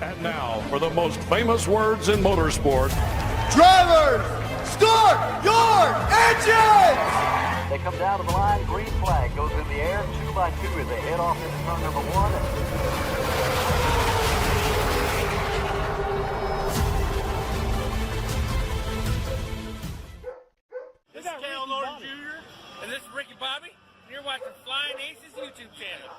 And now, for the most famous words in motorsport. Drivers, start your engines! They come down to the line, green flag goes in the air, 2 by 2 as they head off into turn number 1. This is Cal Norton Jr. and this is Ricky Bobby. And you're watching Flying Aces YouTube channel.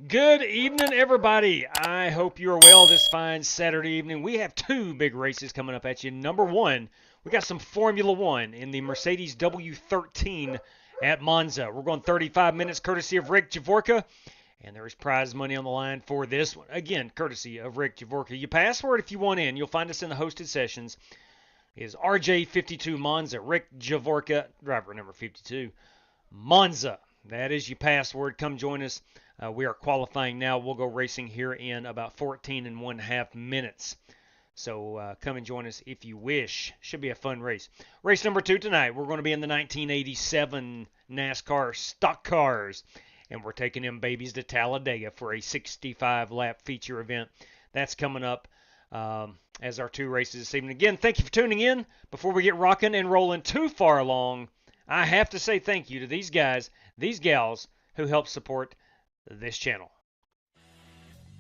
Good evening, everybody. I hope you are well this fine Saturday evening. We have 2 big races coming up at you. Number 1, we got some Formula 1 in the Mercedes W13 at Monza. We're going 35 minutes courtesy of Rick Javorka. And there is prize money on the line for this one. Again, courtesy of Rick Javorka. Your password, if you want in, you'll find us in the hosted sessions, is RJ52 Monza. Rick Javorka, driver number 52, Monza. That is your password. Come join us. We are qualifying now. We'll go racing here in about 14.5 minutes. So come and join us if you wish. Should be a fun race. Race number 2 tonight. We're going to be in the 1987 NASCAR stock cars. And we're taking them babies to Talladega for a 65-lap feature event. That's coming up as our 2 races this evening. Again, thank you for tuning in. Before we get rocking and rolling too far along, I have to say thank you to these guys, these gals, who help support this channel.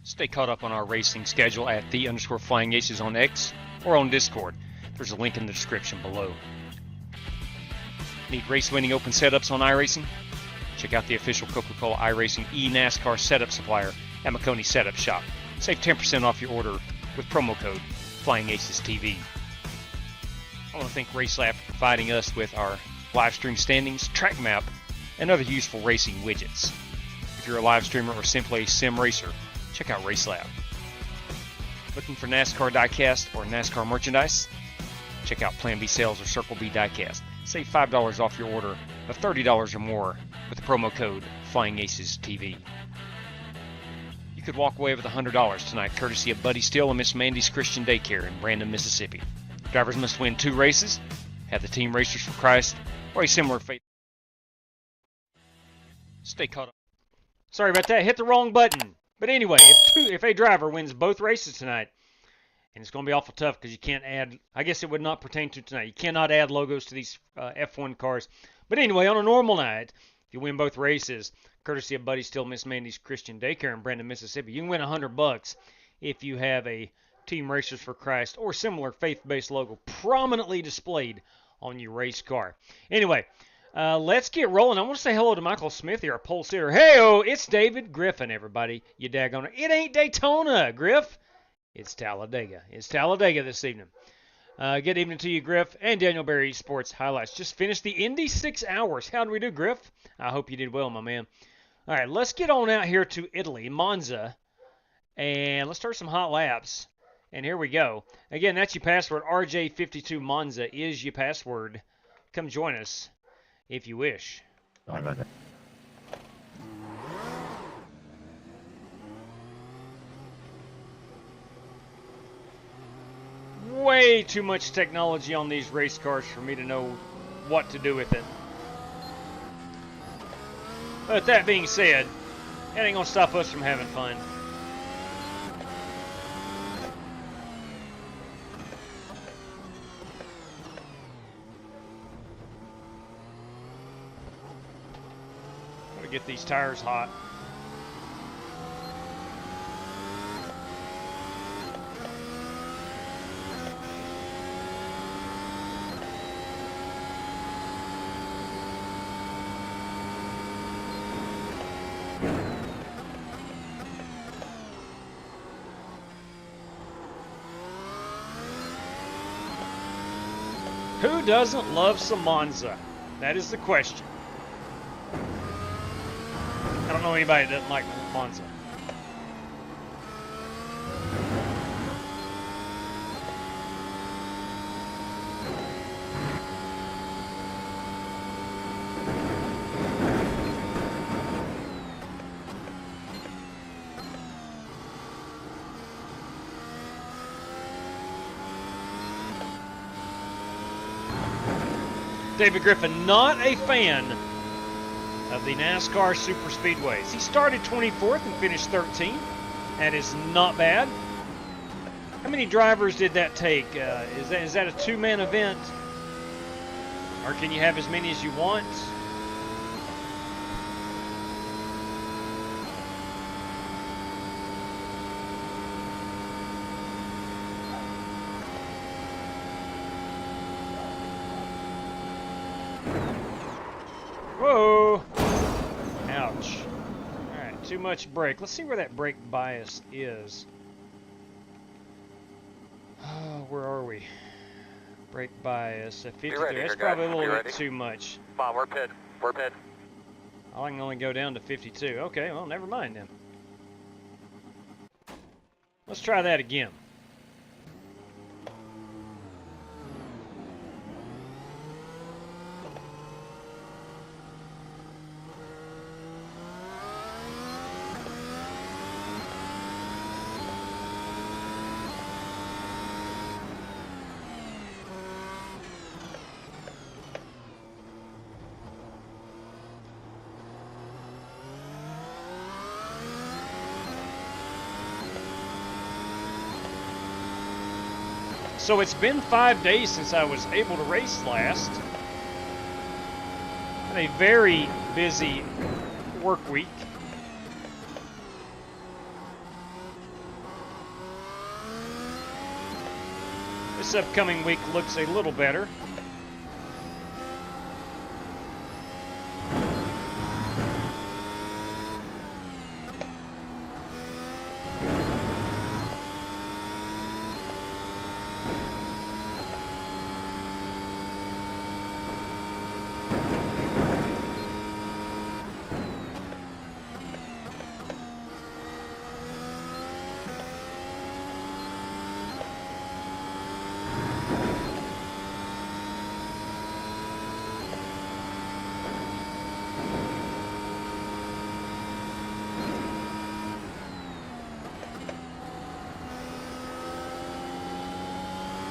Stay caught up on our racing schedule at _FlyingAces on X or on Discord. There's a link in the description below. Need race-winning open setups on iRacing? Check out the official Coca-Cola iRacing e-NASCAR setup supplier at McConey Setup Shop. Save 10% off your order with promo code FlyingAcesTV. I want to thank RaceLab for providing us with our live stream standings, track map, and other useful racing widgets. If you're a live streamer or simply a sim racer, check out RaceLab. Looking for NASCAR diecast or NASCAR merchandise? Check out Plan B Sales or Circle B Diecast. Save $5 off your order of $30 or more with the promo code FlyingAcesTV. You could walk away with $100 tonight courtesy of Buddy Steele and Miss Mandy's Christian Daycare in Brandon, Mississippi. Drivers must win 2 races, have the Team Racers for Christ, or a similar faith. Stay caught up. Sorry about that. Hit the wrong button. But anyway, if a driver wins both races tonight, and it's going to be awful tough because you can't add, I guess it would not pertain to tonight. You cannot add logos to these F1 cars. But anyway, on a normal night, if you win both races, courtesy of Buddy Steele, Miss Mandy's Christian Daycare in Brandon, Mississippi, you can win $100 if you have a Team Racers for Christ or similar faith-based logo prominently displayed on your race car. Anyway, let's get rolling. I want to say hello to Michael Smith here, our pole sitter. Hey-oh, it's David Griffin, everybody. You daggone it. It ain't Daytona, Griff. It's Talladega. It's Talladega this evening. Good evening to you, Griff, and Daniel Berry Sports Highlights. Just finished the Indy 6 hours. How did we do, Griff? I hope you did well, my man. All right, let's get on out here to Italy, Monza, and let's start some hot laps. And here we go. Again, that's your password. RJ52 Monza is your password. Come join us if you wish. Sorry about that. Way too much technology on these race cars for me to know what to do with it. But that being said, it ain't gonna stop us from having fun. Gotta get these tires hot. Who doesn't love some Monza? That is the question. I don't know anybody that doesn't like Monza. David Griffin, not a fan of the NASCAR Super Speedways. He started 24th and finished 13th. That is not bad. How many drivers did that take? Is that a two-man event? Or can you have as many as you want? Whoa! Ouch. Alright, too much brake. Let's see where that brake bias is. Oh, where are we? Brake bias at 53. ready, That's here, probably a guys. little Be bit ready. too much. Come on, we're pit. We're pit. I can only go down to 52. Okay, well, never mind then. Let's try that again. So it's been 5 days since I was able to race last. Had a very busy work week. This upcoming week looks a little better.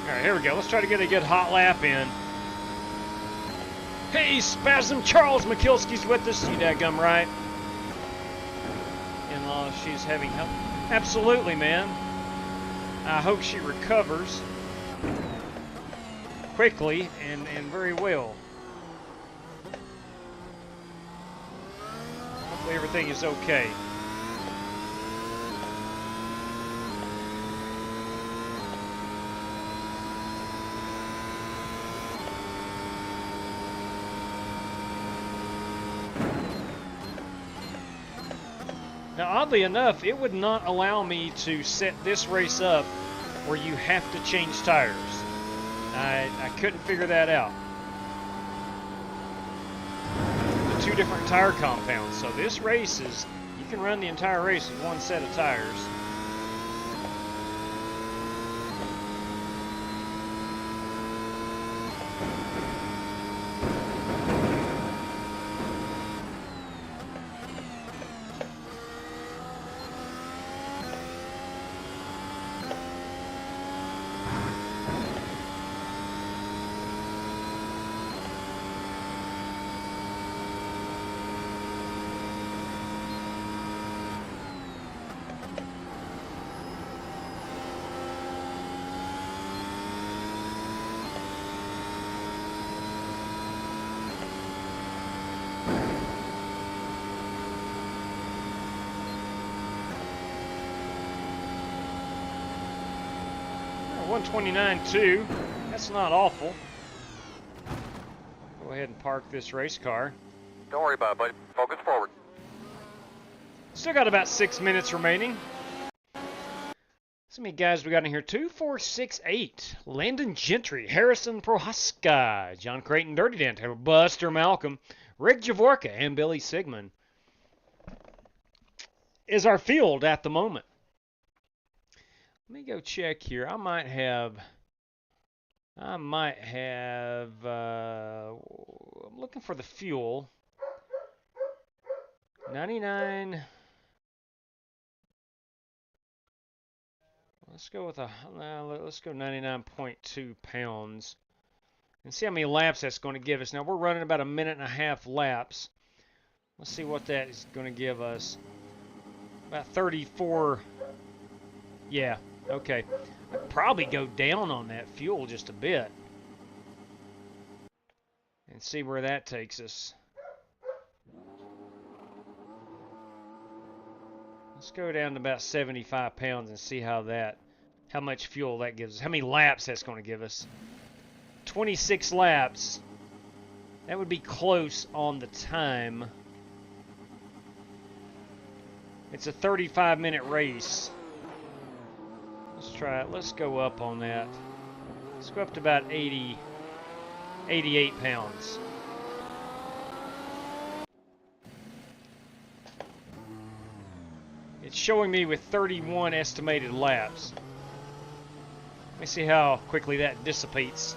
Alright, here we go. Let's try to get a good hot lap in. Hey, Spasm Charles McKilski's with us. You dadgum right. And she's having help. Absolutely, man. I hope she recovers quickly and very well. Hopefully everything is okay. Now, oddly enough, it would not allow me to set this race up where you have to change tires. I couldn't figure that out. The two different tire compounds. So this race is, you can run the entire race with one set of tires. Oh, 129.2. That's not awful. Go ahead and park this race car. Don't worry about it, buddy. Focus forward. Still got about 6 minutes remaining. So many guys we got in here. 2468. Landon Gentry, Harrison Prohaska, John Creighton, Dirty Dan, Taylor Buster Malcolm, Rick Javorka, and Billy Sigmund is our field at the moment. Let me go check here. I might have, I'm looking for the fuel. 99. Let's go with let's go 99.2 pounds and see how many laps that's going to give us. Now we're running about 1.5 minute laps. Let's see what that is going to give us. About 34. Yeah, Okay. I'd probably go down on that fuel just a bit and see where that takes us. Let's go down to about 75 pounds and see how much fuel that gives us. How many laps that's going to give us. 26 laps. That would be close on the time. It's a 35-minute race. Let's try it. Let's go up on that. Let's go up to about 88 pounds. It's showing me with 31 estimated laps. Let me see how quickly that dissipates.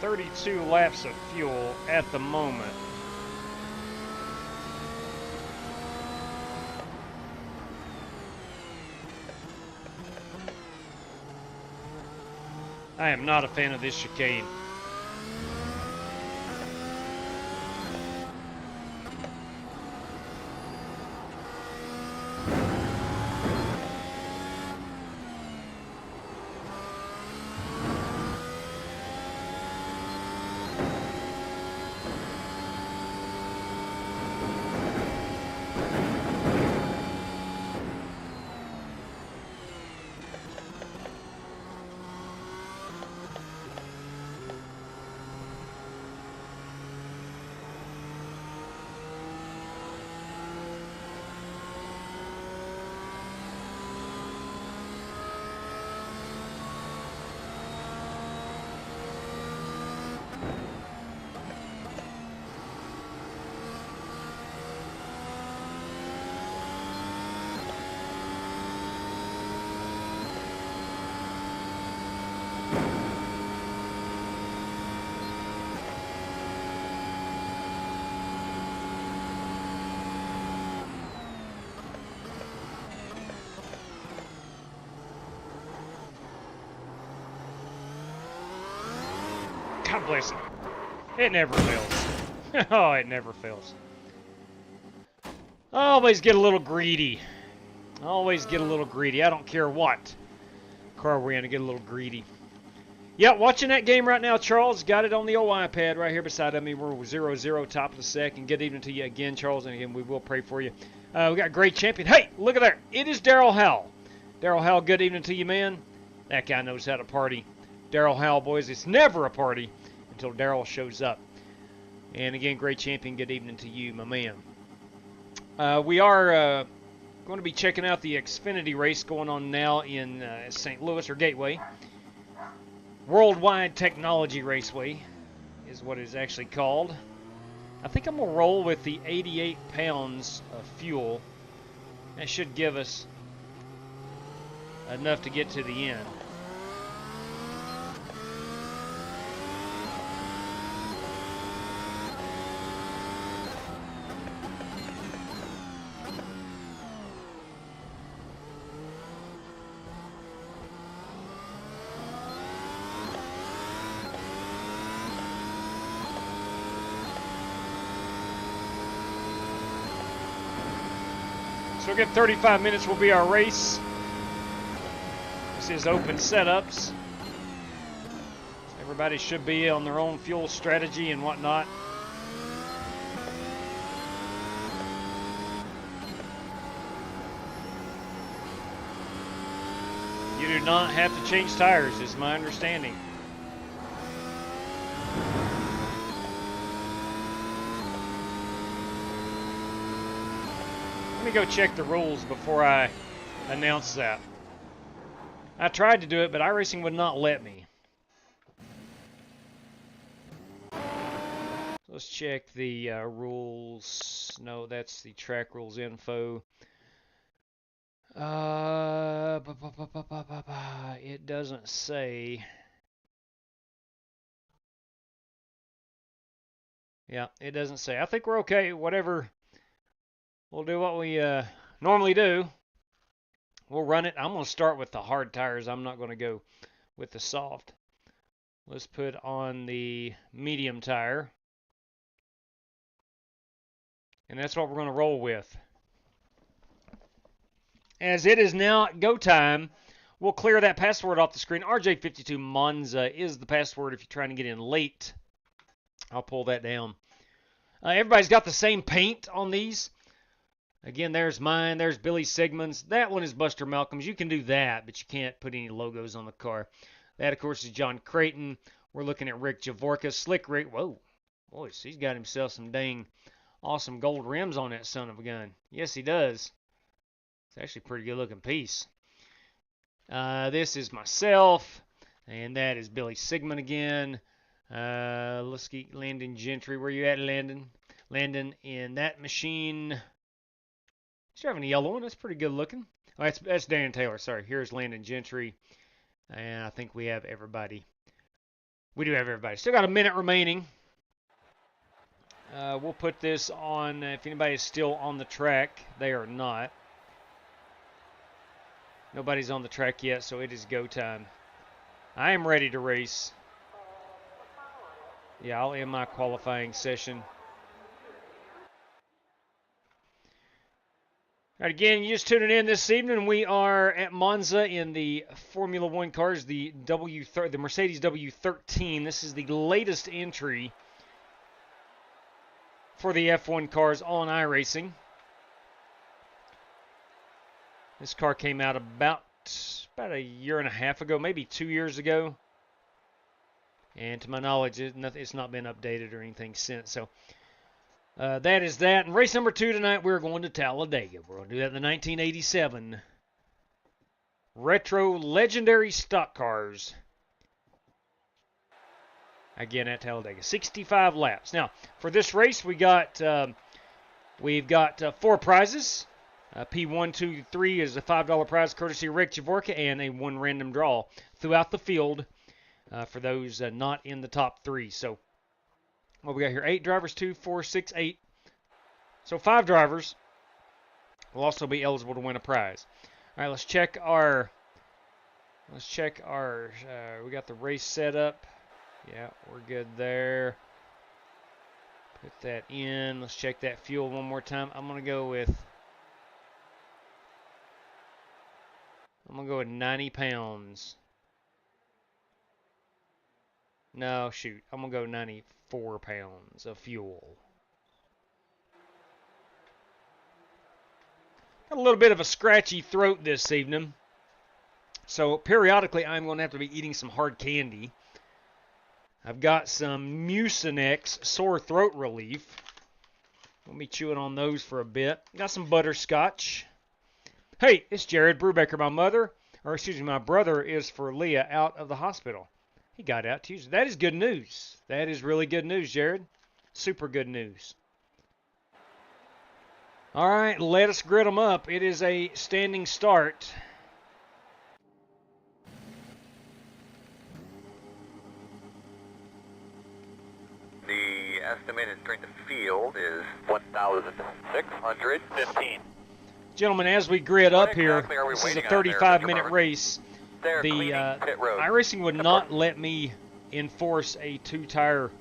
So 32 laps of fuel at the moment. I am not a fan of this chicane. God bless it. It never fails. Oh, it never fails. Always get a little greedy. Always get a little greedy. I don't care what car we're in, to get a little greedy. Yeah, watching that game right now, Charles. Got it on the old iPad right here beside me. We're 0-0, top of the second. Good evening to you again, Charles. And again, we will pray for you. We got a great champion. Hey, look at there. It is Daryl Howell. Daryl Howell, good evening to you, man. That guy knows how to party. Daryl Howell, boys. It's never a party until Daryl shows up. And again, great champion. Good evening to you, my man. We are going to be checking out the Xfinity race going on now in St. Louis, or Gateway. Worldwide Technology Raceway is what it's actually called. I think I'm going to roll with the 88 pounds of fuel. That should give us enough to get to the end. So again, 35 minutes will be our race. This is open setups. Everybody should be on their own fuel strategy and whatnot. You do not have to change tires, is my understanding. Let me go check the rules before I announce that. I tried to do it, but iRacing would not let me. Let's check the rules. No, that's the track rules info. It doesn't say. Yeah, it doesn't say. I think we're okay. Whatever. We'll do what we normally do. We'll run it. I'm going to start with the hard tires. I'm not going to go with the soft. Let's put on the medium tire. And that's what we're going to roll with. As it is now go time, we'll clear that password off the screen. RJ52 Monza is the password if you're trying to get in late. I'll pull that down. Everybody's got the same paint on these. Again, there's mine. There's Billy Sigmund's. That one is Buster Malcolm's. You can do that, but you can't put any logos on the car. That, of course, is John Creighton. We're looking at Rick Javorka. Slick Rick. Whoa. Boys, he's got himself some dang awesome gold rims on that son of a gun. Yes, he does. It's actually a pretty good-looking piece. This is myself, and that is Billy Sigmund again. Let's get Landon Gentry. Where you at, Landon? Landon in that machine. He's driving a yellow one. That's pretty good looking. Oh, that's Dan Taylor. Sorry. Here's Landon Gentry. And I think we have everybody. We do have everybody. Still got a minute remaining. We'll put this on if anybody is still on the track. They are not. Nobody's on the track yet, so it is go time. I am ready to race. Yeah, I'll end my qualifying session. All right, again, you just tuning in this evening. We are at Monza in the Formula One cars, the Mercedes W13. This is the latest entry for the F1 cars on iRacing. This car came out about a year and a half ago, maybe 2 years ago. And to my knowledge, it's not been updated or anything since. So that is that. And race number 2 tonight, we're going to Talladega. We're going to do that in the 1987 Retro Legendary Stock Cars. Again at Talladega. 65 laps. Now, for this race, we've got 4 prizes. P1, 2, 3 is a $5 prize courtesy of Rick Javorka and a 1 random draw throughout the field for those not in the top 3. So, what we got here, 8 drivers, 2, 4, 6, 8. So 5 drivers will also be eligible to win a prize. All right, let's check our, we got the race set up. Yeah, we're good there. Put that in. Let's check that fuel one more time. I'm going to go with 90 pounds. No, shoot. I'm going to go 94 pounds of fuel. Got a little bit of a scratchy throat this evening. So periodically I'm going to have to be eating some hard candy. I've got some Mucinex sore throat relief. I'll be chewing on those for a bit. Got some butterscotch. Hey, it's Jared Brubaker. My brother is for Leah out of the hospital. He got out Tuesday. That is good news. That is really good news, Jared. Super good news. All right, let us grid them up. It is a standing start. The estimated strength of field is 1,615. Gentlemen, as we grid up here, exactly are we this is a waiting on there, 35-minute Mr. race. They're The cleaning pit road. iRacing would not let me enforce a 2-tire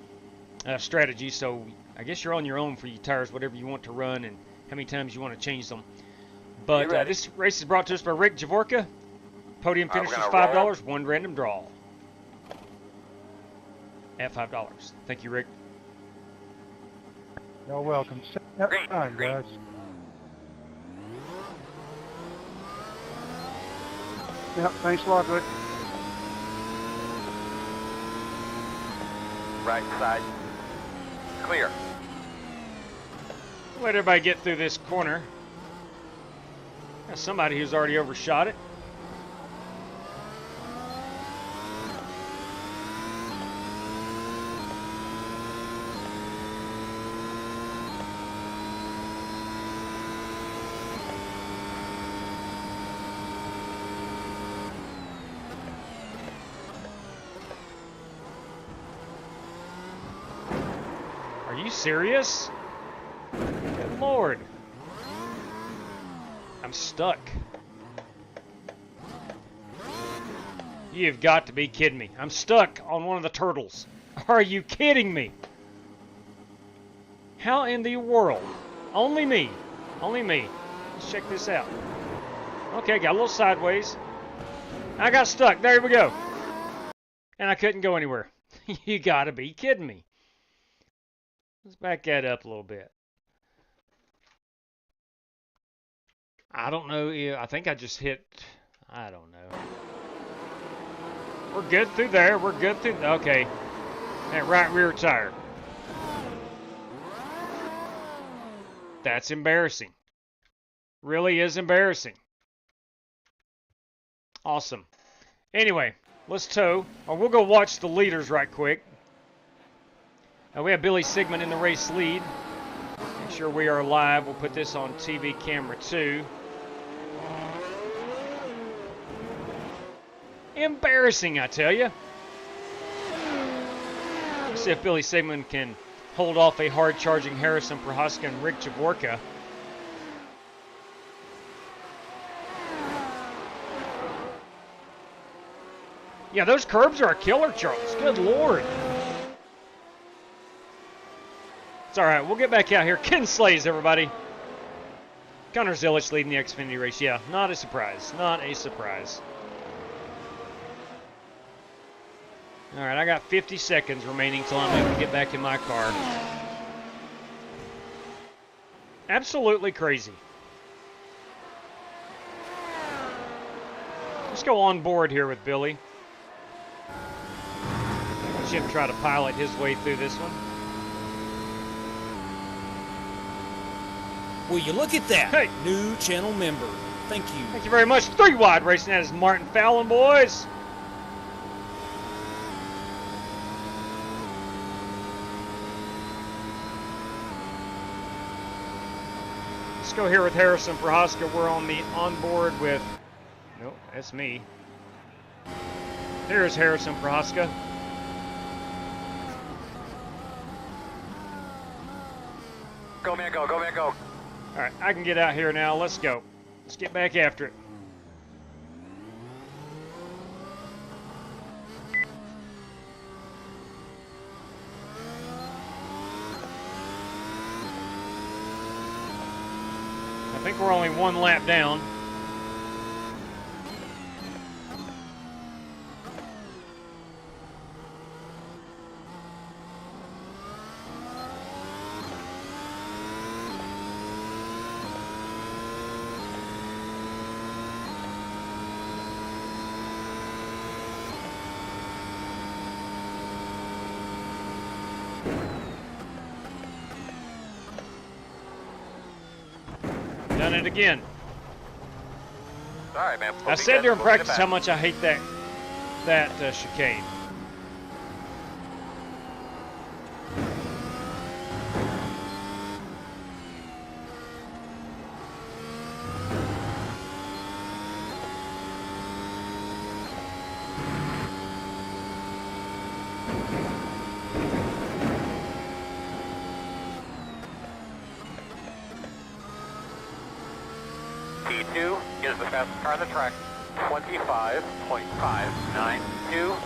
strategy, so I guess you're on your own for your tires, whatever you want to run and how many times you want to change them. But this race is brought to us by Rick Javorka. Podium finish is $5, 1 random draw. At $5. Thank you, Rick. You're welcome. Yep, fine, guys. Yep, thanks a lot, Rick. Right side. Clear. Let everybody get through this corner. Got somebody who's already overshot it. Are Are you serious? Good Lord. I'm stuck. You've got to be kidding me. I'm stuck on one of the turtles. Are you kidding me? How in the world? Only me. Only me. Let's check this out. Okay, got a little sideways. I got stuck. There we go. And I couldn't go anywhere. You gotta be kidding me. Let's back that up a little bit. I don't know. I think I just hit... I don't know. We're good through there. We're good through... Okay. That right rear tire. That's embarrassing. Really is embarrassing. Awesome. Anyway, let's tow. Or we'll go watch the leaders right quick. We have Billy Sigmund in the race lead. Make sure we are live. We'll put this on TV camera 2. Embarrassing, I tell you. Let's see if Billy Sigmund can hold off a hard-charging Harrison Prohaska and Rick Jaworka. Yeah, those curbs are a killer, Charles. Good Lord. It's all right. We'll get back out here. Ken Slays, everybody. Connor Zilic leading the Xfinity race. Yeah, not a surprise. Not a surprise. All right, I got 50 seconds remaining till I'm able to get back in my car. Absolutely crazy. Let's go on board here with Billy. Watch him try to pilot his way through this one. Will you look at that? Hey. New channel member. Thank you. Thank you very much. 3 wide racing. That is Martin Fallon, boys. Let's go here with Harrison Prohaska. We're on the onboard with... Nope, that's me. There's Harrison Prohaska. Go, man, go, go, man, go. All right, I can get out here now. Let's go. Let's get back after it. I think we're only 1 lap down. Done it again. All right, man. I said during practice how much I hate that chicane. P2 is the fastest car on the track. 25.592.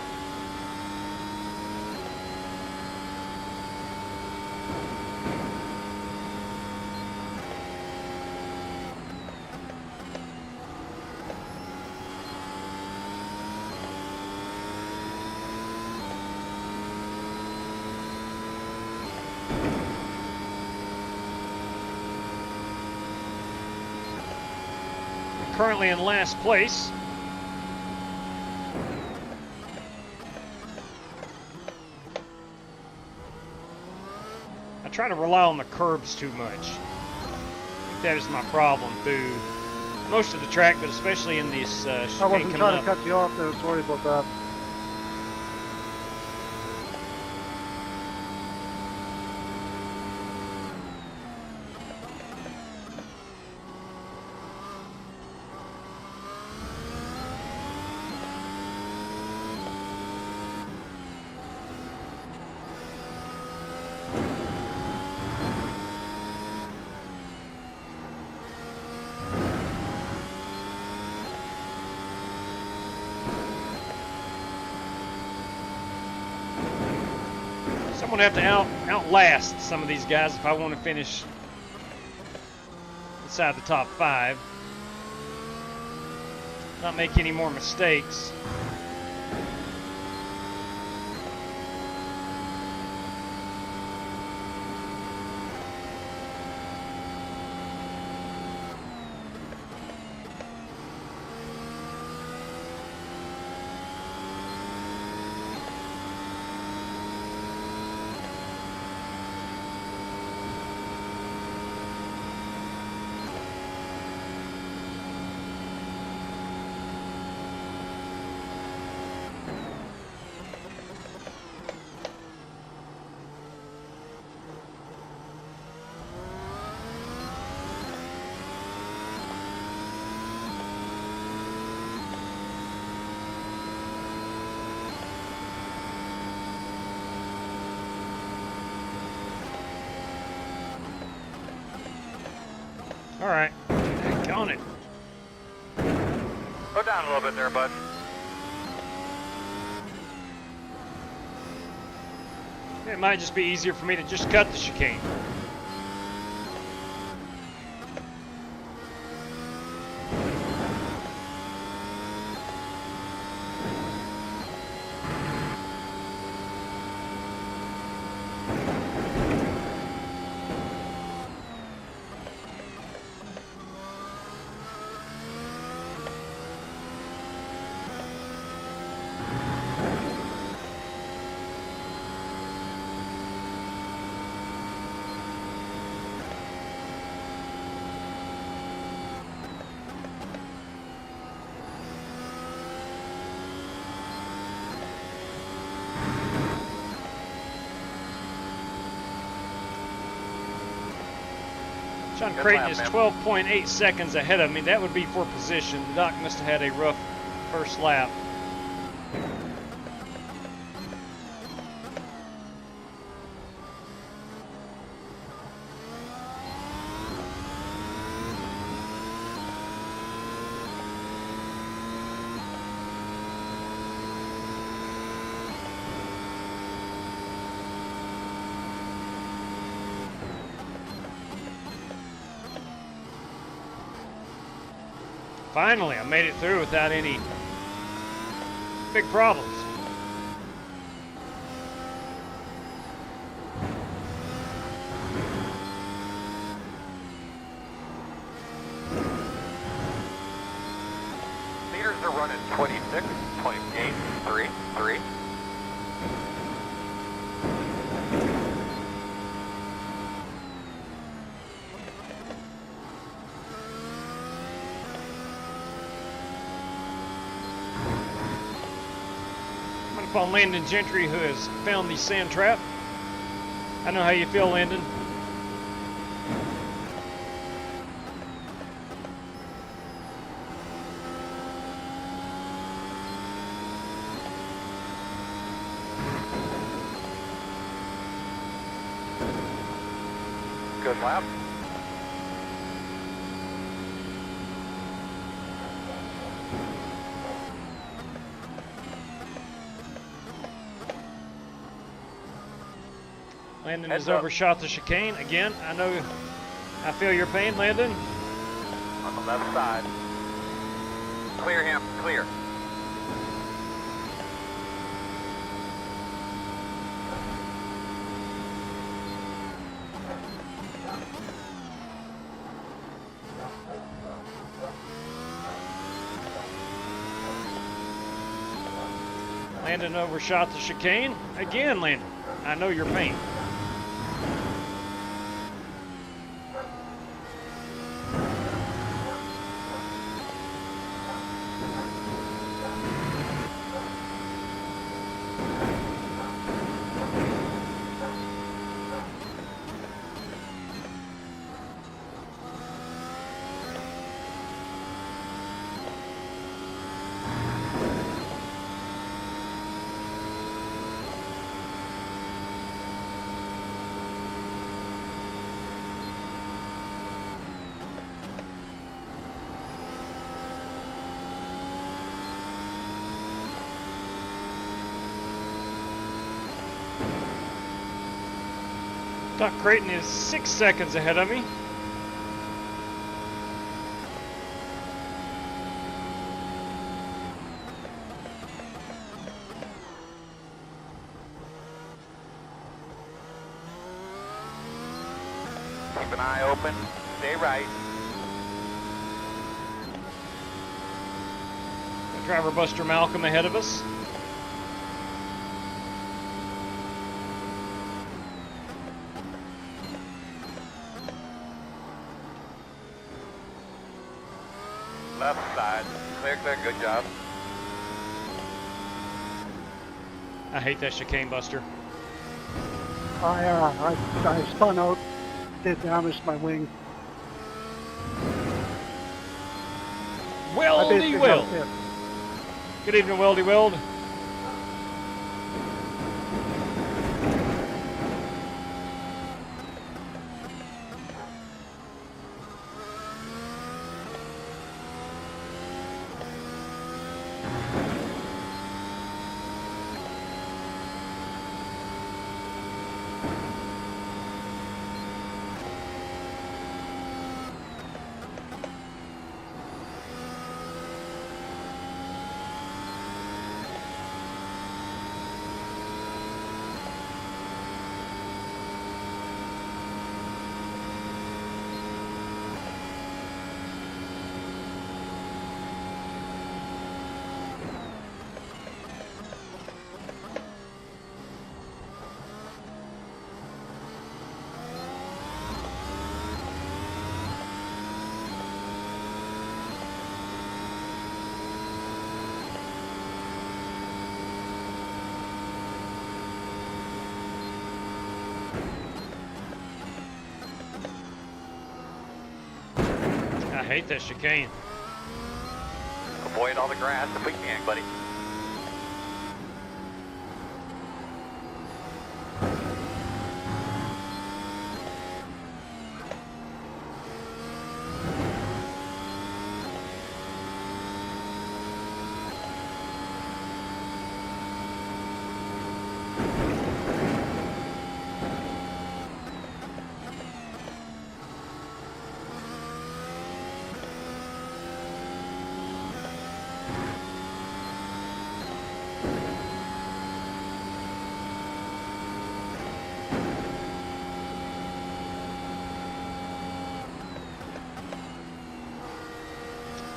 Currently in last place. I try to rely on the curbs too much. I think that is my problem through most of the track, but especially in this I chicane wasn't coming trying up. to cut you off there. Sorry about that. So I'm going to have to outlast some of these guys if I want to finish inside the top 5. Not make any more mistakes. All right, on it. Go down a little bit there, bud. It might just be easier for me to just cut the chicane. John Good Creighton lap, is man. 12.8 seconds ahead of me. That would be for position. The Doc must have had a rough first lap. Finally, I made it through without any big problems. Leaders are running 26.833. On Landon Gentry, who has found the sand trap. I know how you feel, Landon. Good lap. Landon Heads has up. overshot the chicane. Again, I feel your pain, Landon. On the left side. Clear him, clear. Landon overshot the chicane. Again, Landon, I know your pain. Doc Creighton is 6 seconds ahead of me. Keep an eye open. Stay right. Driver Buster Malcolm ahead of us. Left side. Clear, clear. Good job. I hate that chicane, Buster. I spun out, did damage to my wing. Weldy Weld. Good evening, Weldy Weld. I hate that chicane. Avoid all the grass if we can, buddy.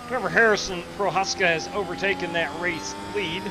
Trevor Harrison Prohaska has overtaken that race lead.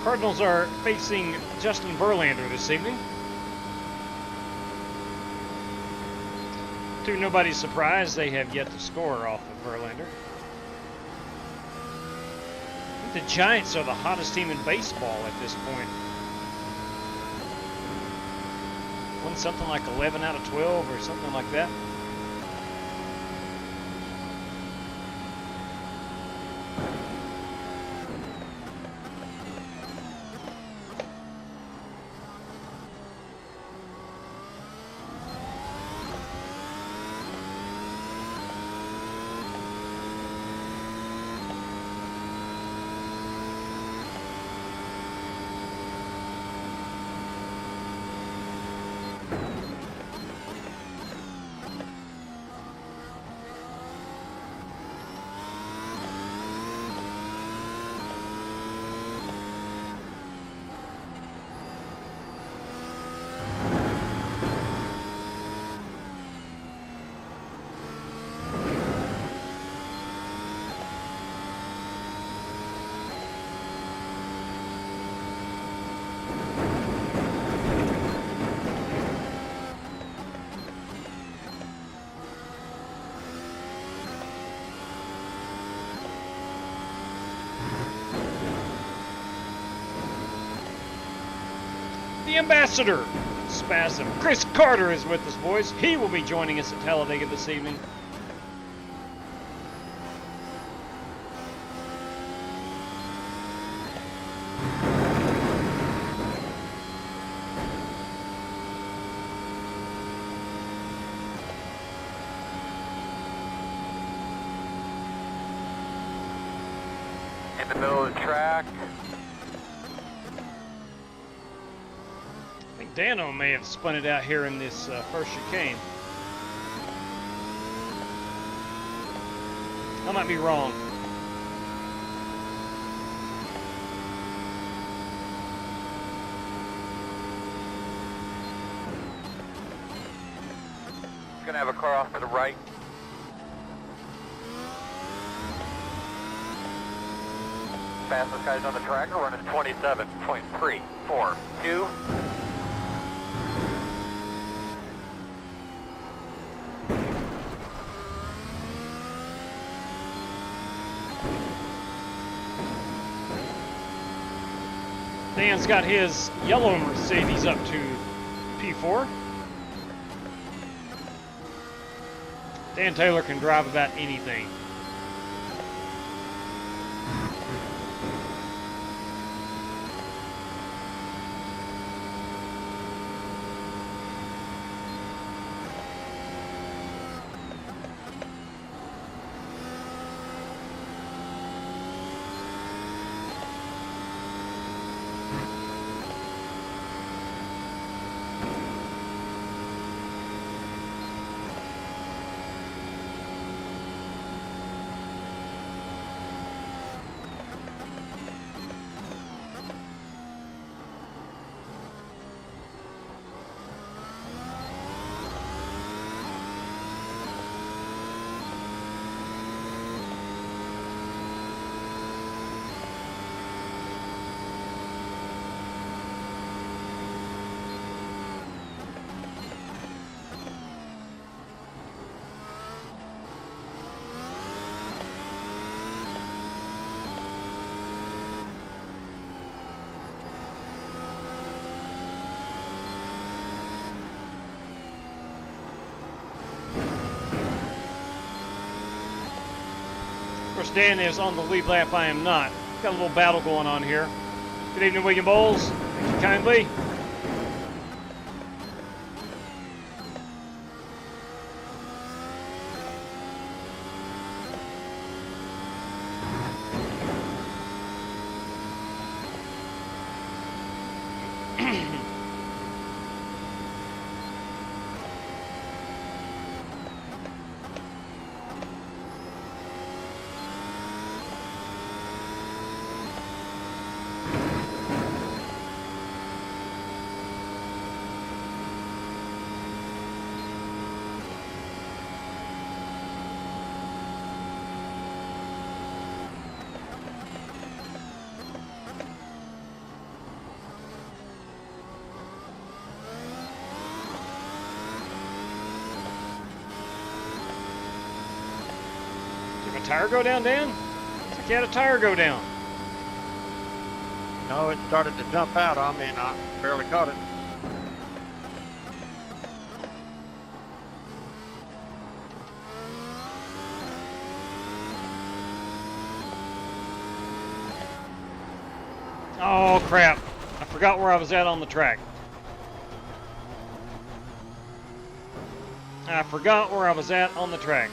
Cardinals are facing Justin Verlander this evening. To nobody's surprise, they have yet to score off of Verlander. I think the Giants are the hottest team in baseball at this point. Won something like 11 out of 12 or something like that. the ambassador, Spasm. Chris Carter is with us, boys. He will be joining us at Talladega this evening. In the middle of the track. I think Dano may have spun it out here in this first chicane. I might be wrong. It's gonna have a car off to the right. Fastest guys on the track are running 27.342. Dan's got his yellow Mercedes up to P4. Dan Taylor can drive about anything. Of course, Dan is on the lead lap. I am not. Got a little battle going on here. Good evening, William Bowles. Thank you kindly. Tire go down, Dan? Looks like you had a tire go down. No, it started to jump out on me and I barely caught it. Oh, crap. I forgot where I was at on the track. I forgot where I was at on the track.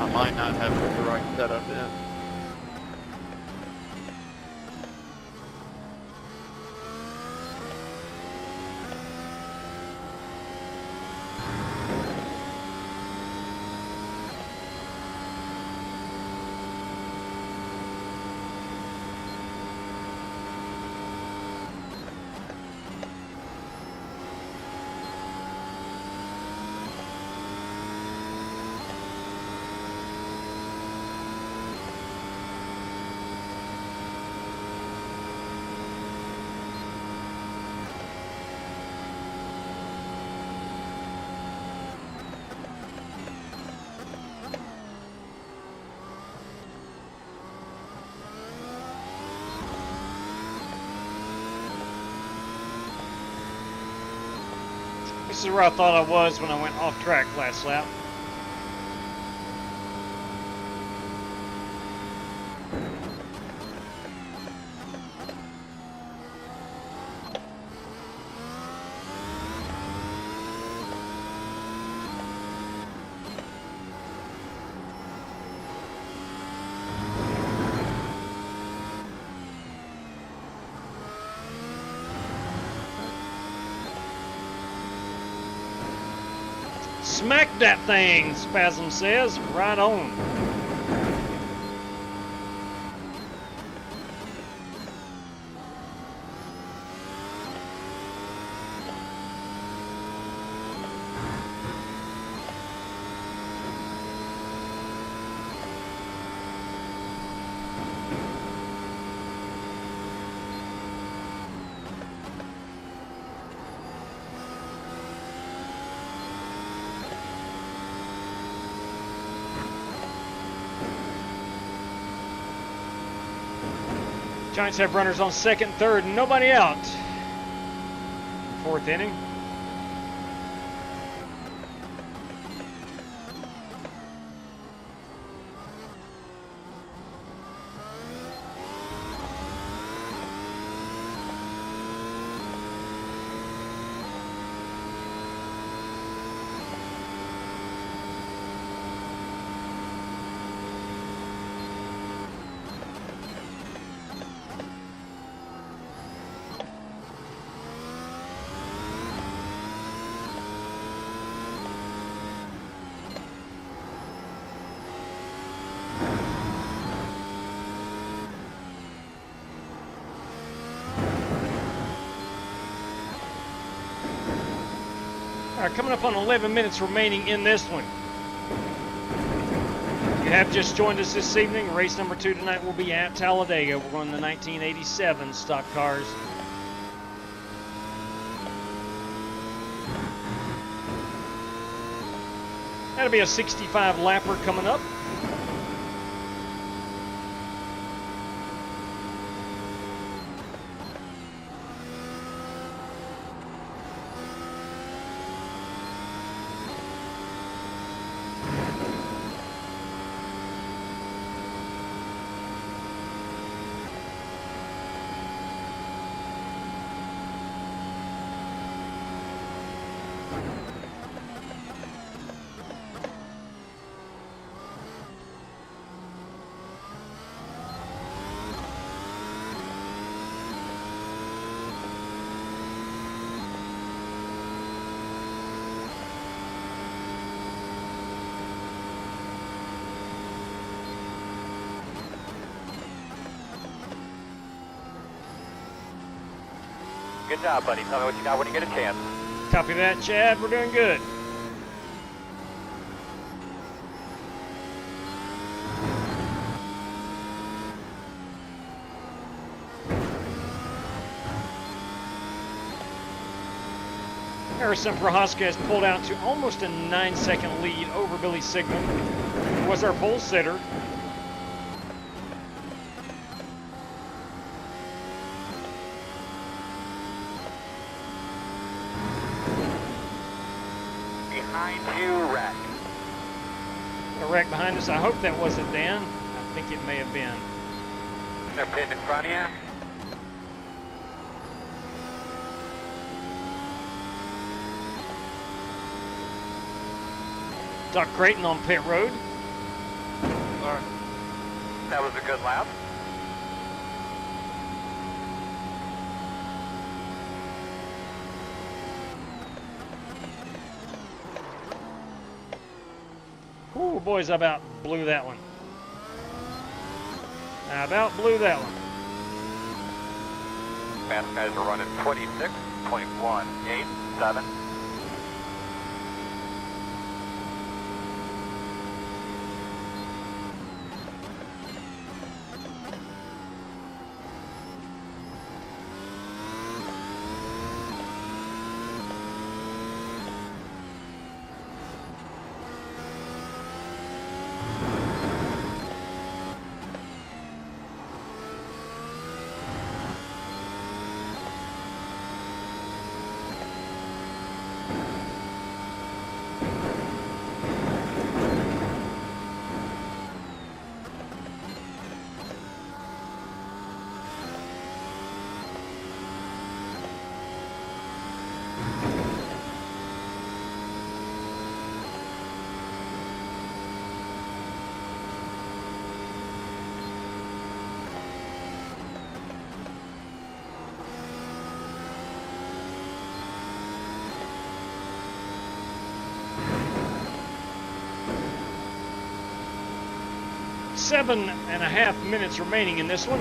I might not have the right setup in. This is where I thought I was when I went off track last lap. Smack that thing, Spasm says. Right on. Giants have runners on second, third, and nobody out. Fourth inning. All right, coming up on 11 minutes remaining in this one. If you have just joined us this evening, race number 2 tonight will be at Talladega. We're on the 1987 stock cars. That'll be a 65 lapper coming up. Good job, buddy. Tell me what you got when you get a chance. Copy that, Chad. We're doing good. Harrison Prohaska has pulled out to almost a 9-second lead over Billy Sigmund, who was our pole sitter. Behind you, wreck. A wreck behind us. I hope that wasn't Dan. I think it may have been. No pin in front of you. Doc Creighton on pit road. Sorry. That was a good lap. Ooh, boys, I about blew that one. I about blew that one. Fast guys are running 26.187. 7.5 minutes remaining in this one.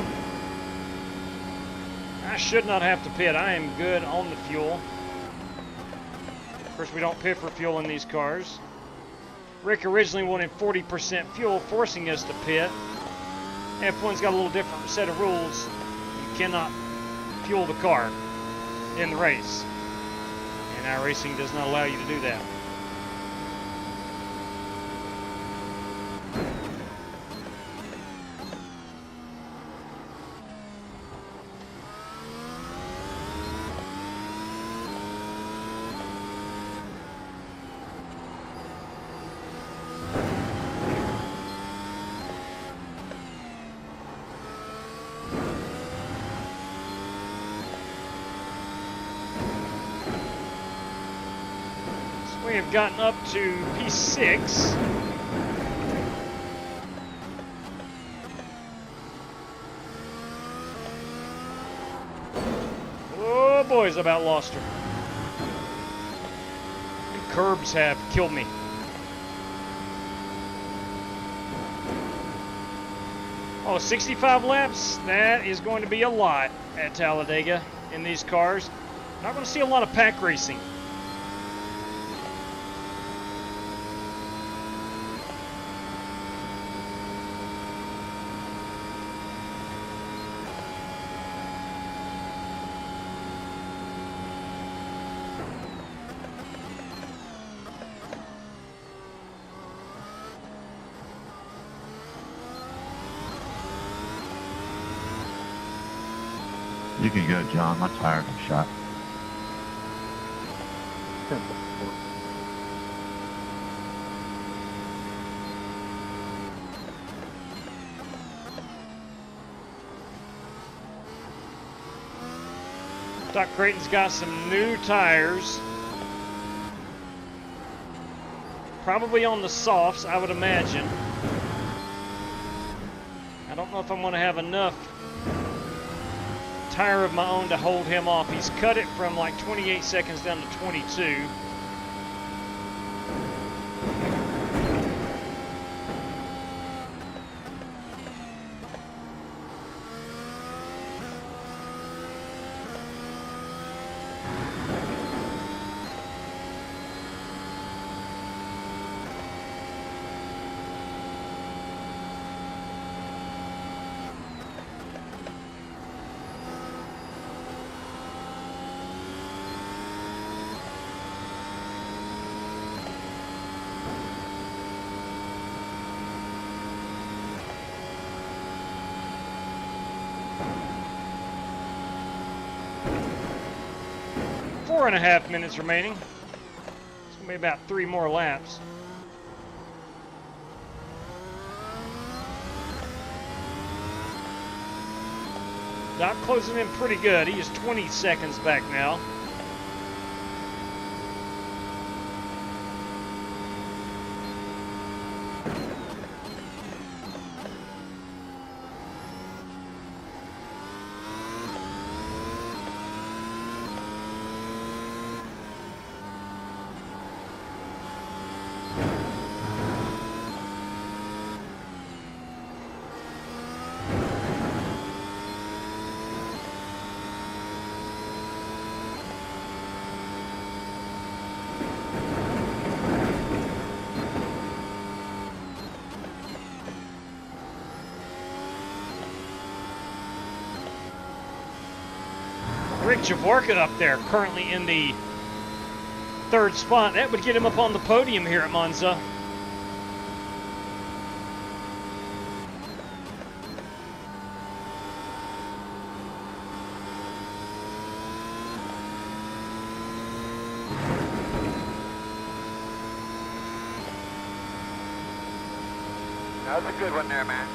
I should not have to pit. I am good on the fuel. Of course, we don't pit for fuel in these cars. Rick originally wanted 40% fuel, forcing us to pit. F1's got a little different set of rules. You cannot fuel the car in the race. And iRacing does not allow you to do that. We have gotten up to P6. Oh, boys, about lost her. The curbs have killed me. Oh, 65 laps? That is going to be a lot at Talladega in these cars. Not going to see a lot of pack racing. You can go, John. My tires are shot. Doc Creighton's got some new tires. Probably on the softs, I would imagine. I don't know if I'm going to have enough tire of my own to hold him off. He's cut it from like 28 seconds down to 22. Four and a half minutes remaining. It's going to be about 3 more laps. Doc closing in pretty good. He is 20 seconds back now. Rick Javorka up there, currently in the 3rd spot. That would get him up on the podium here at Monza. That was a good one there, man.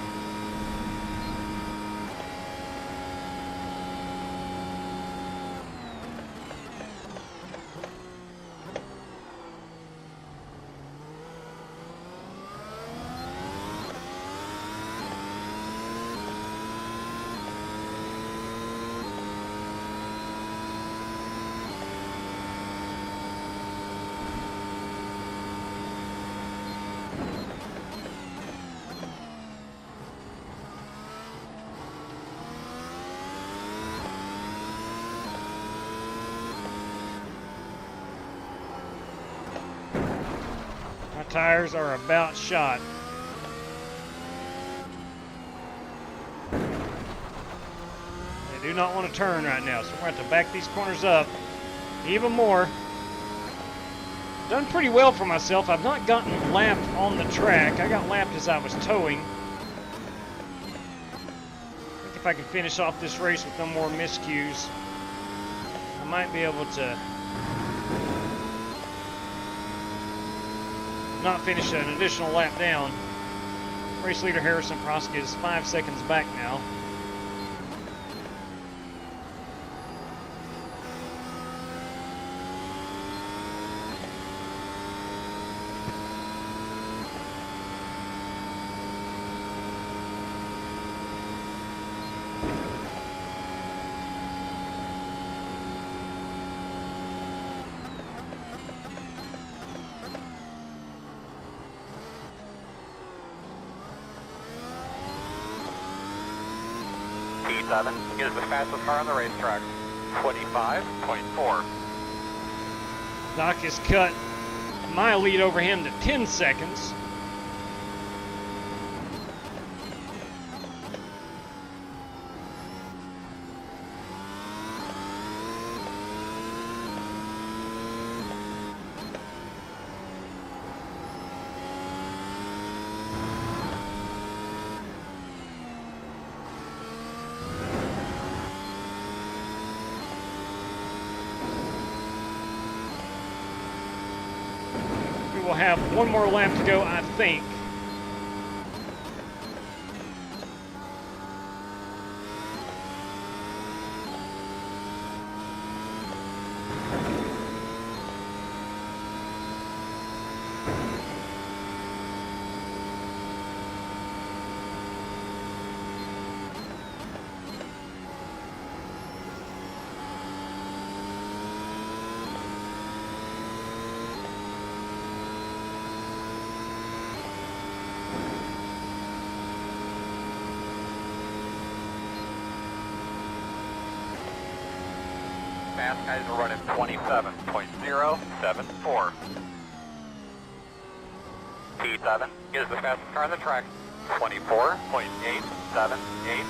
tires are about shot. They do not want to turn right now, so we're going to have to back these corners up even more. Done pretty well for myself. I've not gotten lapped on the track. I got lapped as I was towing. I think if I can finish off this race with no more miscues, I might be able to not finish an additional lap down. Race leader Harrison Prosk is 5 seconds back now. P7 is the fastest car on the racetrack. 25.4. Doc has cut my lead over him to 10 seconds. We'll have one more lap to go, I think. Fast guys are running 27.074. P7 is the fastest car on the track. 24.878.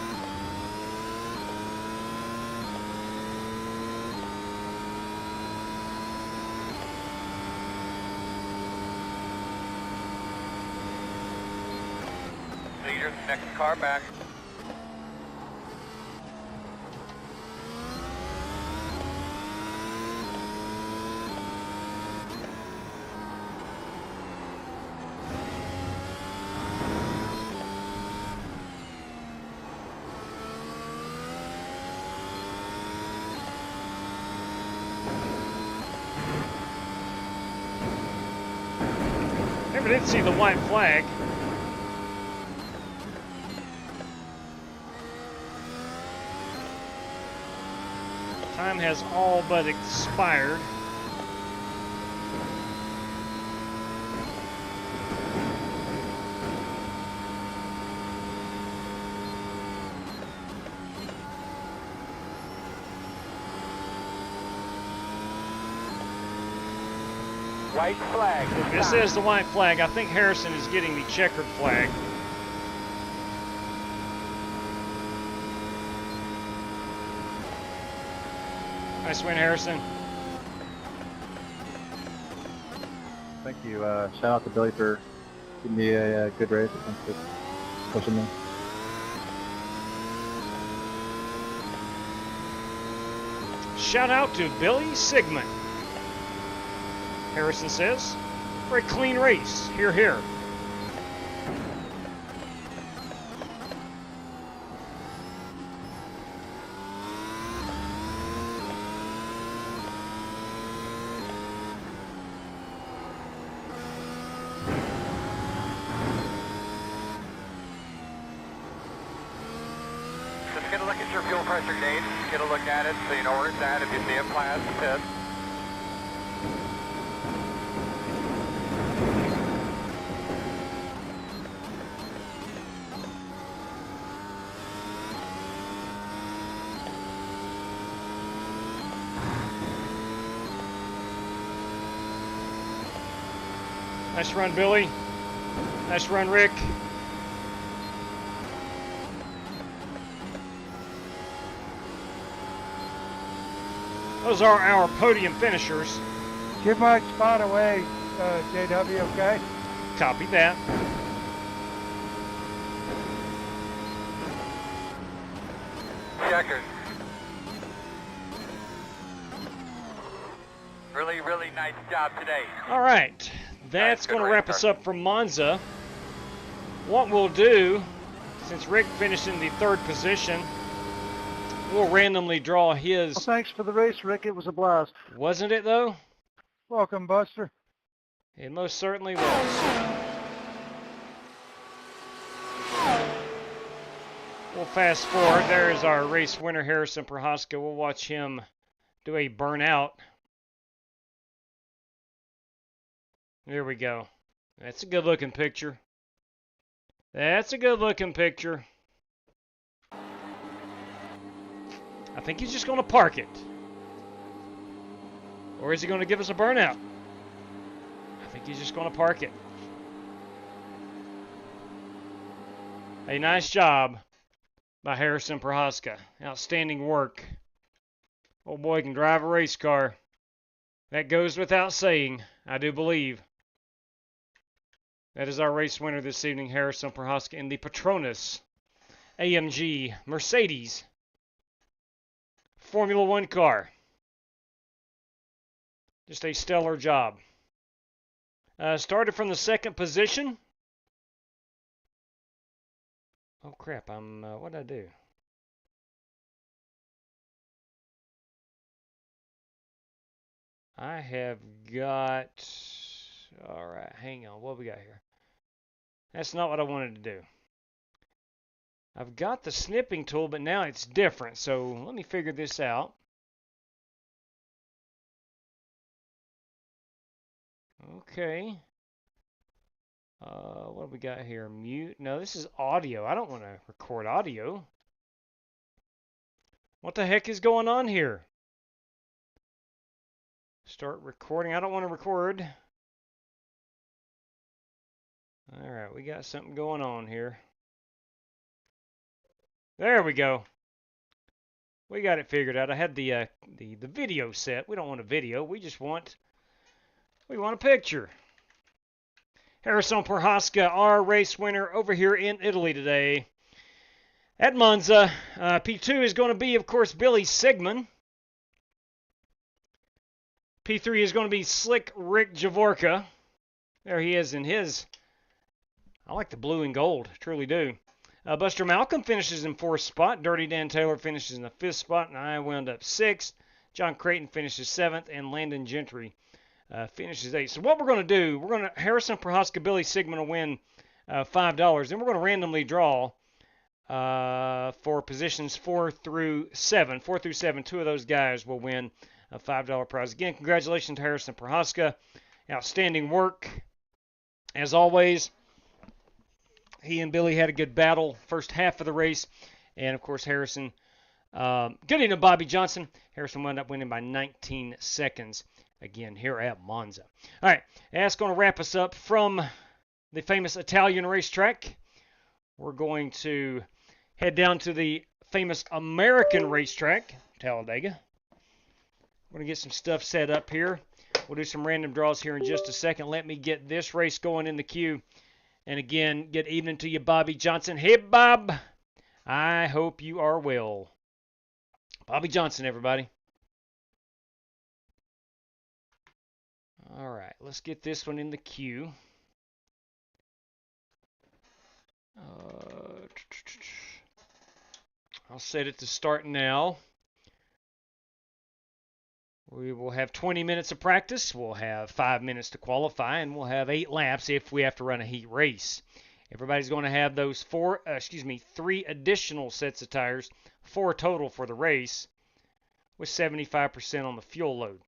Leader, next car back. Never did see the white flag. Time has all but expired. White flag. This is the white flag. I think Harrison is getting the checkered flag. Nice win, Harrison. Thank you. Shout out to Billy for giving me a good race. Thanks for pushing me. Shout out to Billy Sigmund. Harrison says, very clean race. Hear, hear. Just get a look at your fuel pressure gauge. Get a look at it so you know where it's at. If you see it flat, pit. Nice run, Billy. Nice run, Rick. Those are our podium finishers. Give my spot away, JW, okay? Copy that. Checkers. Really, really nice job today. All right, that's going to wrap us up for Monza. What we'll do, since Rick finished in the 3rd position, we'll randomly draw his. Well, thanks for the race, Rick. It was a blast. Wasn't it, though? Welcome, Buster. It most certainly was. We'll fast forward. There is our race winner, Harrison Prohaska. We'll watch him do a burnout. There we go. That's a good looking picture. That's a good looking picture. I think he's just going to park it. Or is he going to give us a burnout? I think he's just going to park it. A nice job by Harrison Prohaska. Outstanding work. Old boy can drive a race car. That goes without saying, I do believe. That is our race winner this evening, Harrison Prohaska, in the Petronas AMG Mercedes Formula One car. Just a stellar job. Started from the 2nd position. Oh crap, what did I do? I have got, all right, hang on, what we got here? That's not what I wanted to do. I've got the snipping tool, but now it's different, so let me figure this out. Okay. What do we got here? Mute. No, this is audio. I don't want to record audio. What the heck is going on here? Start recording. I don't want to record. Alright, we got something going on here. There we go. We got it figured out. I had the video set. We don't want a video. We want a picture. Harrison Prohaska, our race winner over here in Italy today at Monza. P2 is going to be, of course, Billy Sigmund. P3 is going to be Slick Rick Javorka. There he is in his. I like the blue and gold, truly do. Buster Malcolm finishes in 4th spot. Dirty Dan Taylor finishes in the 5th spot, and I wound up 6th. John Creighton finishes 7th, and Landon Gentry finishes 8th. So what we're going to do, Harrison Prohaska, Billy Sigmund will win $5. Then we're going to randomly draw for positions 4 through 7. 4 through 7, 2 of those guys will win a $5 prize. Again, congratulations to Harrison Prohaska. Outstanding work. As always, he and Billy had a good battle first half of the race. And, of course, Harrison, getting to Bobby Johnson. Harrison wound up winning by 19 seconds again here at Monza. All right, that's going to wrap us up from the famous Italian racetrack. We're going to head down to the famous American racetrack, Talladega. We're going to get some stuff set up here. We'll do some random draws here in just a second. Let me get this race going in the queue. And again, good evening to you, Bobby Johnson. Hey, Bob. I hope you are well. Bobby Johnson, everybody. All right, let's get this one in the queue. I'll set it to start now. We will have 20 minutes of practice. We'll have 5 minutes to qualify, and we'll have 8 laps if we have to run a heat race. Everybody's going to have those 3 additional sets of tires, 4 total for the race, with 75% on the fuel load.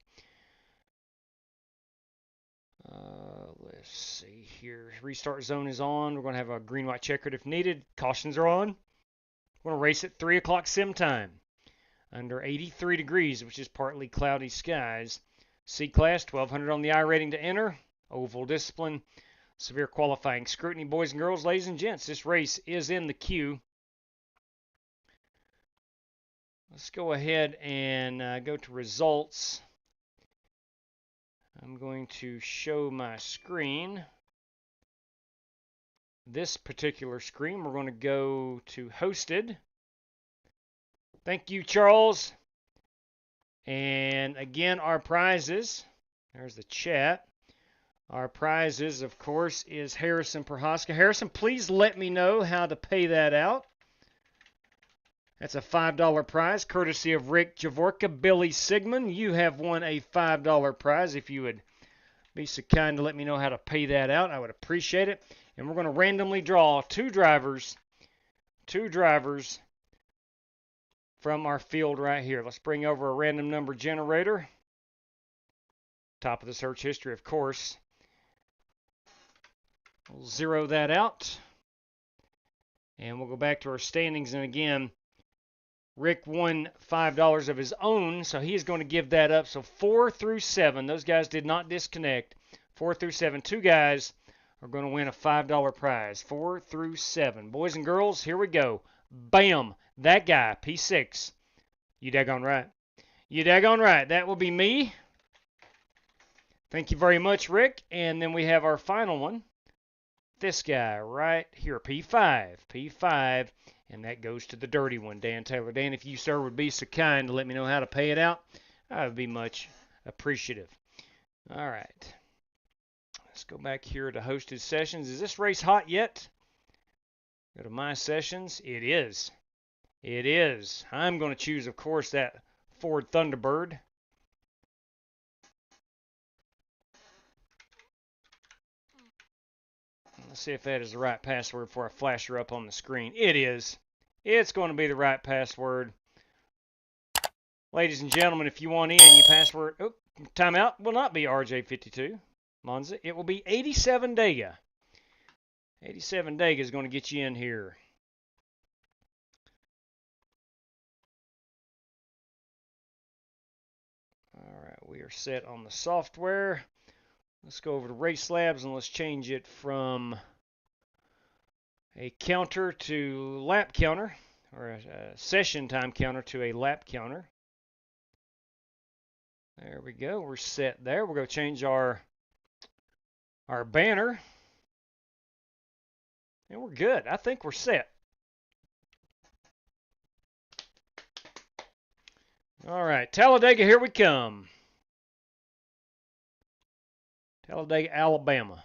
Let's see here. Restart zone is on. We're going to have a green-white checkered if needed. Cautions are on. We're going to race at 3 o'clock sim time. Under 83 degrees, which is partly cloudy skies. C-Class, 1200 on the iRating to enter. oval discipline, severe qualifying scrutiny. Boys and girls, ladies and gents, this race is in the queue. Let's go ahead and go to results. I'm going to show my screen. This particular screen, we're going to go to hosted. Thank you, Charles. And again, our prizes. There's the chat. Our prizes, of course, is Harrison Prohaska. Harrison, please let me know how to pay that out. That's a $5 prize, courtesy of Rick Javorka. Billy Sigmund, you have won a $5 prize. If you would be so kind to let me know how to pay that out, I would appreciate it. And we're going to randomly draw two drivers from our field right here. Let's bring over a random number generator. Top of the search history, of course. We'll zero that out. And we'll go back to our standings. And again, Rick won $5 of his own, so he is going to give that up. So 4 through 7, those guys did not disconnect. 4 through 7, two guys are going to win a $5 prize. 4 through 7. Boys and girls, here we go. Bam! That guy, P6. You daggone right. You daggone right. That will be me. Thank you very much, Rick. And then we have our final one. This guy right here, P5. P5. And that goes to the dirty one, Dan Taylor. Dan, if you, sir, would be so kind to let me know how to pay it out, I would be much appreciative. All right. Let's go back here to hosted sessions. Is this race hot yet? Go to my sessions. It is. It is. I'm going to choose, of course, that Ford Thunderbird. Let's see if that is the right password before I flash her up on the screen. It is. It's going to be the right password. Ladies and gentlemen, if you want in, your password, timeout will not be RJ52 Monza. It will be 87 Dega. 87 Dega is going to get you in here. All right, we are set on the software. Let's go over to RaceLabs and let's change it from a counter to lap counter, or a session time counter to a lap counter. There we go. We're set there. We're going to change our banner. And we're good. I think we're set. All right, Talladega, here we come. Talladega, Alabama.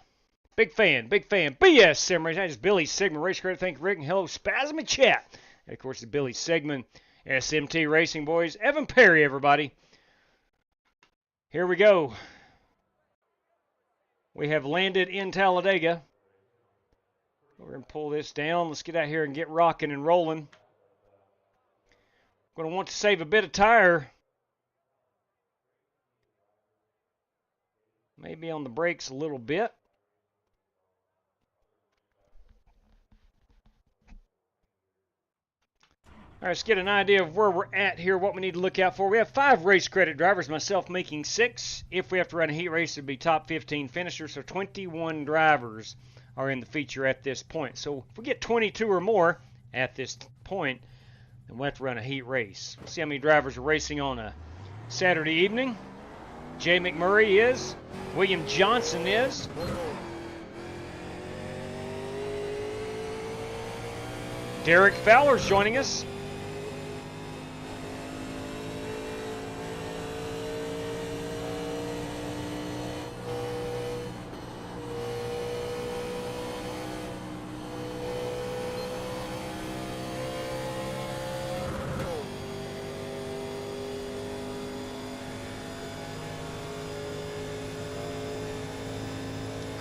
Big fan, big fan. BS Sim Racing. That is Billy Sigmund. Race Credit. Thank you, Rick. And hello, Spasmy Chat. And of course, the Billy Sigmund. SMT Racing Boys. Evan Perry, everybody. Here we go. We have landed in Talladega. We're going to pull this down. Let's get out here and get rocking and rolling. Going to want to save a bit of tire. Maybe on the brakes a little bit. All right, let's get an idea of where we're at here, what we need to look out for. We have 5 race credit drivers, myself making 6. If we have to run a heat race, it would be top 15 finishers. So 21 drivers are in the feature at this point. So if we get 22 or more at this point, then we'll have to run a heat race. Let's see how many drivers are racing on a Saturday evening. Jay McMurray is. William Johnson is. Derek Fowler's joining us.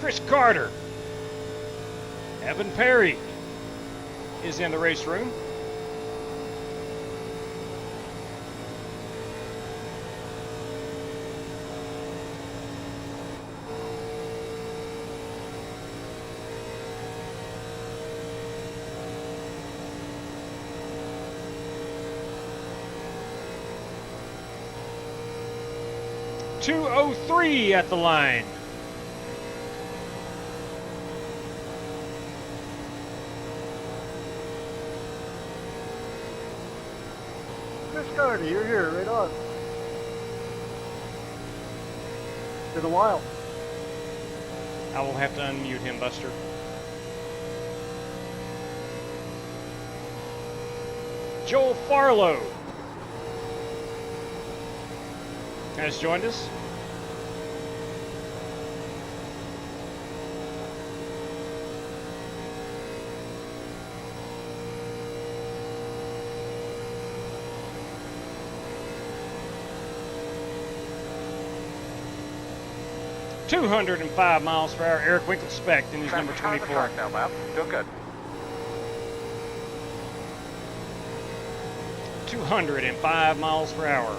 Chris Carter. Evan Perry is in the race room. .203 at the line. Chris Carter, you're here, right on. Been a while. I will have to unmute him, Buster. Joel Farlow has joined us. .205 miles per hour. Eric Winkelspect in his number 24. Now, Matt. Doing good. 205 miles per hour.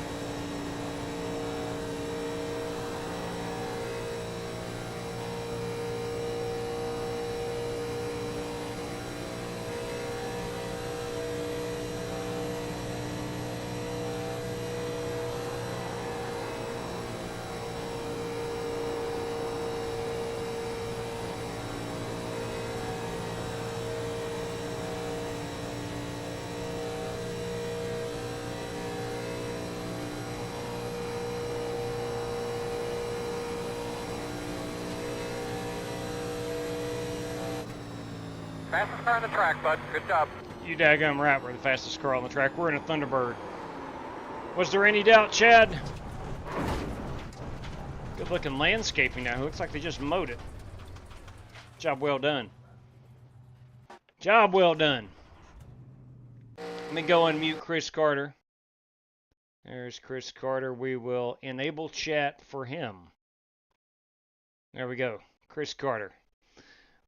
Fastest car on the track, bud. Good job. You daggum right, we're the fastest car on the track. We're in a Thunderbird. Was there any doubt, Chad? Good looking landscaping now. It looks like they just mowed it. Job well done. Job well done. Let me go unmute Chris Carter. There's Chris Carter. We will enable chat for him. There we go. Chris Carter.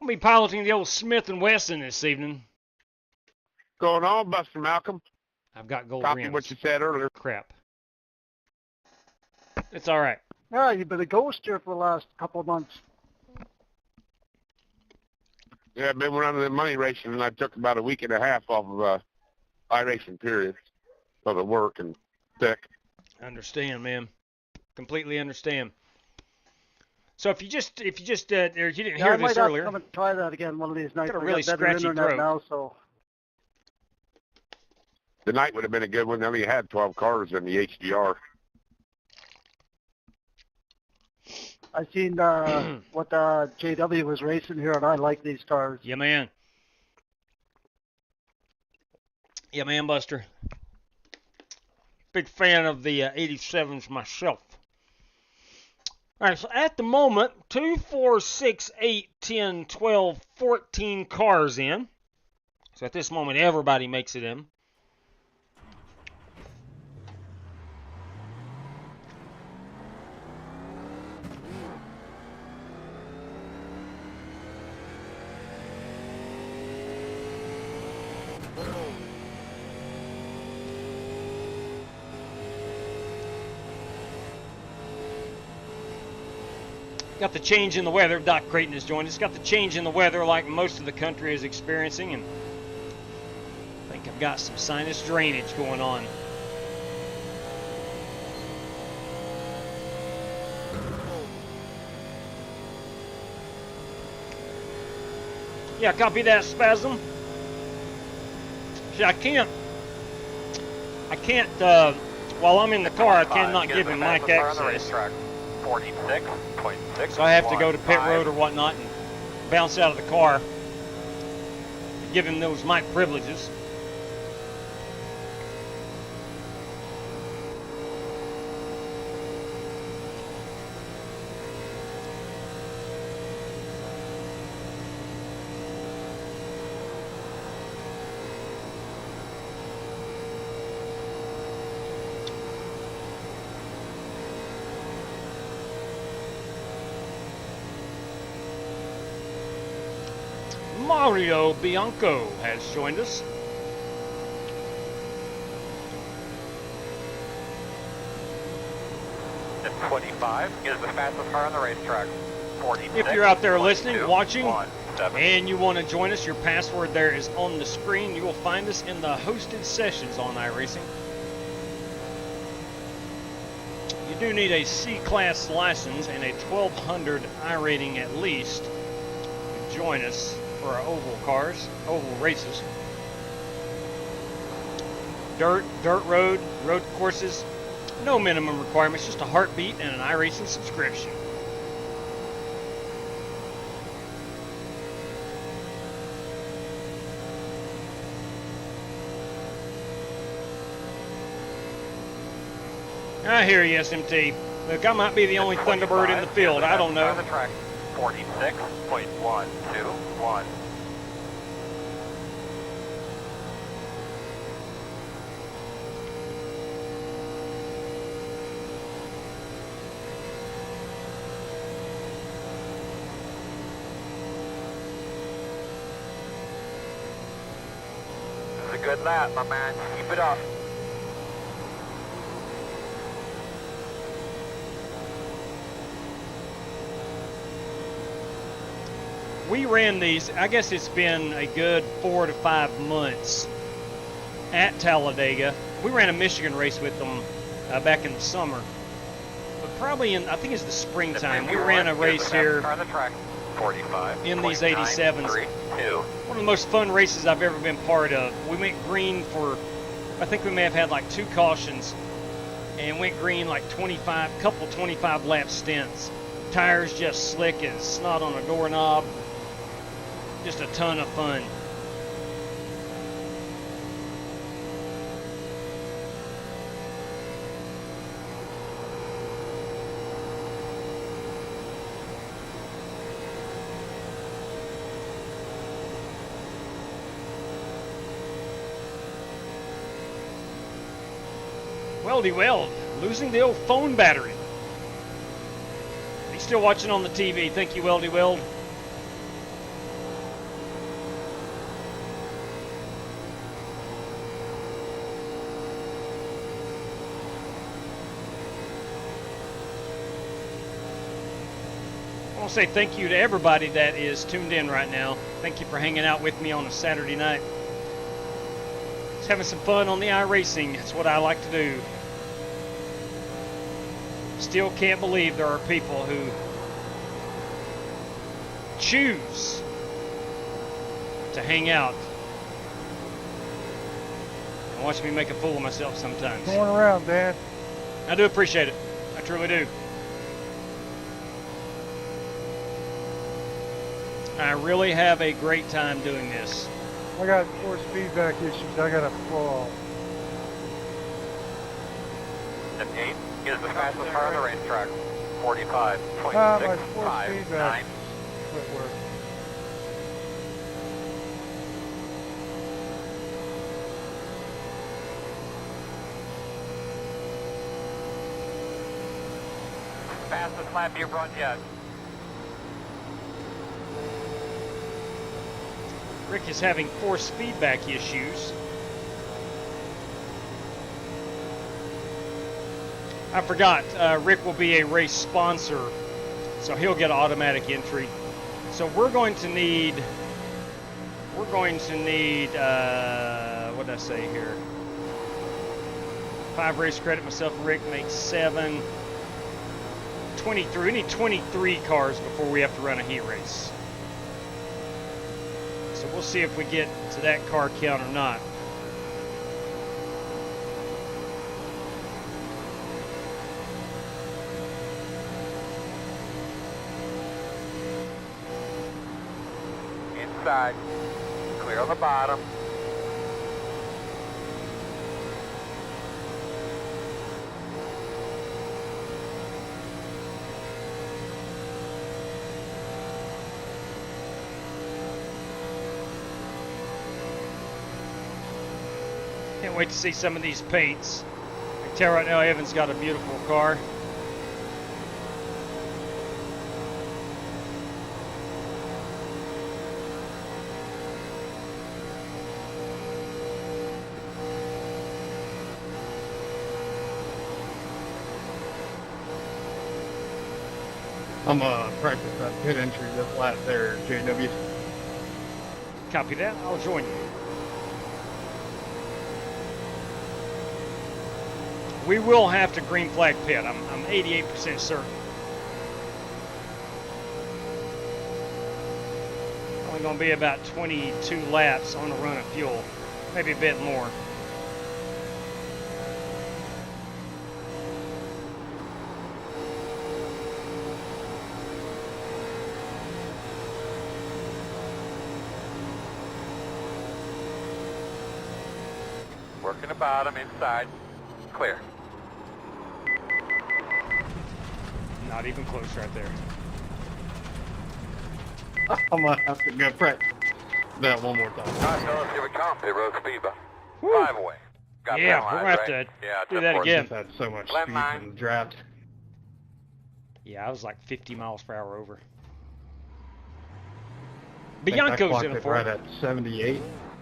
I'll be piloting the old Smith & Wesson this evening. Going on, Buster Malcolm? I've got gold Copy rims. what you said earlier. Crap. It's all right. Yeah, you've been a ghost here for the last couple of months. Yeah, I've been running the money racing, and I took about a week and a half off of iRacing period for the work and sick. Understand, man. Completely understand. So if you didn't hear I might this have earlier, to come and try that again one of these nights. got a I really got better scratchy internet throat. now, so. The night would have been a good one. They only had 12 cars in the HDR. I seen what JW was racing here, and I like these cars. yeah, man. Yeah, man, Buster. Big fan of the 87s myself. All right, so at the moment, 2, 4, 6, 8, 10, 12, 14 cars in. So at this moment, everybody makes it in. Got the change in the weather. Doc Creighton has joined us. Got the change in the weather like most of the country is experiencing, and I think I've got some sinus drainage going on. Yeah, copy that, Spasm. See, I can't, while I'm in the car, I cannot give him mic access. 46.6. So I have to go to pit road or whatnot and bounce out of the car and give him those mic privileges. Mario Bianco has joined us. The 25 is the fastest car on the racetrack. 46. If you're out there listening, watching, 17. and you want to join us, your password there is on the screen. You will find us in the hosted sessions on iRacing. You do need a C-Class license and a 1200 iRating at least to join us for our oval cars, oval races. dirt road courses. No minimum requirements, just a heartbeat and an iRacing subscription. I hear you, SMT. Look, I might be the only Thunderbird in the field. I don't know. On the track, 46.121. This is a good lap, my man. Keep it up. We ran these, I guess it's been a good 4 to 5 months at Talladega. We ran a Michigan race with them back in the summer. But probably in, I think it's the springtime, we ran a race here On the track, 45. in these 87s. One of the most fun races I've ever been part of. We went green for, I think we may have had like 2 cautions, and went green like 25 lap stints. Tires just slick as snot on a doorknob. Just a ton of fun. Weldy Weld, losing the old phone battery. He's still watching on the TV. Thank you, Weldy Weld. I want to say thank you to everybody that is tuned in right now. Thank you for hanging out with me on a Saturday night. Just having some fun on the iRacing. That's what I like to do. Still can't believe there are people who choose to hang out and watch me make a fool of myself sometimes. Going around, Dan. I do appreciate it. I truly do. I really have a great time doing this. I got force feedback issues. I got to fall. Step 8 is the fastest car on the racetrack, 45.659. My force feedback quit working. Fastest lap you've run yet. Rick is having force feedback issues. I forgot, Rick will be a race sponsor, so he'll get automatic entry. So we're going to need, what did I say here? 5 race credit, myself and Rick makes 7. 23, we need 23 cars before we have to run a heat race. So we'll see if we get to that car count or not. Inside, clear on the bottom. Can't wait to see some of these paints. I can tell right now Evan's got a beautiful car. I'm practice that pit entry this lap there, JW. Copy that. I'll join you. We will have to green flag pit. I'm 88% certain. Only going to be about 22 laps on a run of fuel, maybe a bit more. Working the bottom, inside. Clear. Not even close right there. I'm gonna have to go practice that one more time. Alright, fellas, here we come. Pit road speed bump. 5 away. Got Yeah, penalized, we're gonna have right? to Yeah, do that again. Just had so much Left speed line. in the draft. Yeah, I was like 50 miles per hour over. I think I Bianco's clocked in it it for right it. at 78,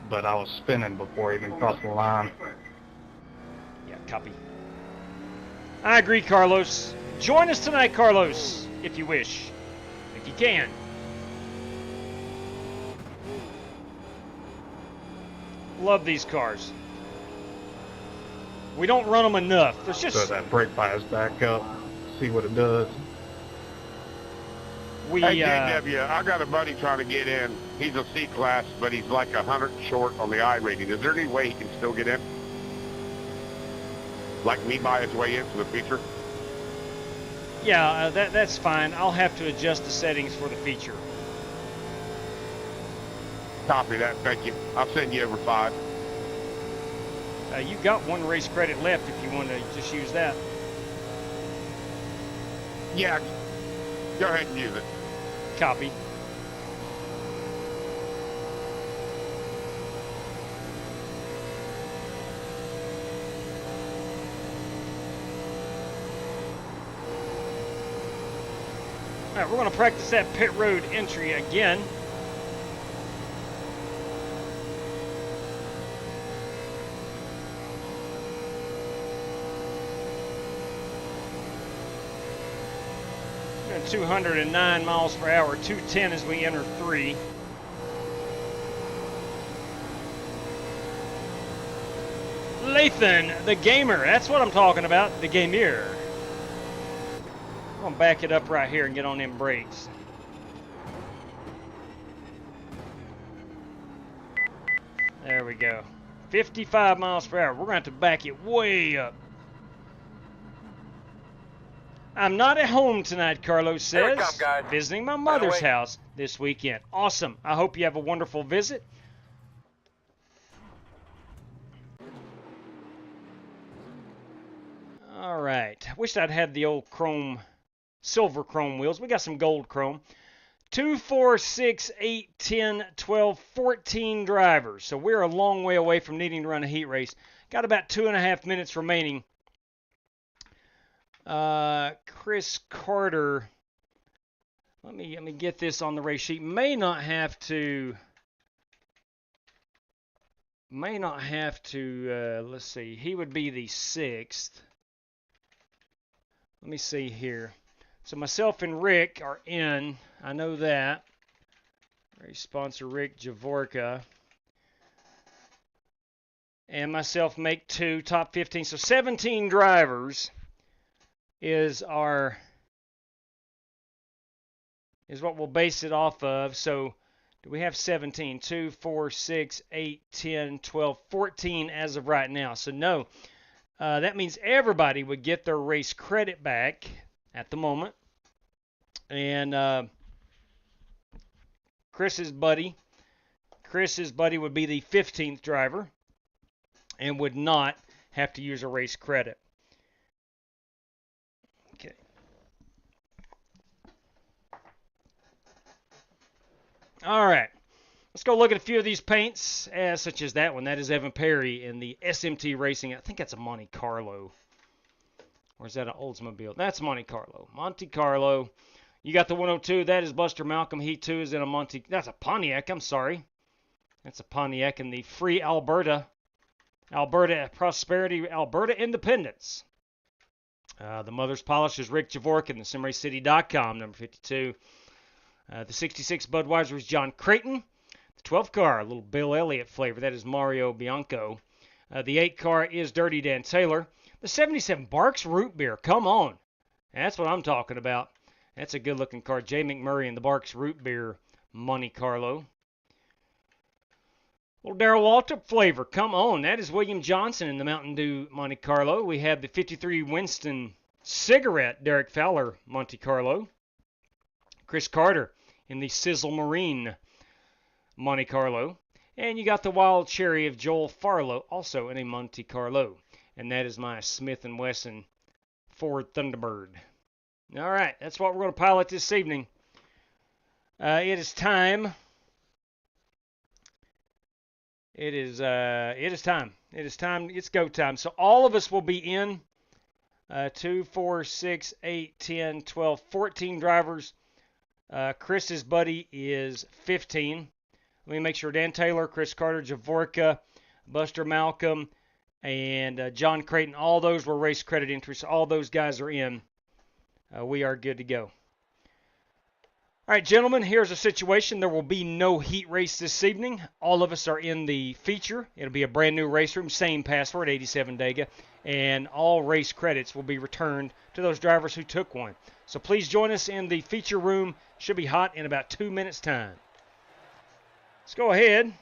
but I was spinning before I even crossed the line. Yeah, copy. I agree, Carlos. Join us tonight, Carlos, if you wish. If you can. Love these cars. We don't run them enough. There's just So that brake bias back up, see what it does. we Hey, JW, I got a buddy trying to get in. He's a C-class, but he's like 100 short on the I rating. Is there any way he can still get in? Like me buy his way into the feature? yeah, that's fine. I'll have to adjust the settings for the feature. Copy that, thank you. I'll send you over 5. You got one race credit left if you want to just use that. Yeah, go ahead and use it. Copy. All right, we're going to practice that pit road entry again. At 209 miles per hour, 210 as we enter 3. Lathan, the gamer. That's what I'm talking about, the gamer. I'm going to back it up right here and get on them brakes. There we go. 55 miles per hour. We're going to have to back it way up. I'm not at home tonight, Carlos Here we says. come, guys. Visiting my mother's away. house this weekend. Awesome. I hope you have a wonderful visit. All right. I wish I'd had the old chrome, silver chrome wheels. We got some gold chrome. 2, 4, 6, 8, 10, 12, 14 drivers. So we're a long way away from needing to run a heat race. Got about 2.5 minutes remaining. Chris Carter, let me get this on the race sheet. May not have to, let's see, he would be the 6th. Let me see here. So myself and Rick are in, I know that. Race sponsor Rick Javorka. And myself make 2, top 15, so 17 drivers. Is what we'll base it off of. So do we have 17? 2, 4, 6, 8, 10, 12, 14 as of right now. So no, that means everybody would get their race credit back at the moment. And Chris's buddy would be the 15th driver and would not have to use a race credit. Okay. All right. Let's go look at a few of these paints, such as that one. That is Evan Perry in the SMT Racing. I think that's a Monte Carlo. Or is that an Oldsmobile? That's Monte Carlo. Monte Carlo. You got the 102. That is Buster Malcolm. He, too, is in a Monte... That's a Pontiac. I'm sorry. That's a Pontiac in the Free Alberta. Alberta Prosperity. Alberta Independence. The Mother's Polish is Rick Javork in the SimRaceCity.com, number 52. The 66 Budweiser is John Creighton. The 12 car, a little Bill Elliott flavor. That is Mario Bianco. The 8 car is Dirty Dan Taylor. The 77 Barks Root Beer. Come on. That's what I'm talking about. That's a good-looking car. Jay McMurray in the Barks Root Beer Monte Carlo. Little Darrell Waltrip flavor. Come on. That is William Johnson in the Mountain Dew Monte Carlo. We have the 53 Winston Cigarette Derek Fowler Monte Carlo. Chris Carter in the Sizzle Marine Monte Carlo. And you got the Wild Cherry of Joel Farlow, also in a Monte Carlo. And that is my Smith & Wesson Ford Thunderbird. All right, that's what we're going to pilot this evening. It is time. It is time. It is time. It's go time. So all of us will be in. 2, 4, 6, 8, 10, 12, 14 drivers. Chris's buddy is 15. Let me make sure Dan Taylor, Chris Carter, Javorka, Buster Malcolm, and John Creighton, all those were race credit entries. So all those guys are in. We are good to go. All right, gentlemen, here's a situation. There will be no heat race this evening. All of us are in the feature. It'll be a brand new race room, same password, 87 Dega, and all race credits will be returned to those drivers who took one. So please join us in the feature room. Should be hot in about 2 minutes' time. Let's go ahead.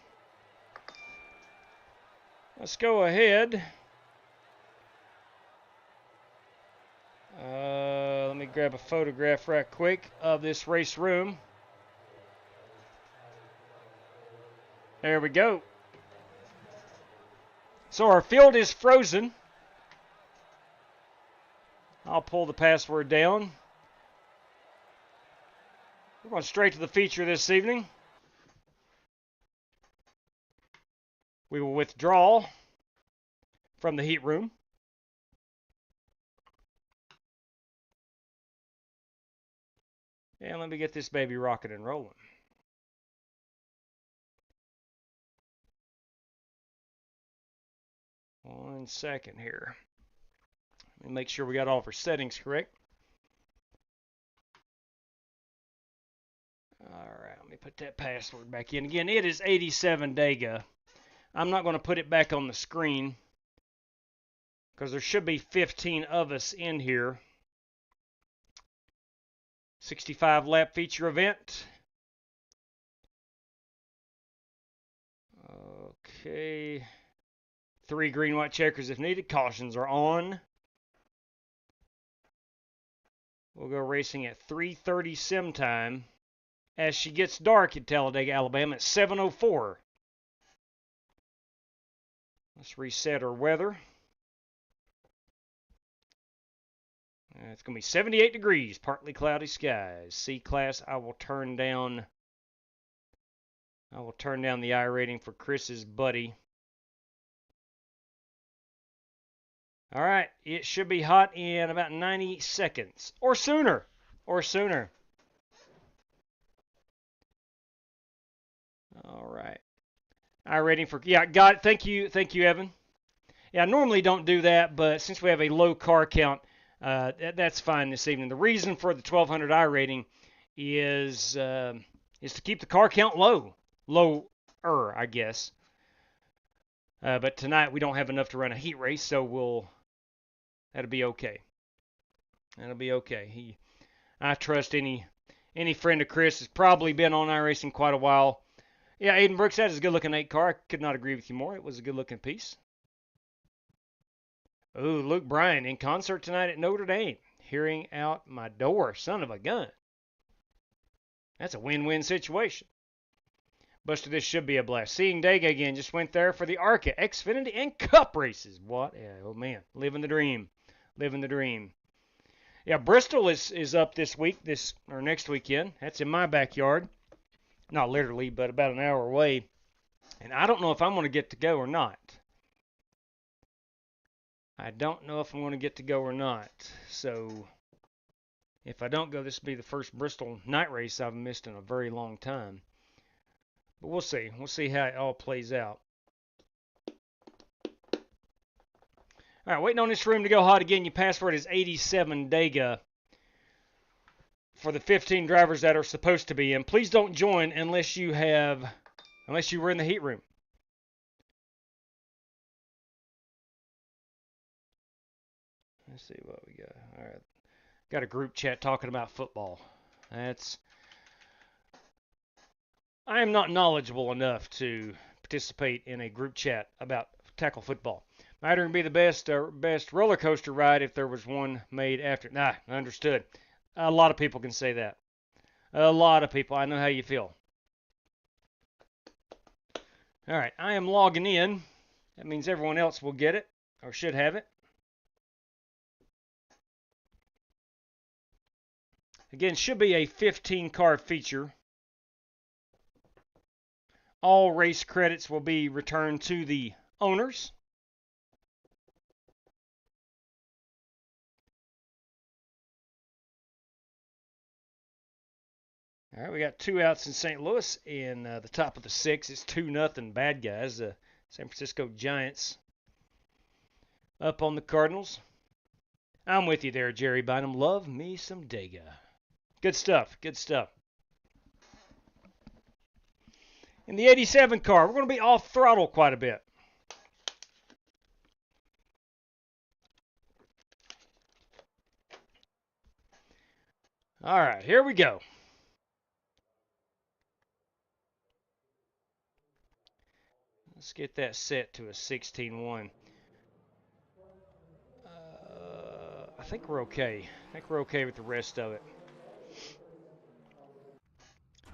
Let me grab a photograph right quick of this race room. There we go. So our field is frozen. I'll pull the password down. We're going straight to the feature this evening. We will withdraw from the heat room. And let me get this baby rocking and rolling. One second here. Let me make sure we got all of our settings correct. Alright, let me put that password back in. Again, it is 87 Dega. I'm not going to put it back on the screen because there should be 15 of us in here. 65 lap feature event. Okay. 3 green, white checkers if needed. Cautions are on. We'll go racing at 3:30 sim time as she gets dark at Talladega, Alabama at 7:04. Let's reset our weather. It's going to be 78 degrees, partly cloudy skies. C-class, I will turn down the iRating for Chris's buddy. All right, it should be hot in about 90 seconds or sooner. All right. iRating for, yeah, got it. Thank you, Evan. Yeah, I normally don't do that, but since we have a low car count, that's fine this evening. The reason for the 1200 iRating is to keep the car count lower, I guess. But tonight we don't have enough to run a heat race, so that'll be okay. I trust any friend of Chris has probably been on iRacing quite a while. Yeah, Aiden Brooks, that is a good-looking 8 car. I could not agree with you more. It was a good-looking piece. Ooh, Luke Bryan in concert tonight at Notre Dame. Hearing out my door, son of a gun. That's a win-win situation. Buster, this should be a blast. Seeing Dega again, just went there for the ARCA, Xfinity, and Cup races. What? Oh, man. Living the dream. Yeah, Bristol is up this week, or next weekend. That's in my backyard. Not literally, but about an hour away. And I don't know if I'm going to get to go or not. So, if I don't go, this will be the first Bristol night race I've missed in a very long time. But we'll see. We'll see how it all plays out. All right, waiting on this room to go hot again. Your password is 87 Dega for the 15 drivers that are supposed to be in. Please don't join unless you were in the heat room. Let's see what we got. All right. Got a group chat talking about football. I am not knowledgeable enough to participate in a group chat about tackle football. Might even be the best roller coaster ride if there was one made after. Nah, understood. A lot of people can say that. A lot of people. I know how you feel. All right, I am logging in. That means everyone else will get it, or should have it. Again, should be a 15-car feature. All race credits will be returned to the owners. All right, we got 2 outs in St. Louis. In the top of the 6th, it's 2-0 bad guys. San Francisco Giants up on the Cardinals. I'm with you there, Jerry Bynum. Love me some Dega. Good stuff. Good stuff. In the 87 car, we're going to be off throttle quite a bit. All right, here we go. Let's get that set to a 16-1. I think we're okay. I think we're okay with the rest of it.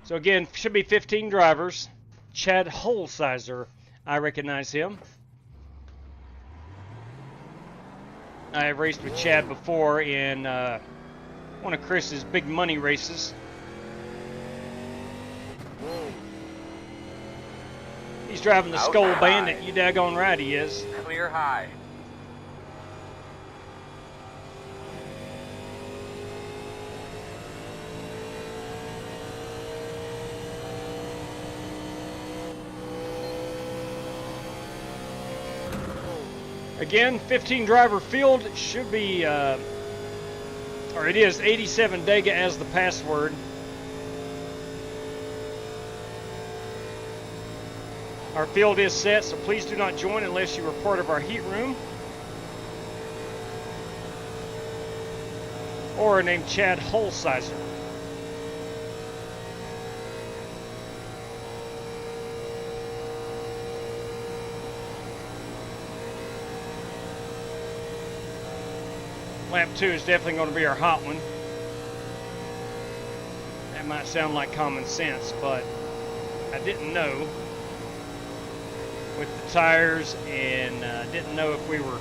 So again, should be 15 drivers. Chad Holsizer, I recognize him. I have raced with Chad before in one of Chris's big money races. He's driving the Skull Bandit. You daggone right he is. Clear high. Again, 15 driver field should be, or it is 87 Dega as the password. Our field is set, so please do not join unless you are part of our heat room or are named Chad Holsizer. Lap 2 is definitely going to be our hot one. That might sound like common sense, but I didn't know with the tires, and didn't know if we were,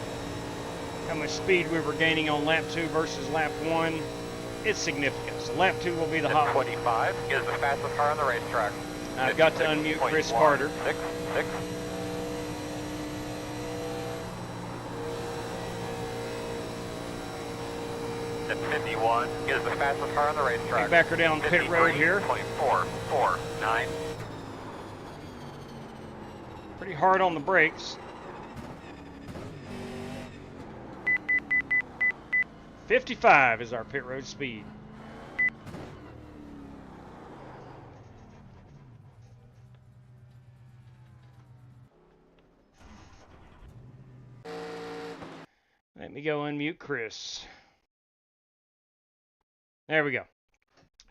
how much speed we were gaining on lap 2 versus lap 1. It's significant. So lap 2 will be the hot one. 25 is the fastest car on the racetrack. I've got to unmute Chris Carter. 6. At 51 is the fastest car on the racetrack. Back her down pit road here. 0.449. Pretty hard on the brakes. 55 is our pit road speed. Let me go unmute Chris. There we go.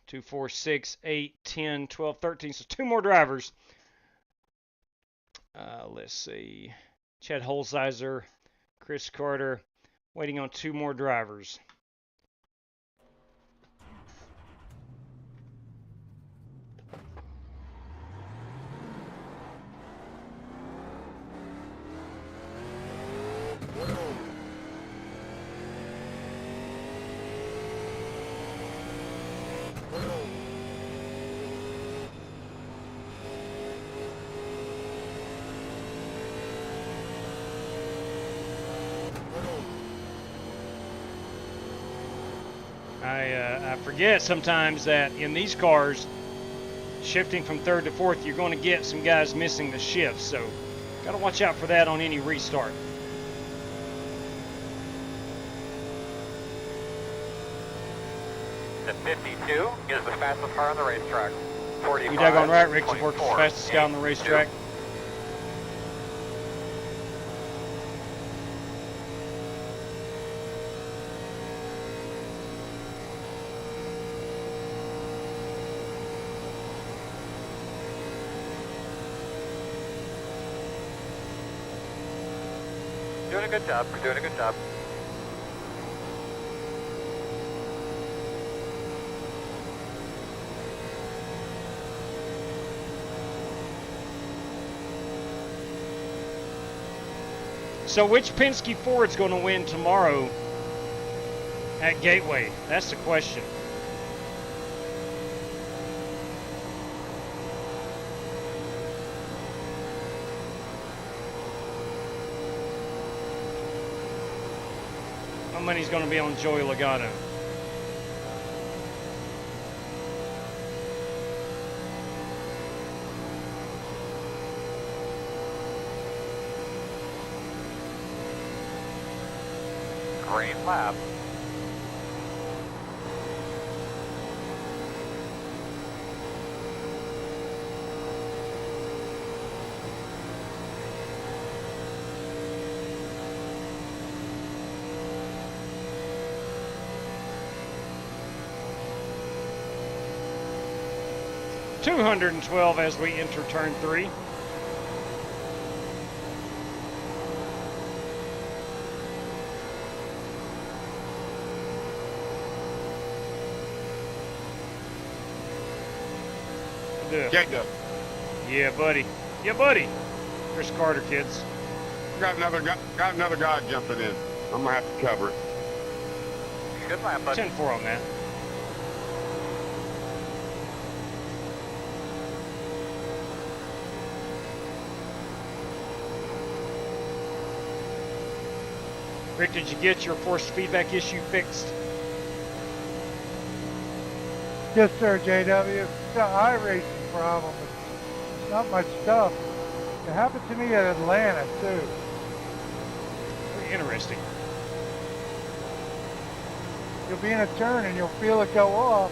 2, 4, 6, 8, 10, 12, 13. So 2 more drivers. Let's see. Chad Holsizer, Chris Carter, waiting on 2 more drivers. I forget sometimes that in these cars, shifting from 3rd to 4th, you're going to get some guys missing the shift. So, got to watch out for that on any restart. The 52 is the fastest car on the racetrack. 45. You daggone right, Rick. You've worked the fastest guy on the racetrack. Doing a good job. We're doing a good job. So which Penske Ford's going to win tomorrow at Gateway? That's the question. My money's going to be on Joey Logano. RaceLab. $212 as we enter turn 3. Jacob. Yeah, buddy. Yeah, buddy. Chris Carter, kids. Got another guy jumping in. I'm gonna have to cover it. Good lap, buddy. 10-4 on that. Rick, did you get your forced feedback issue fixed? Yes, sir, JW. It's an iRacing problem. It's not much stuff. It happened to me at Atlanta, too. Pretty interesting. You'll be in a turn and you'll feel it go off,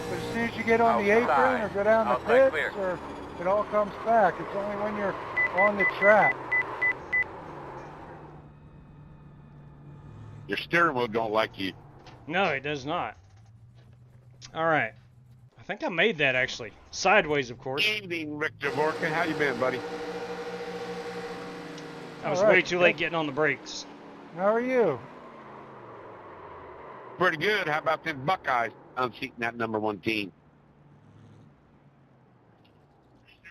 but as soon as you get on the apron or go down the pits, or it all comes back. It's only when you're on the track. Your steering wheel don't like you. No, it does not. All right. I think I made that, actually. Sideways, of course. Evening, Rick Javorka. How you been, buddy? I was way too late getting on the brakes. How are you? Pretty good. How about them Buckeyes unseating that #1 team?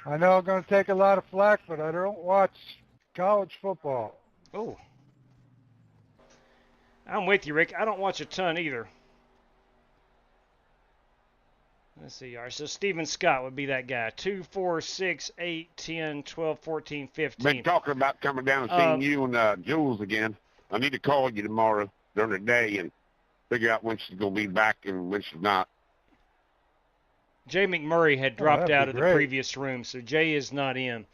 I know I'm going to take a lot of flack, but I don't watch college football. Oh. I'm with you, Rick. I don't watch a ton either. Let's see. All right, so Steven Scott would be that guy. 2, 4, 6, 8, 10, 12, 14, 15. Been talking about coming down and seeing you and Jules again. I need to call you tomorrow during the day and figure out when she's going to be back and when she's not. Jay McMurray had dropped out of the previous room, so Jay is not in.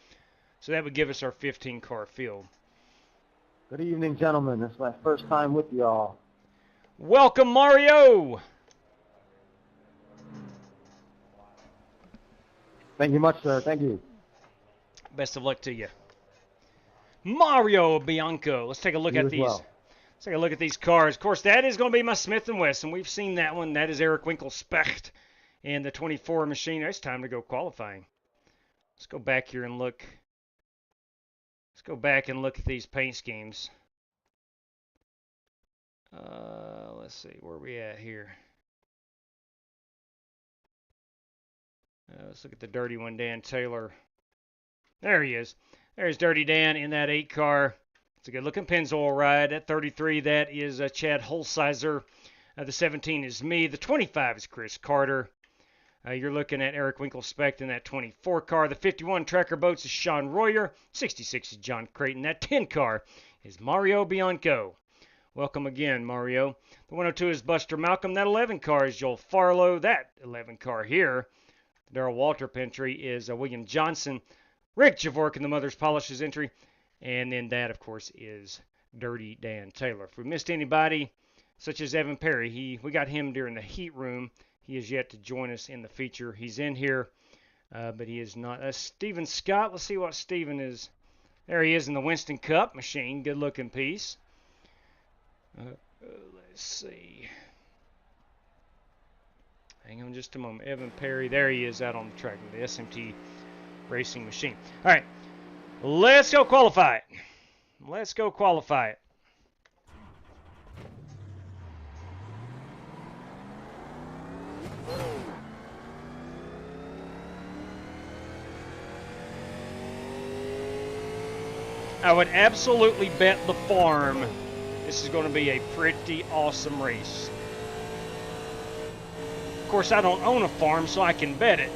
So that would give us our 15-car field. Good evening, gentlemen. This is my first time with y'all. Welcome, Mario. Thank you much, sir. Thank you. Best of luck to you. Mario Bianco. Let's take a look at these. Let's take a look at these cars. Of course, that is going to be my Smith & Wesson. We've seen that one. That is Eric Winkelspecht and the 24 machine. It's time to go qualifying. Let's go back here and look. Let's go back and look at these paint schemes. Let's see. Where are we at here? Let's look at the dirty one, Dan Taylor. There he is. There's Dirty Dan in that 8 car. It's a good-looking Pennzoil ride. At 33, that is Chad Holsizer. The 17 is me. The 25 is Chris Carter. You're looking at Eric Winkelspecht in that 24 car. The 51 Tracker Boats is Sean Royer. 66 is John Creighton. That 10 car is Mario Bianco. Welcome again, Mario. The 102 is Buster Malcolm. That 11 car is Joel Farlow. That 11 car here, Darrell Waltrip entry, is William Johnson. Rick Javork in the Mother's Polishes entry. And then that, of course, is Dirty Dan Taylor. If we missed anybody, such as Evan Perry, we got him during the heat room. He is yet to join us in the feature. He's in here, but he is not. Steven Scott, let's see what Steven is. There he is in the Winston Cup machine. Good-looking piece. Let's see. Hang on just a moment. Evan Perry, there he is out on the track with the SMT racing machine. All right, let's go qualify it. Let's go qualify it. I would absolutely bet the farm this is going to be a pretty awesome race. Of course, I don't own a farm, so I can bet it.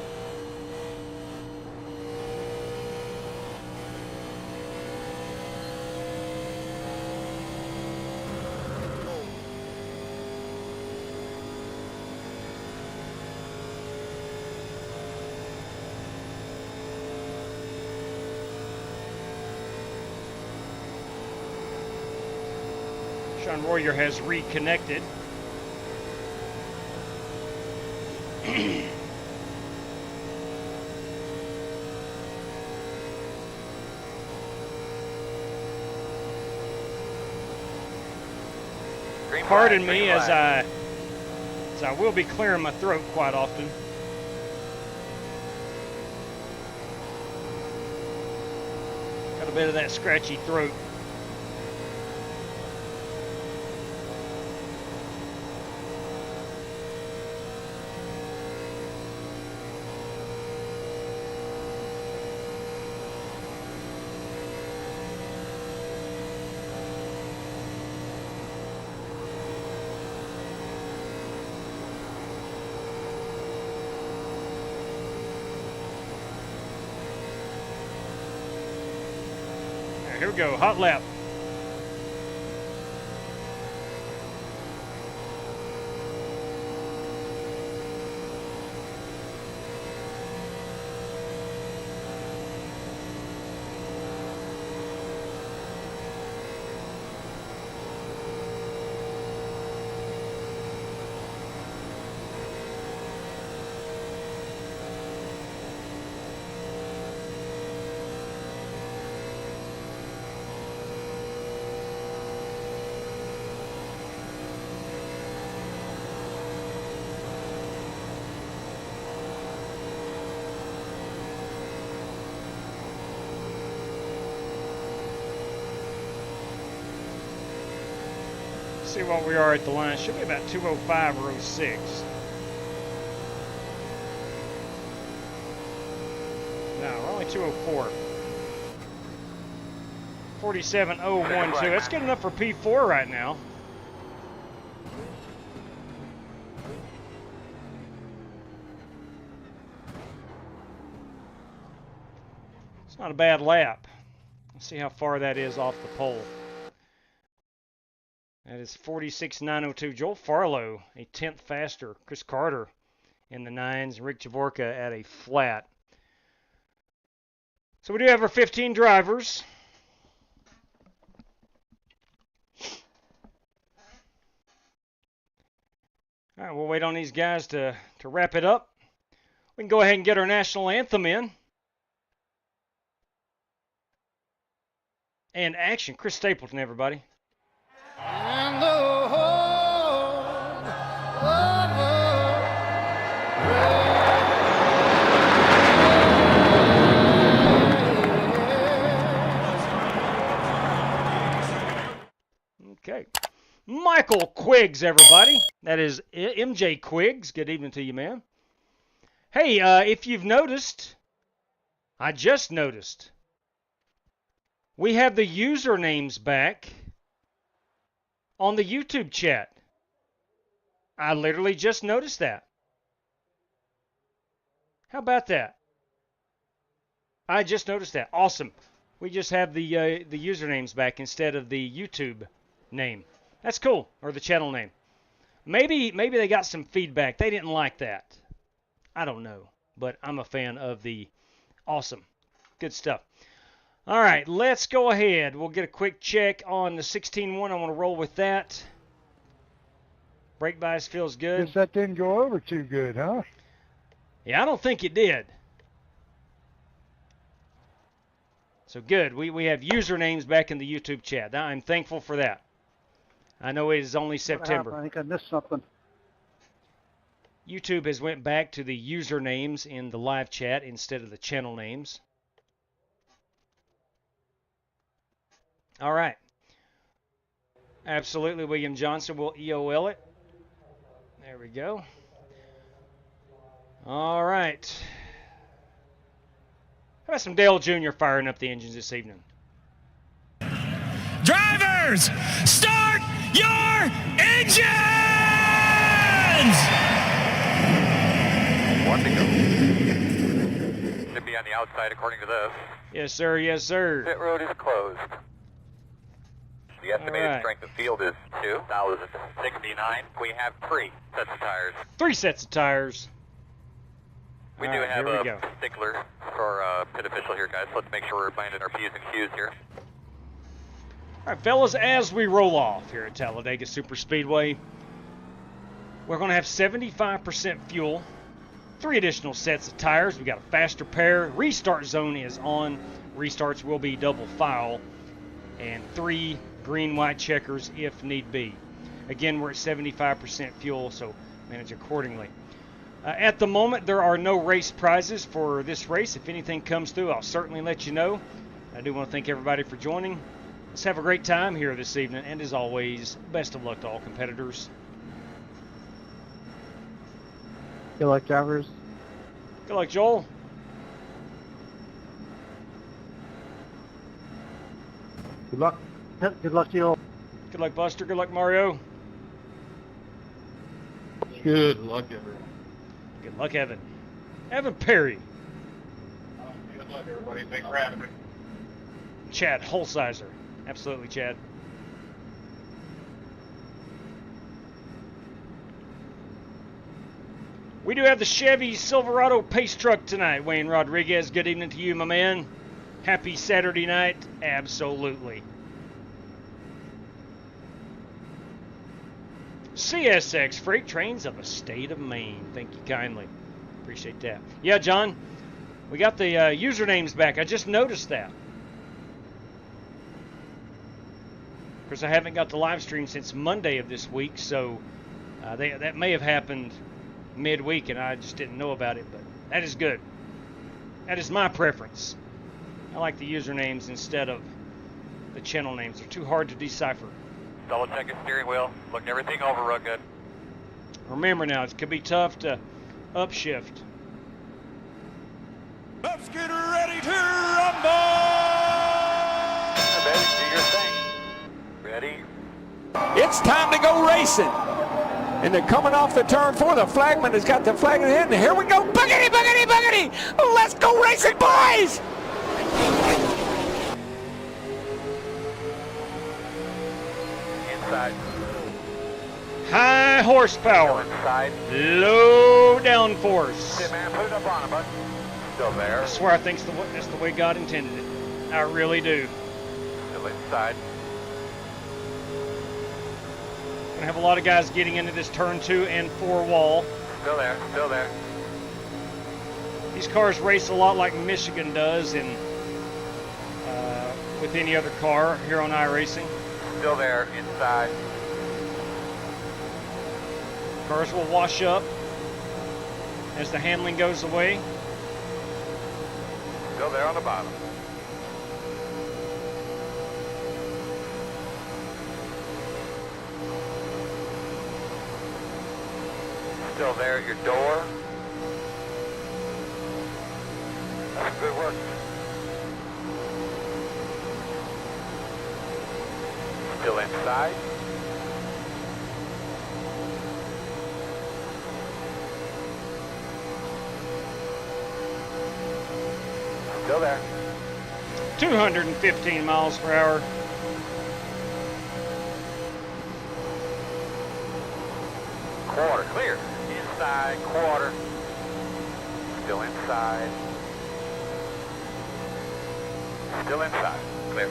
Sean Warrior has reconnected. Pardon me as I will be clearing my throat quite often. Got a bit of that scratchy throat. Here we go, hot lap. See what we are at the line. Should be about 205 or 06. No, we're only 204. 47.012. That's good enough for P4 right now. It's not a bad lap. Let's see how far that is off the pole. That is 46.902. Joel Farlow, a 10th faster. Chris Carter in the 9s. Rick Javorka at a flat. So we do have our 15 drivers. All right, we'll wait on these guys to wrap it up. We can go ahead and get our national anthem in. And action. Chris Stapleton, everybody. And the whole Okay. Michael Quiggs, everybody. That is MJ Quiggs. Good evening to you, man. Hey, if you've noticed, I just noticed, we have the usernames back on the YouTube chat. I literally just noticed that. How about that? I just noticed that. Awesome. We just have the usernames back instead of the YouTube name. That's cool, or the channel name. Maybe they got some feedback. They didn't like that. I don't know, but I'm a fan of the awesome. Good stuff. All right, let's go ahead. We'll get a quick check on the 16-1. I want to roll with that. Brake bias feels good. Guess that didn't go over too good, huh? Yeah, I don't think it did. So good. We have usernames back in the YouTube chat. I'm thankful for that. I know it is only September. I think I missed something. YouTube has went back to the usernames in the live chat instead of the channel names. All right. Absolutely, William Johnson will EOL it. There we go. All right. How about some Dale Jr. firing up the engines this evening? tires. Start your engines! One to go. Should be on the outside according to this. Yes, sir. Yes, sir. Pit road is closed. The estimated strength of field is 2,069. We have 3 sets of tires. 3 sets of tires. We do have a stickler for pit official here, guys. Let's make sure we're finding our P's and Q's here. All right, fellas, as we roll off here at Talladega Superspeedway, we're going to have 75% fuel, 3 additional sets of tires. We got a faster pair. Restart zone is on. Restarts will be double file, and 3 green-white checkers if need be. Again, we're at 75% fuel, so manage accordingly. At the moment, there are no race prizes for this race. If anything comes through, I'll certainly let you know. I do want to thank everybody for joining. Let's have a great time here this evening, and as always, best of luck to all competitors. Good luck, drivers. Good luck, Joel. Good luck. Good luck, Joel. Good luck, Buster. Good luck, Mario. Good luck, everyone. Good luck, Evan. Evan Perry. Good luck, everybody. Thanks for having me. Chad Holsizer. Absolutely, Chad. We do have the Chevy Silverado Pace Truck tonight. Wayne Rodriguez, good evening to you, my man. Happy Saturday night. Absolutely. CSX Freight Trains of the state of Maine. Thank you kindly. Appreciate that. Yeah, John, we got the usernames back. I just noticed that. Of course, I haven't got the live stream since Monday of this week, so that may have happened midweek and I just didn't know about it, but that is good. That is my preference. I like the usernames instead of the channel names. They're too hard to decipher. Double check the steering wheel. Look everything over real good. Remember now, it could be tough to upshift. Let's get ready to rumble! Ready, do your thing. Ready? It's time to go racing. And they're coming off the turn 4. The flagman has got the flag in the head. And here we go. Buggity, buggity, buggity. Let's go racing, boys. Inside. High horsepower. Inside. Low downforce. Hey, man, put it up on him, bud. Still there. I swear I think that's the way God intended it. I really do. Still inside. Gonna have a lot of guys getting into this turn 2 and 4 wall. Still there, still there. These cars race a lot like Michigan does and with any other car here on iRacing. Still there, inside. Cars will wash up as the handling goes away. Still there on the bottom. Still there at your door. That's good work. Still inside. Still there. 215 miles per hour. Quarter, clear. Inside, quarter. Still inside. Still inside, clear.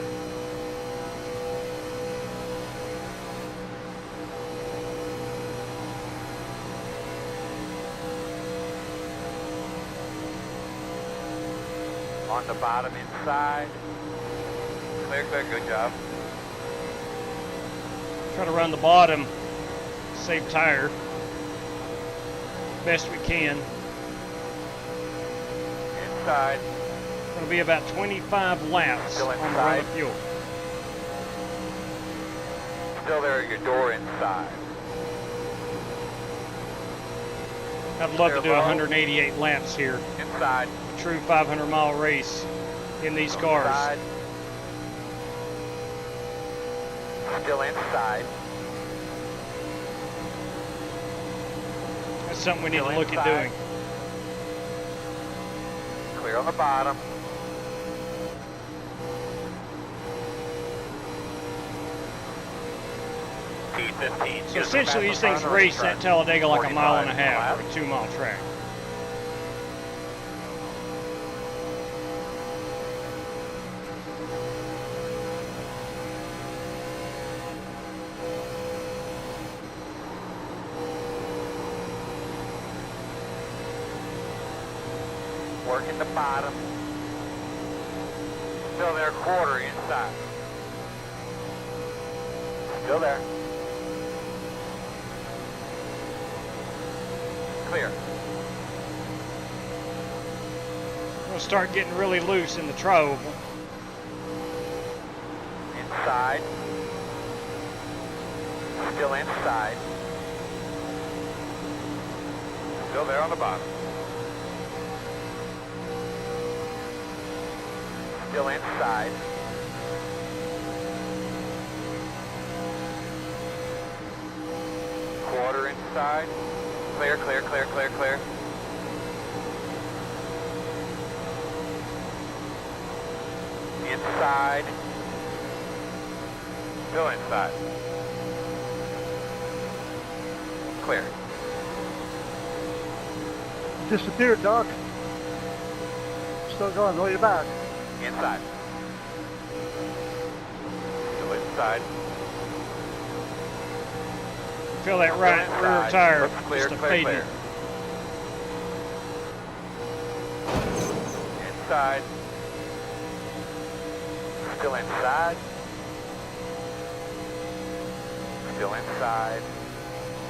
On the bottom, inside. Clear, clear, good job. Try to run the bottom, save tire, best we can. Inside. It's going to be about 25 laps Still on the run of fuel. Still there at your door inside. I'd love to do 188 laps here. Inside. A true 500-mile race in these cars. Inside. Still inside. That's something we need to look at doing. Clear on the bottom. P15. So essentially these things race at Talladega like a mile and a half, or a 2-mile track. Working the bottom. Still there, quarter inside. Still there. Clear. We'll start getting really loose in the trove. Inside. Still inside. Still there on the bottom. Still inside. Quarter inside. Clear, clear, clear, clear, clear. Inside. Still inside. Clear. Disappeared, Doc. Still going, roll your back. Inside. Still inside. Feel that right rear tire Looks clear, just a clear, fading. clear. Inside. Still inside. Still inside.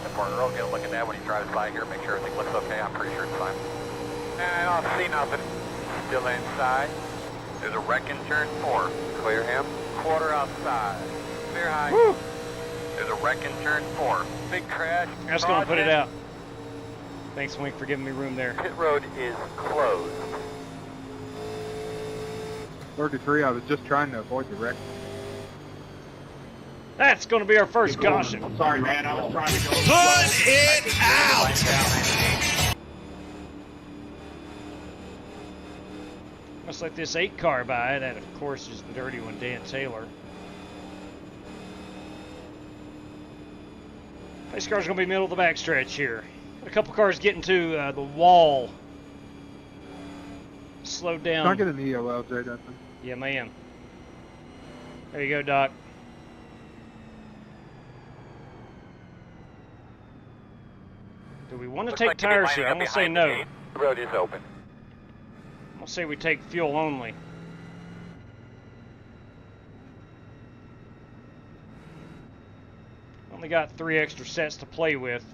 Important Earl, get a look at that when he drives by here. Make sure everything looks okay. I'm pretty sure it's fine. And I don't see nothing. Still inside. There's a wreck in turn 4. Clear him. Quarter outside. Clear high. Woo. There's a wreck in turn 4. Big crash. That's going to put it out. Thanks, Wink, for giving me room there. Pit road is closed. 33, I was just trying to avoid the wreck. That's going to be our first caution. Sorry, man. I was trying to go. Put it out! Must let this 8 car by. That, of course, is the dirty one, Dan Taylor. This car's going to be middle of the backstretch here. A couple cars getting to the wall. Slow down. Not getting the EOL, Jay Dustin. Yeah, ma'am. There you go, Doc. Do we want to take tires here? I'm going to say no. The road is open. I'm going to say we take fuel only. Only got 3 extra sets to play with.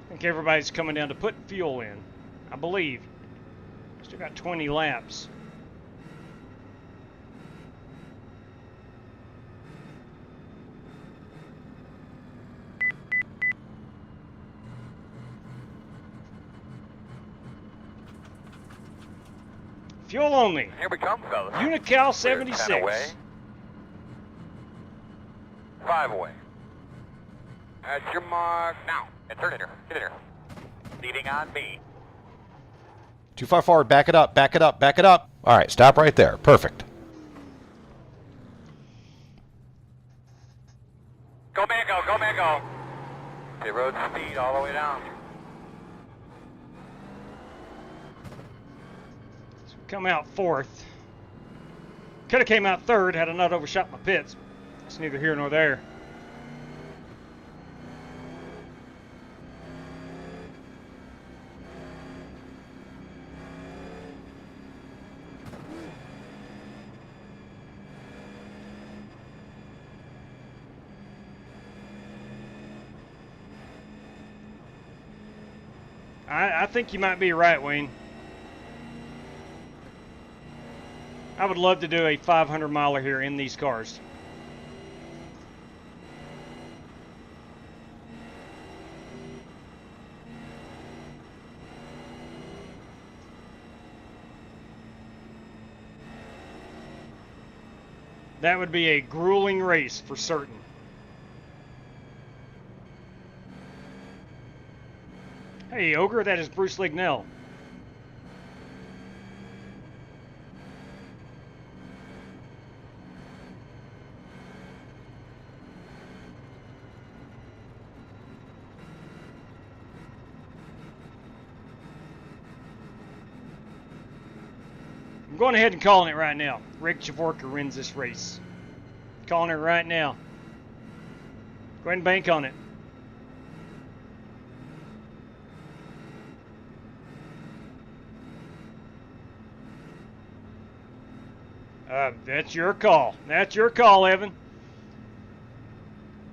I think everybody's coming down to put fuel in, I believe. Still got 20 laps. Fuel only. Here we come, fellas. Unical 76. 10 away. 5 away. At your mark now. And turn in here. Get in here. Leading on me. Too far forward. Back it up. Back it up. Back it up. All right. Stop right there. Perfect. Go, man, go. Go, man, go. The road speed all the way down. So come out 4th. Could have came out 3rd had I not overshot my pits. It's neither here nor there. I think you might be right, Wayne. I would love to do a 500 miler here in these cars. That would be a grueling race for certain. Hey, Ogre, that is Bruce Lignell. I'm going ahead and calling it right now. Rick Javorka wins this race. Calling it right now. Go ahead and bank on it. That's your call. That's your call, Evan.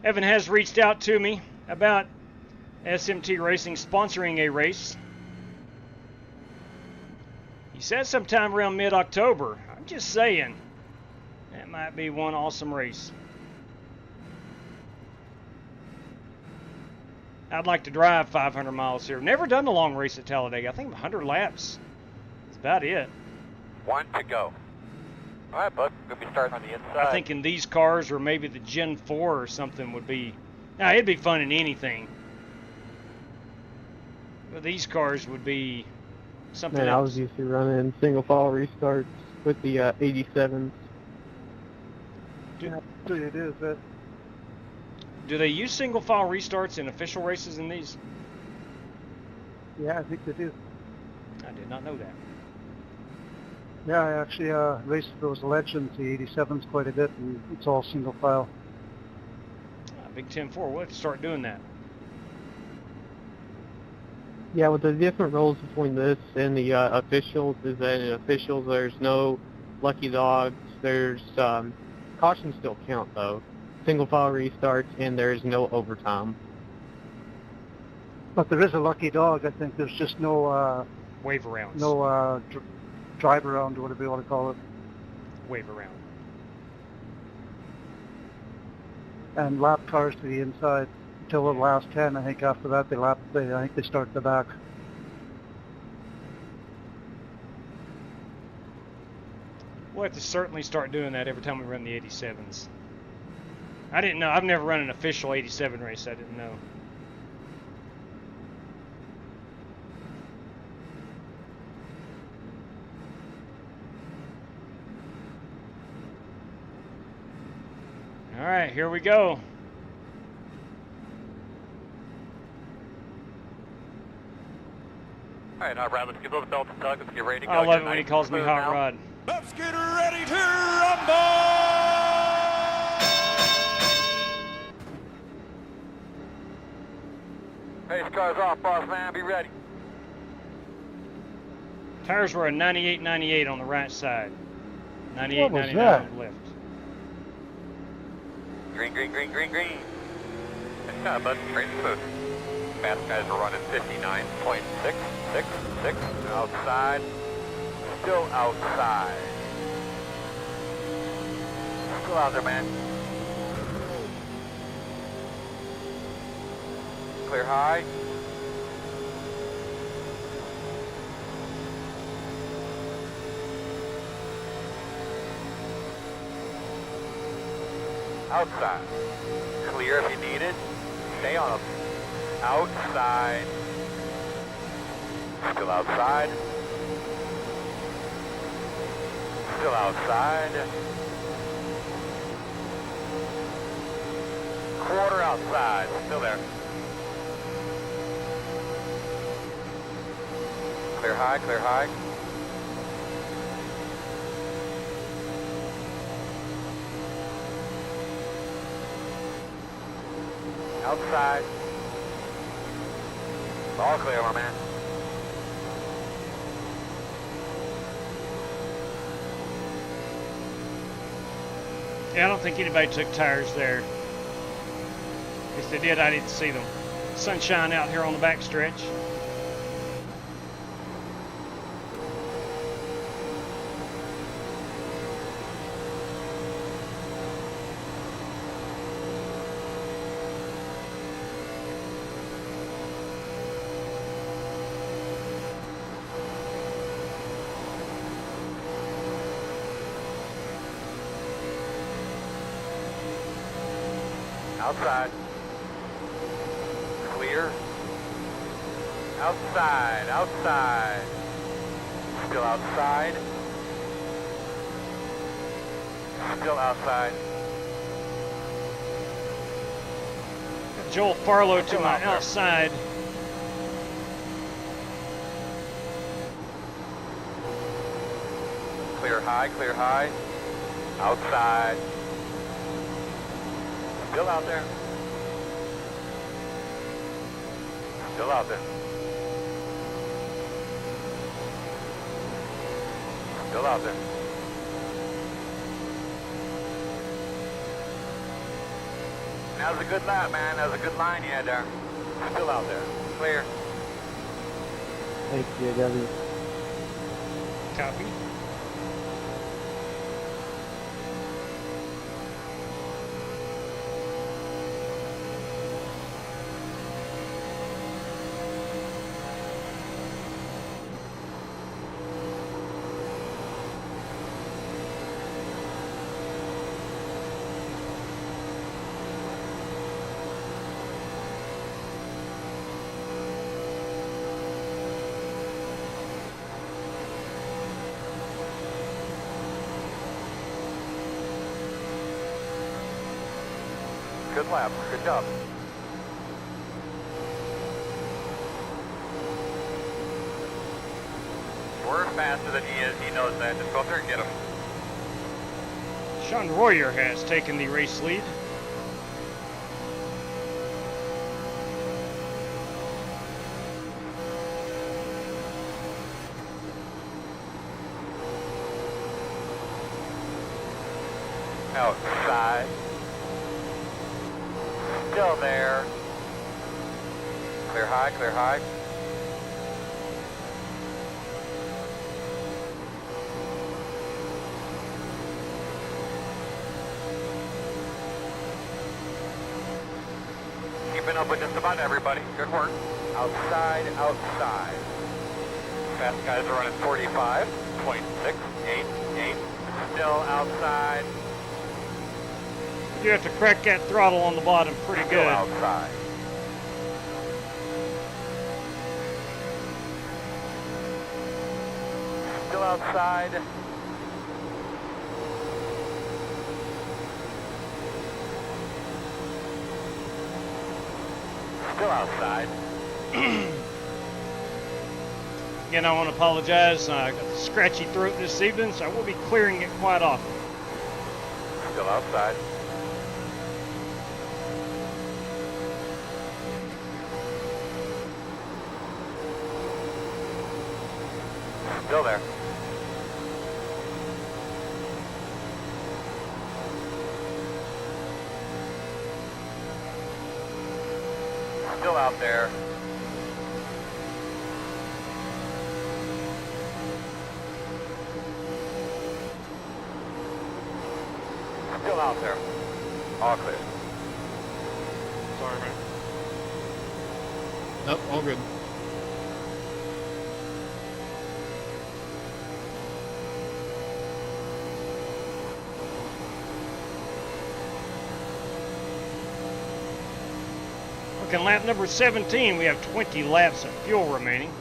Evan has reached out to me about SMT Racing sponsoring a race. He said sometime around mid-October. I'm just saying, that might be one awesome race. I'd like to drive 500 miles here. Never done a long race at Talladega. I think 100 laps. That's about it. 1 to go. All right, bud. Gonna be starting on the inside. I think in these cars, or maybe the Gen 4 or something would be... Now, it'd be fun in anything. But these cars would be something Man, else. I was used to running single file restarts with the 87s. It is. Do they use single file restarts in official races in these? Yeah, I think they do. I did not know that. Yeah, I actually raced those Legends, the 87s, quite a bit, and it's all single file. Big 10-4, we'll have to start doing that. Yeah, with the different rules between this and the officials is that in officials there's no lucky dogs, there's cautions still count though, single file restarts, and there's no overtime. But there is a lucky dog. I think there's just no wave arounds. No drive around, or whatever you want to call it. Wave around. And lap cars to the inside until the last 10. I think after that I think they start the back. We'll have to certainly start doing that every time we run the 87s. I didn't know. I've never run an official 87 race. I didn't know. All right, here we go. All right, now, Brad, let's get those belts and tugs. Let's get ready to go. I love it when he calls me Hot Rod. Let's get ready to rumble! Pace car's off, boss man. Be ready. Tires were a 98-98 on the right side. 98-99 on the left. Green, green, green, green, green. Good job, bud. Straight and smooth. Fast guys are running 59.666. Outside. Still outside. Still out there, man. Clear high. Outside. Clear if you need it. Stay on them. Outside. Still outside. Still outside. Quarter outside. Still there. Clear high, clear high. Outside. All clear, my man. Yeah, I don't think anybody took tires there. If they did, I didn't see them. Sunshine out here on the back stretch. Outside. Clear. Outside, outside. Still outside. Still outside. Joel Farlow to my outside. Clear high, clear high. Outside. Still out there. Still out there. Still out there. That was a good lap, man. That was a good line you had there. Still out there. Clear. Thank you, W. Copy. Good lap. Good job. We're faster than he is. He knows that. Just go up there and get him. Sean Royer has taken the race lead. Outside. Still there. Clear high, clear high. Keeping up with just about everybody. Good work. Outside, outside. Fast guys are running 45.688. Still outside. You have to crack that throttle on the bottom pretty Still good. outside. Still outside. Still outside. Again, I want to apologize. I got a scratchy throat this evening, so I will be clearing it quite often. Still outside. Still there. Still out there. Still out there. All clear. Sorry, man. Nope, all good. Looking lap number 17, we have 20 laps of fuel remaining.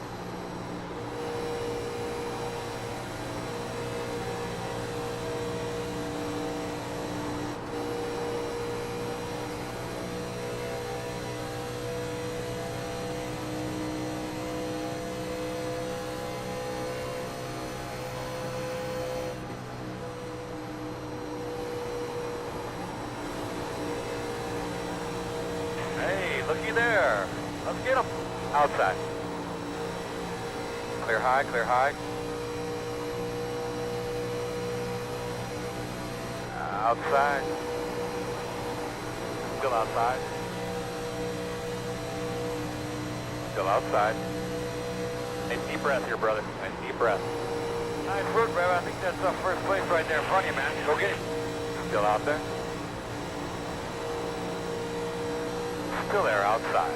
Looky there. Let's get him. Outside. Clear high, clear high. Outside. Still outside. Still outside. Nice deep breath here, brother. Nice deep breath. Nice work, brother. I think that's first place right there in front of you, man. Go get it. Still out there. Still there, outside.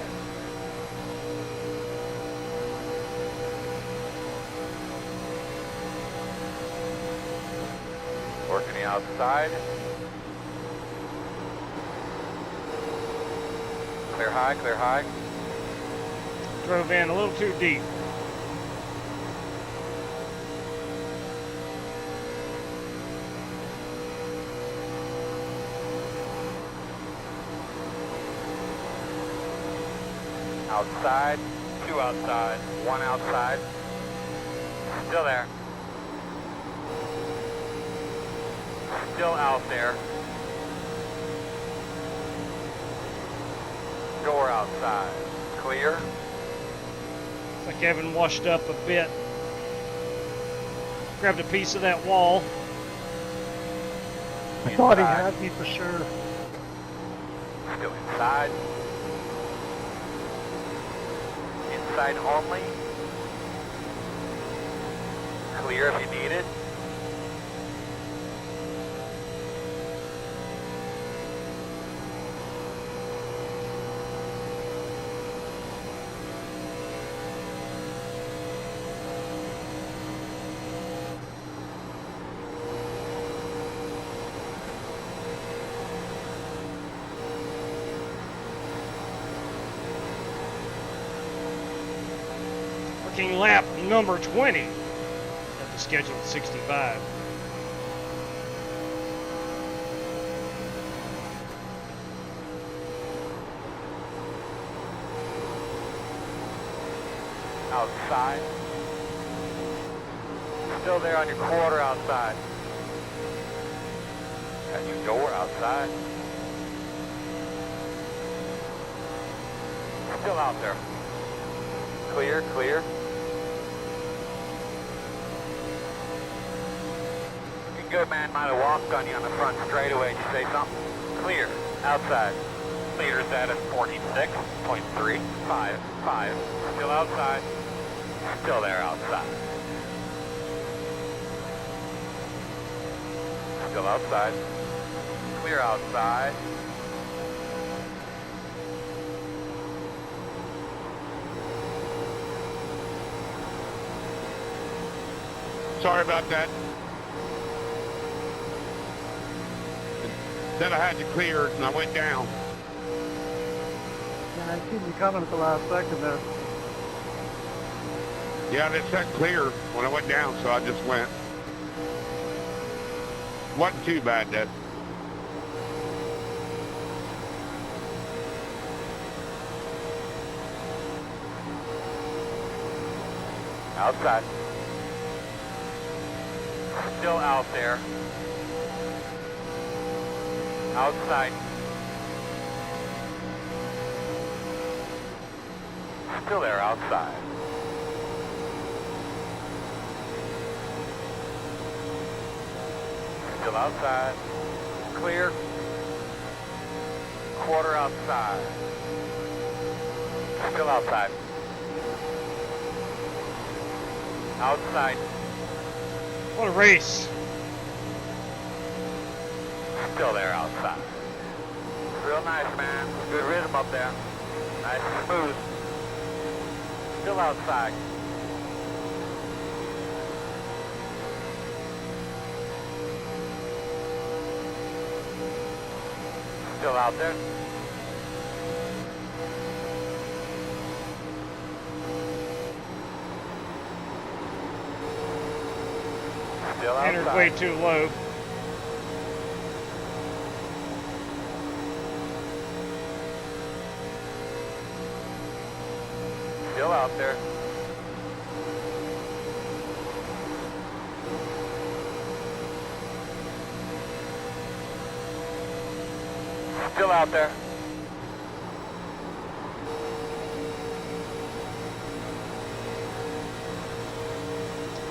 Working the outside. Clear high, clear high. Drove in a little too deep. Outside, 2 outside, 1 outside. Still there. Still out there. Door outside. Clear. Looks like Evan washed up a bit. Grabbed a piece of that wall. I thought he had me for sure. Still inside. Inside only. Clear if you need it. Working lap number 20 at the scheduled 65. Outside. Still there on your quarter outside. Got your door outside. Still out there. Clear, clear. Good man might have walked on you on the front straightaway. Did you say something? Clear. Outside. Leader's at 46.355. Still outside. Still there outside. Still outside. Clear outside. Sorry about that. Then I had to clear it and I went down. Yeah, I seen you coming at the last second there. Yeah, it said clear when I went down, so I just went. Wasn't too bad, that. Outside. Still out there. Outside. Still there outside. Still outside. Clear. Quarter outside. Still outside. Outside. What a race. Still there outside. Real nice, man. Good rhythm up there. Nice and smooth. Still outside. Still out there. Still outside. Entered way too low. Still out there. Still out there.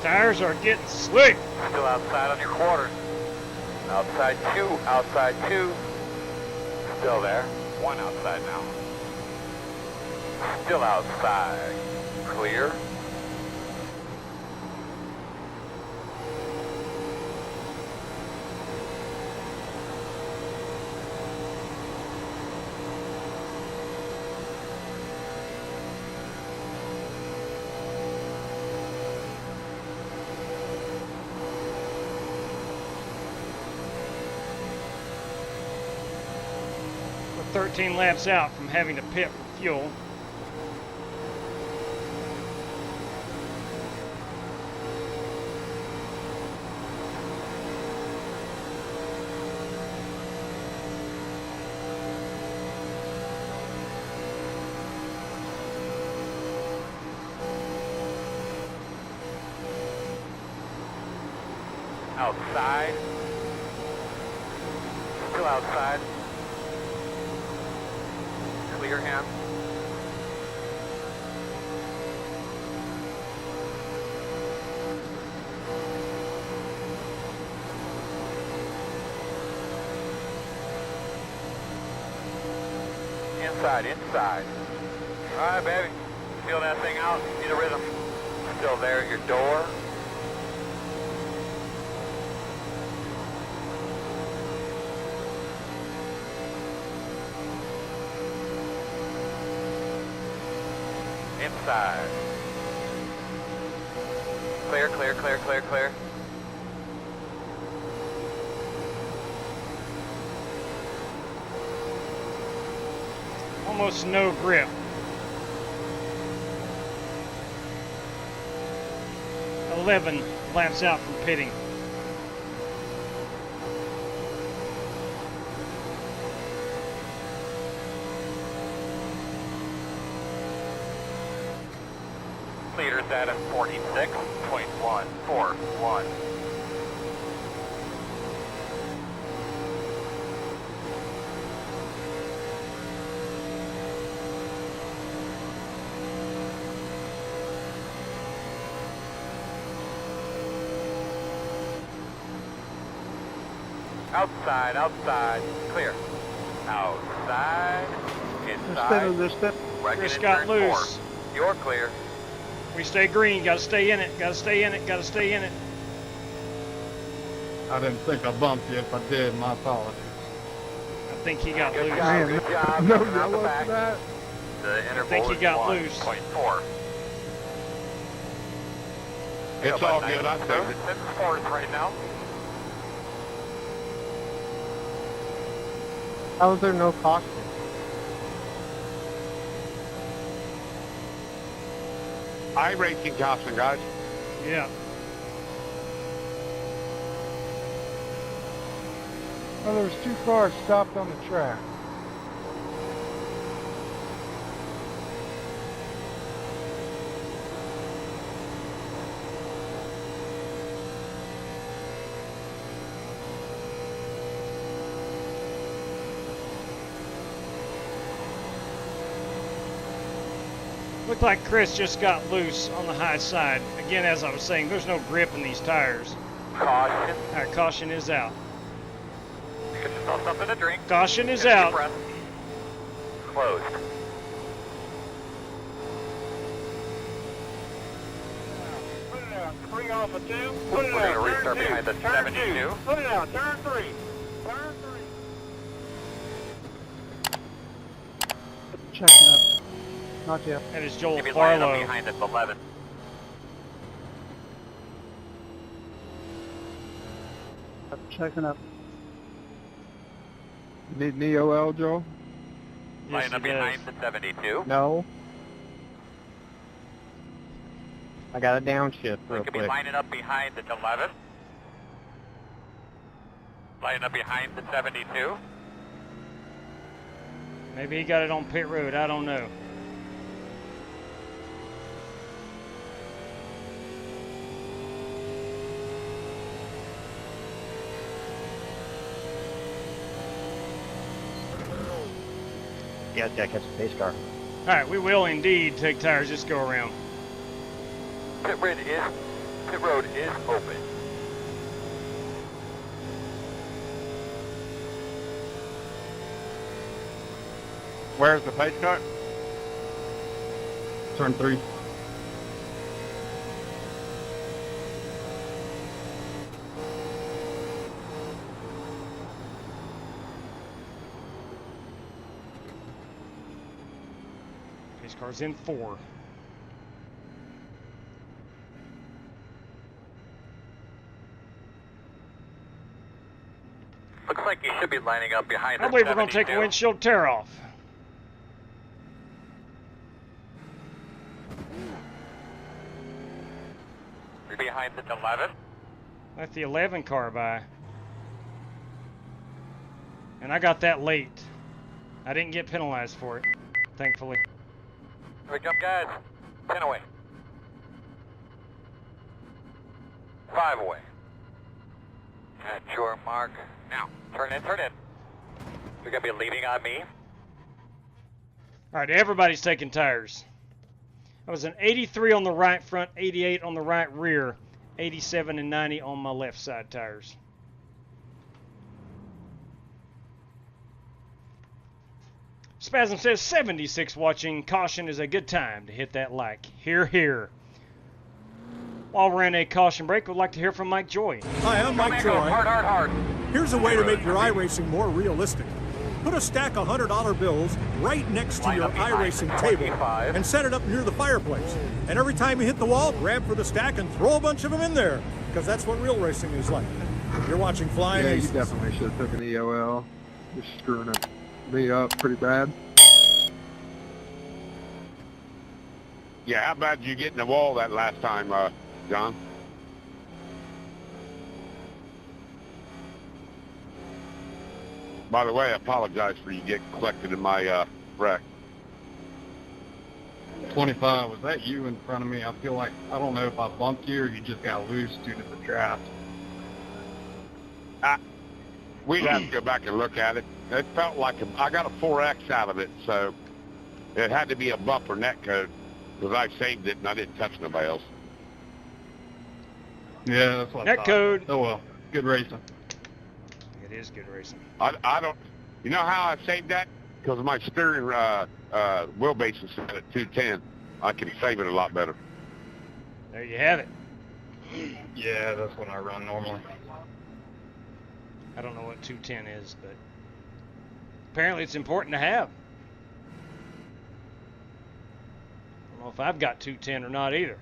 Tires are getting slick. Still outside on your quarter. Outside 2, outside 2. Still there. 1 outside now. Still outside. Clear. 13 laps out from having to pit for fuel. Outside. Still outside. Clear him. Inside, inside. All right, baby. Feel that thing out. Need a rhythm. Still there at your door. Inside. Clear, clear, clear, clear, clear. Almost no grip. 11 laps out from pitting. Leaders at a 46.141. Outside, outside, clear. Outside, inside. Chris got loose. You're clear. We stay green, gotta stay in it, gotta stay in it, gotta stay in it. I didn't think I bumped you. If I did, my apologies. I think he got loose. Good job. No Coming out the yellow back. for that. The interval think he is got loose. 1.4. It's all good. I think it. It's fourth right now. How is there no caution? iRacing caution, guys. Yeah. Well, there was 2 cars stopped on the track. Looked like Chris just got loose on the high side. Again, as I was saying, there's no grip in these tires. Caution. All right, caution is out. Get yourself something to drink. Caution is Take a deep out. breath. Closed. Put it out. 3 off of 2. We're going to restart behind the Turn 72. 2. Put it out. Turn 3. Turn 3. Check it up. Not yet. That is Joel Maybe line up Farlow. behind us 11. Checking up. Need NEOL, Joe? Yes, Line up he does. behind the 72. No. I got a downshift We real could be quick. lining up behind the 11. Lining up behind the 72. Maybe he got it on pit road. I don't know. You guys gotta catch the pace car. All right, we will indeed take tires this go around. Pit road is open. Where's the pace car? Turn 3. Pace car's in 4. Looks like you should be lining up behind I believe we're going to take a windshield tear off. You're behind the 11. Let the 11 car by. And I got that late. I didn't get penalized for it, thankfully. Here we jump, guys. 10 away. 5 away. At your mark. Now, turn in, turn in. You're going to be leading on me. All right, everybody's taking tires. I was an 83 on the right front, 88 on the right rear, 87 and 90 on my left side tires. Spasm says 76 watching. Caution is a good time to hit that like. Hear, hear. While we're in a caution break, we'd like to hear from Mike Joy. Hi, I'm Mike Joy. Hard, hard, hard. Here's a way to make your iRacing more realistic. Put a stack of $100 bills right next to your iRacing table and set it up near the fireplace. And every time you hit the wall, grab for the stack and throw a bunch of them in there, because that's what real racing is like. You're watching Flying Aces. Yeah, you definitely should have took an EOL. You're screwing me up pretty bad. Yeah, how bad did you get in the wall that last time, John? By the way, I apologize for you getting collected in my wreck. 25, was that you in front of me? I feel like, I don't know if I bumped you or you just got loose due to the draft. We'd have to go back and look at it. It felt like I got a 4X out of it, so it had to be a bump or net code because I saved it and I didn't touch nobody else. Yeah, that's what I Net thought. code. Oh well, good racing. It is good racing. I don't, you know how I saved that? Because my steering wheelbase is set at 210. I can save it a lot better. There you have it. Yeah, that's what I run normally. I don't know what 210 is, but apparently it's important to have. I don't know if I've got 210 or not either.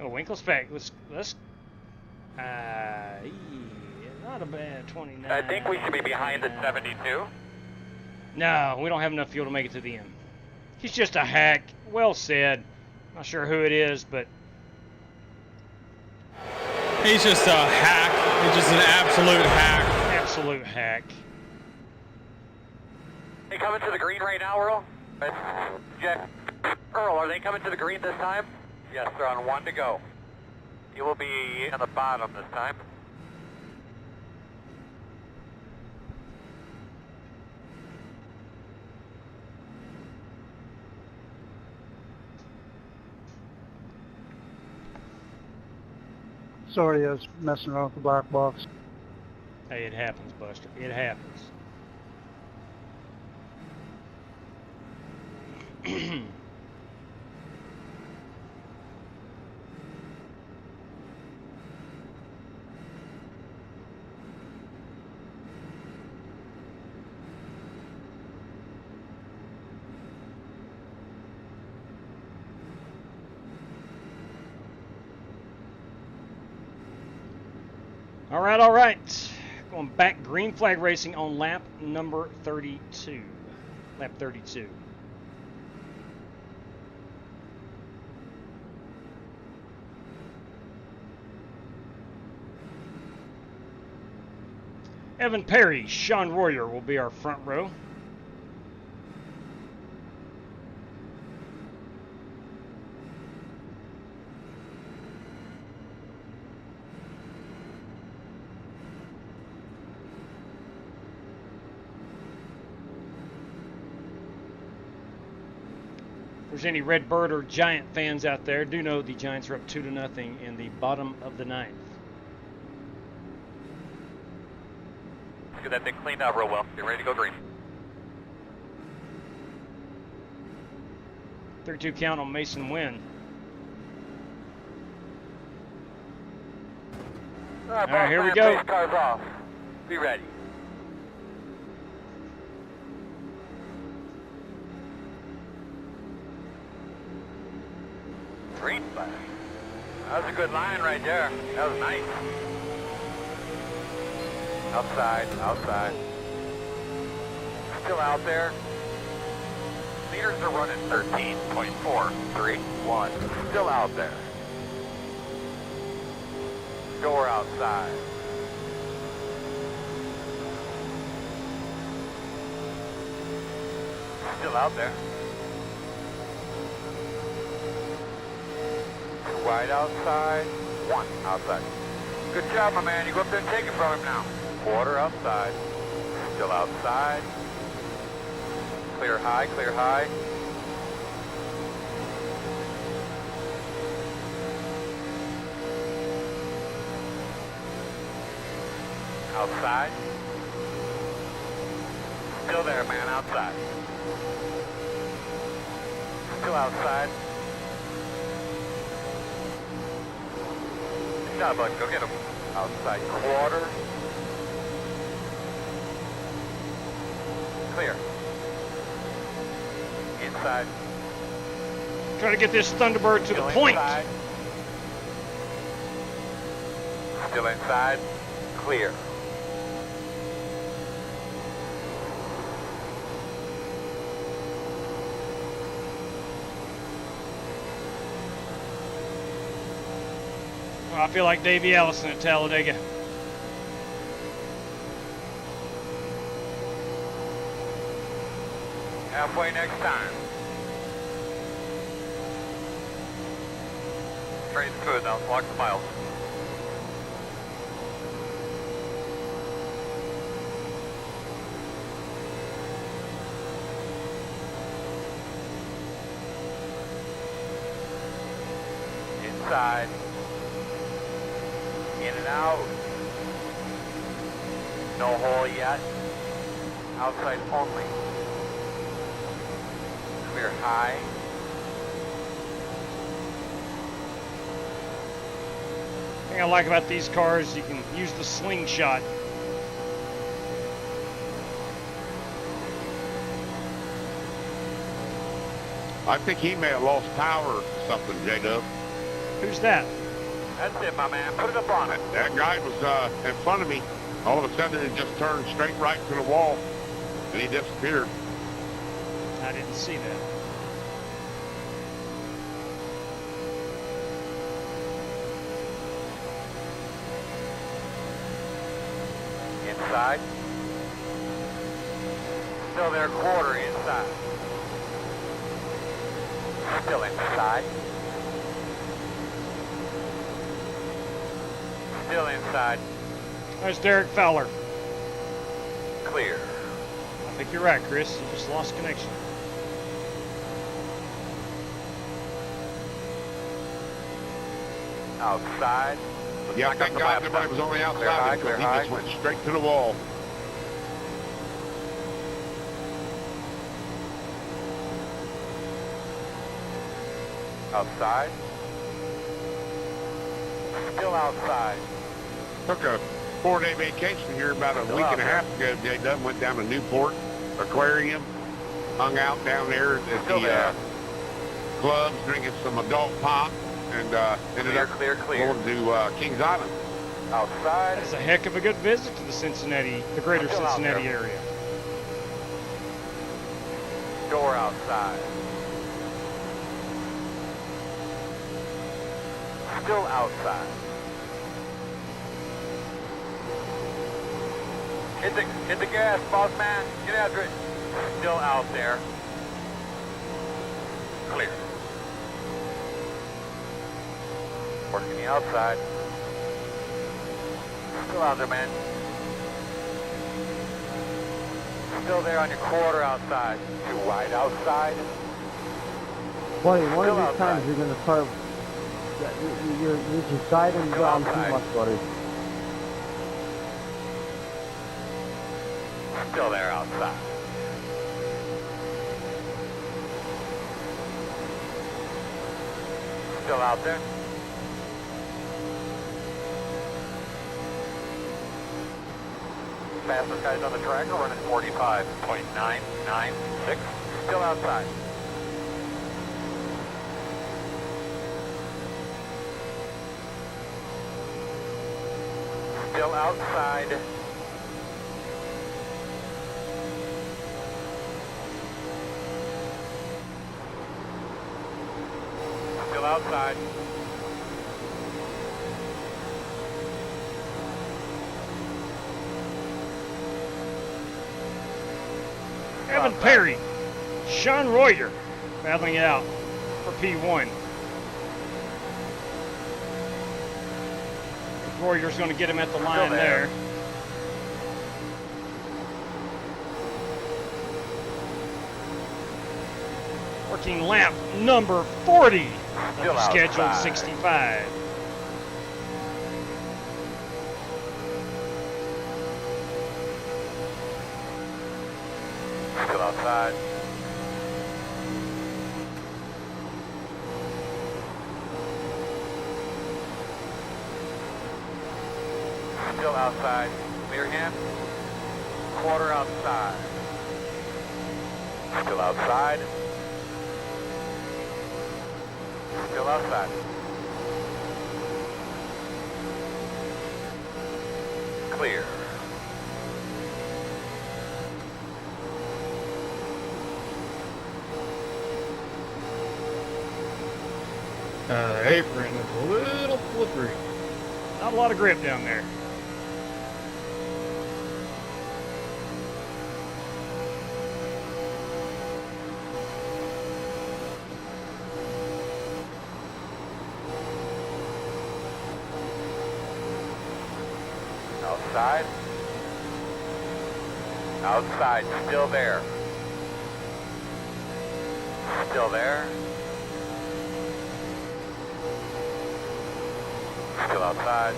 Oh, Winkelspec. Let's not a bad 29. I think we should be behind the 72. No, we don't have enough fuel to make it to the end. He's just a hack. Well said. Not sure who it is, but he's just a hack. He's just an absolute hack. Absolute hack. They coming to the green right now, Earl? Jack, Earl, are they coming to the green this time? Yes, they're on 1 to go. You will be at the bottom this time. Sorry, I was messing around with the black box. Hey, it happens, Buster. It happens. All right. Going back, green flag racing on lap number 32. Lap 32. Evan Perry, Sean Royer will be our front row. If there's any Redbird or Giant fans out there, do know the Giants are up 2-0 in the bottom of the ninth. Let's get that thing cleaned out real well. Get ready to go green. 3-2 count on Mason Wynn. All right, here we go. Pace cars off. Be ready. Green flag. That was a good line right there. That was nice. Outside, outside. Still out there. Leaders are running 13.431. Still out there. Door outside. Still out there. Wide outside. 1 outside. Good job, my man. You go up there and take it from him now. Quarter outside. Still outside. Clear high, clear high. Outside. Still there, man, outside. Still outside. Good job, bud. Go get him. Outside quarter. Clear. Inside. Try to get this Thunderbird to the point. Inside. Still inside. Clear. Well, I feel like Davey Allison at Talladega. Halfway next time. Straight through now, block the miles. Inside. In and out. No hole yet. Outside only. Clear high. The thing I like about these cars, you can use the slingshot. I think he may have lost power or something, J-Dub. Who's that? That's it, my man. Put it up on it. That guy was in front of me. All of a sudden, it just turned straight right to the wall, and he disappeared. I didn't see that. Inside. Still there, quarter inside. Still inside. Still inside. There's Derek Fowler. Clear. I think you're right, Chris. You just lost connection. Outside. Yeah, thank God everybody was on the outside because he just went straight to the wall. Outside. Still outside. Took a 4-day vacation here about a week and a half ago. J-Dub went down to Newport Aquarium, hung out down there at the clubs, drinking some adult pop, and ended up going to Kings Island. Outside. That's a heck of a good visit to the greater Cincinnati area. Door outside. Still outside. Hit the gas, boss man. Get after it. Still out there. Clear. Working the outside. Still out there, man. Still there on your quarter outside. Too wide outside. Buddy, one of these times you're going to start... You're deciding down too much, buddy. Still there outside. Still out there. Fastest guys on the track are running 45.996. Still outside. Still outside. outside. Evan Perry, Sean Reuter battling it out for P1. Reuter's going to get him at the line there. Working lap number 40 of the scheduled 65. Still outside. Still outside. Clear him. Quarter outside. Still outside. Still outside. Clear. The apron is a little slippery. Not a lot of grip down there. Outside. Outside, still there. Still there. Still outside.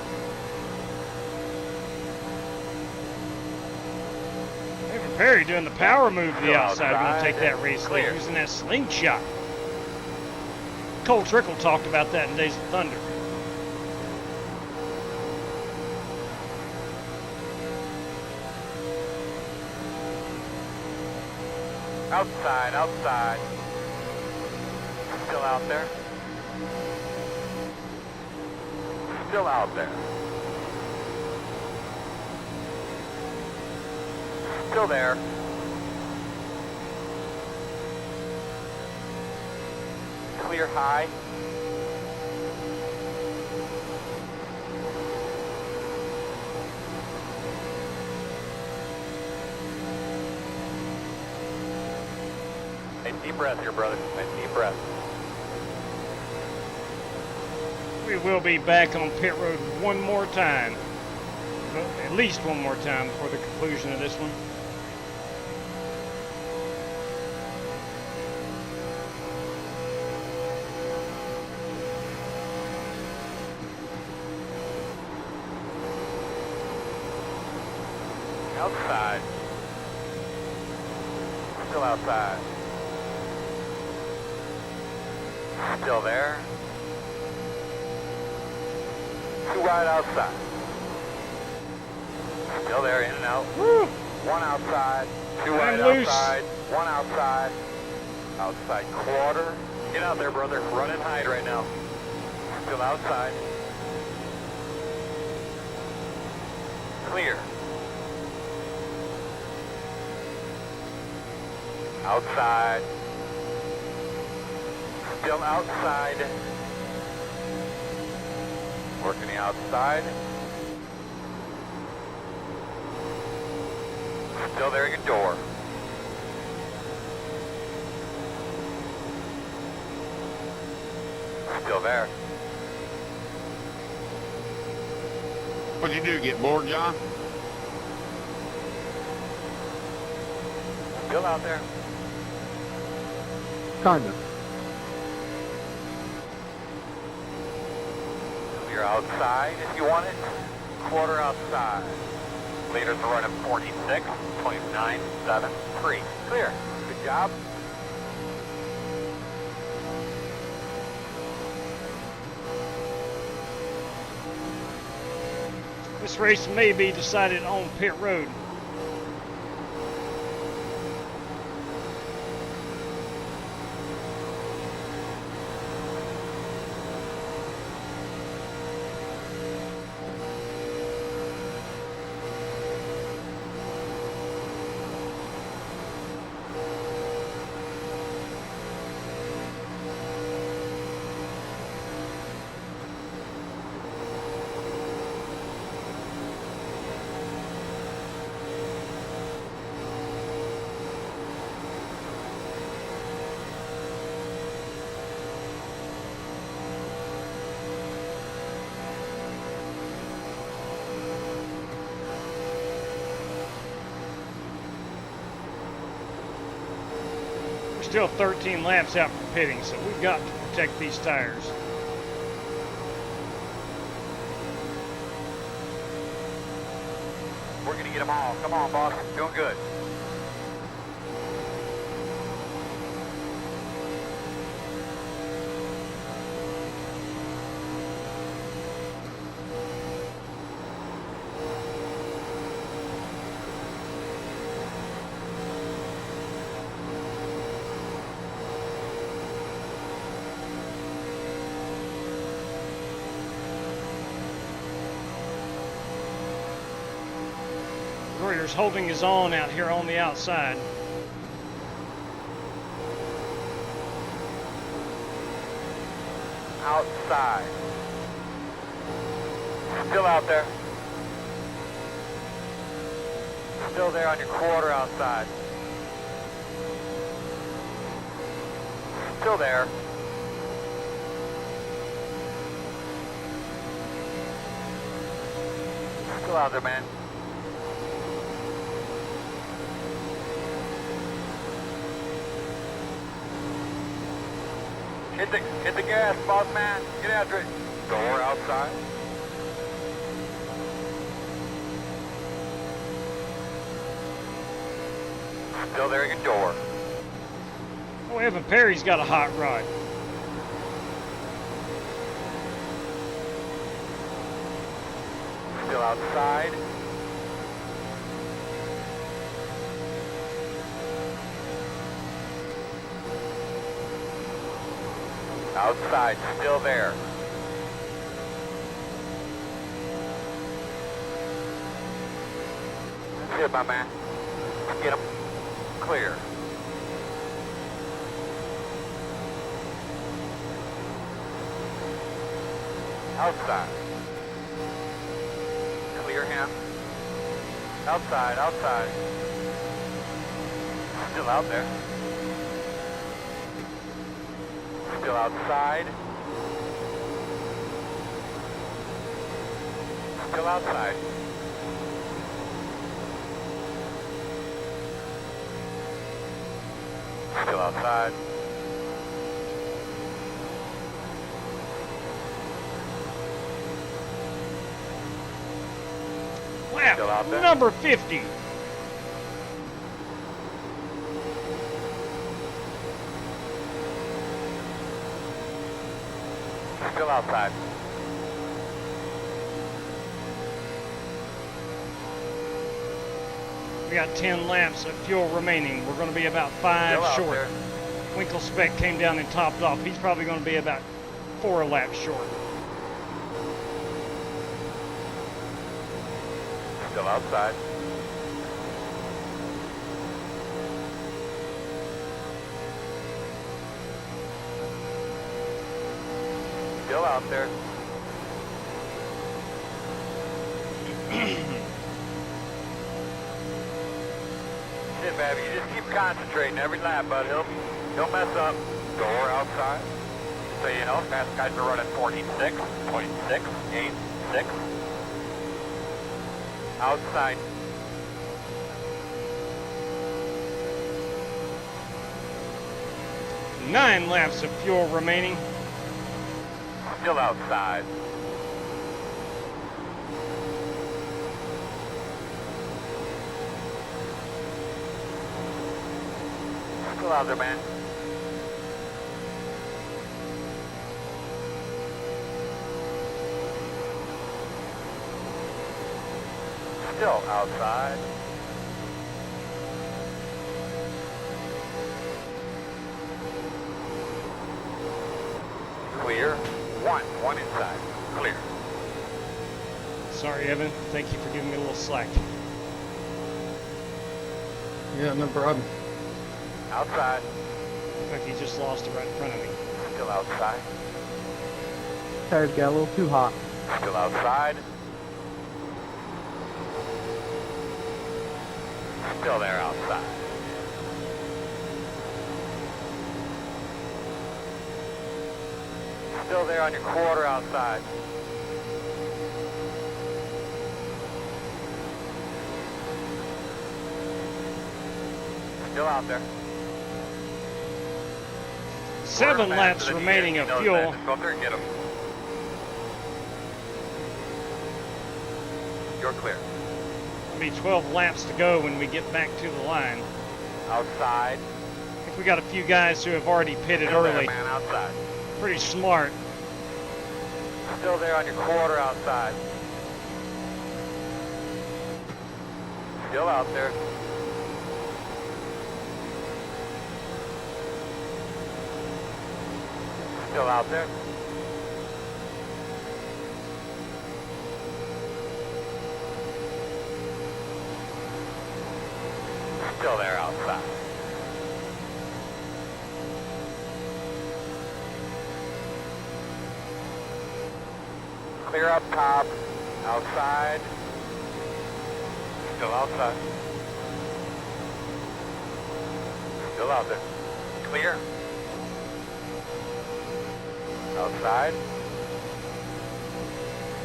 Evan Perry doing the power move to the Still outside. Going to outside. take that race lead Clear. using that slingshot. Cole Trickle talked about that in Days of Thunder. Outside, outside. Still out there. Still out there. Still there. Clear high. Take deep breath here, brother. Take deep breath. We will be back on pit road one more time. Well, at least one more time before the conclusion of this one. Outside. Still outside. Still there. Two wide outside. Still there, in and out. Woo! One outside. Two wide loose. outside. One outside. Outside quarter. Get out there, brother. Run and hide right now. Still outside. Clear. Outside. Still outside. Working the outside. Still there at your door. Still there. What'd you do, get bored, John? Still out there. Kind of. You're outside if you want it. Quarter outside. Leaders are running 46, 29, 7, 3. Clear. Good job. This race may be decided on pit road. still 13 laps out from pitting, so we've got to protect these tires. We're going to get them all. Come on, boss. Doing good. Reuters holding his own out here on the outside. Outside. Still out there. Still there on your quarter outside. Still there. Still out there, man. Hit the gas, boss man. Get after it. Door outside. Still there at your door. Oh, Evan Perry's got a hot rod. Still outside. Outside, still there. That's it, my man. Get him. Clear. Outside. Clear him. Outside, outside. Still out there. Still outside. Still outside. Still outside. Still out there. Number 50. Still outside. We got 10 laps of fuel remaining. We're going to be about 5 short. There. Winkle Speck came down and topped off. He's probably going to be about 4 laps short. Still outside. Still out there. Shit, baby, you just keep concentrating every lap, bud. He'll mess up. Door outside. So you know, fast guys are running 46, 26, 8, 6. Outside. Nine laps of fuel remaining. Still outside. Still out there, man. Still outside. Clear. One inside. Clear. Sorry, Evan. Thank you for giving me a little slack. Yeah, no problem. Outside. In fact, he just lost it right in front of me. Still outside. Tires got a little too hot. Still outside. Still there outside. Still there on your quarter outside. Still out there. 7 laps remaining of fuel. Go up there and get him. You're clear. It'll be 12 laps to go when we get back to the line. Outside. I think we got a few guys who have already pitted Still early. there, man, outside. Pretty smart. Still there on your quarter outside. Still out there. Still out there. Still there outside. Clear up top. Outside. Still outside. Still out there. Clear. Outside.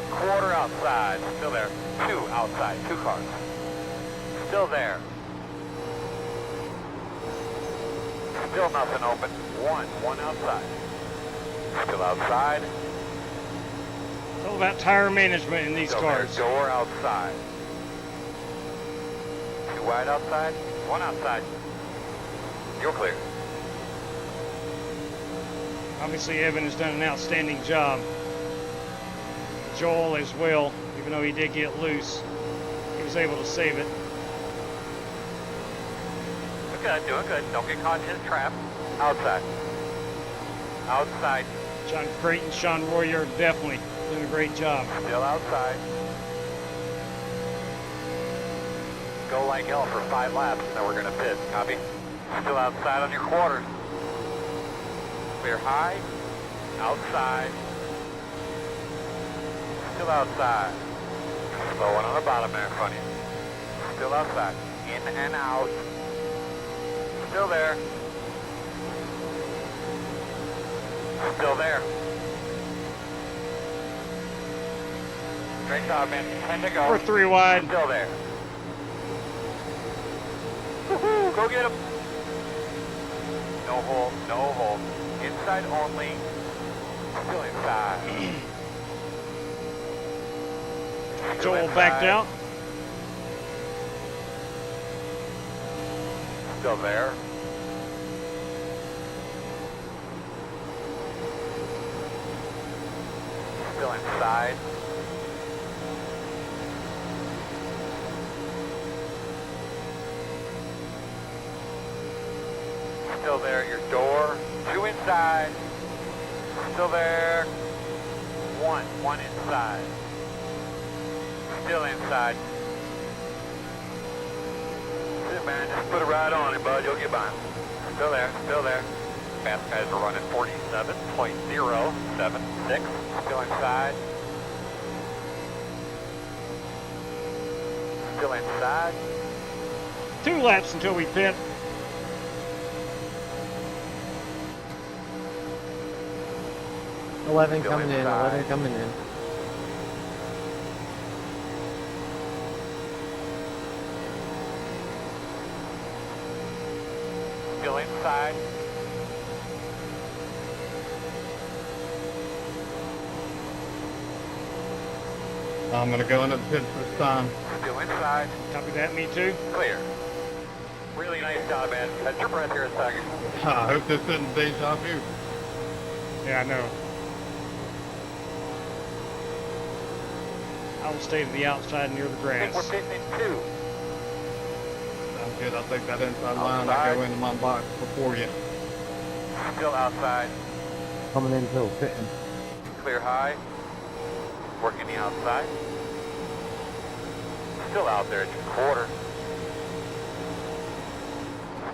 Quarter outside. Still there. 2 outside. 2 cars. Still there. Still nothing open. 1 outside. Still outside. It's all about tire management in these Still cars. there. Door outside. 2 wide outside. 1 outside. You're clear. Obviously, Evan has done an outstanding job. Joel as well, even though he did get loose, he was able to save it. Doing good, doing good. Don't get caught in his trap. Outside. Outside. John Creighton, Sean Royer are definitely doing a great job. Still outside. Go like hell for 5 laps, and then we're going to pit. Copy. Still outside on your quarters. Clear high. Outside. Still outside. Slow one on the bottom there in front of you. Still outside. In and out. Still there. Still there. Great job, man. 10 to go. We're 3 wide. Still there. Woohoo! Go get him. No hole. No hole. Inside only. Still inside. Still Joel inside. backed out. Still there. Still inside. Still there, your door. 2 inside. Still there. 1 inside. Still inside. That's it, man. Just put it right on it, bud. You'll get by. Still there. Still there. Fast guys are running 47.076. Still inside. Still inside. 2 laps until we pit. Still 11 coming in, inside. 11 coming in. Still inside. I'm going to go into the pits this time. Still inside. Copy that, me too. Clear. Really nice job, man. Catch your breath here a second. I hope this isn't deja vu. Yeah, I know. I will stay to the outside near the I think grass. we're pitting in 2. Sounds good. I'll take that inside line. I go into my box before you. Still outside. Coming in too, pitting. Clear high. Working the outside. Still out there at your quarter.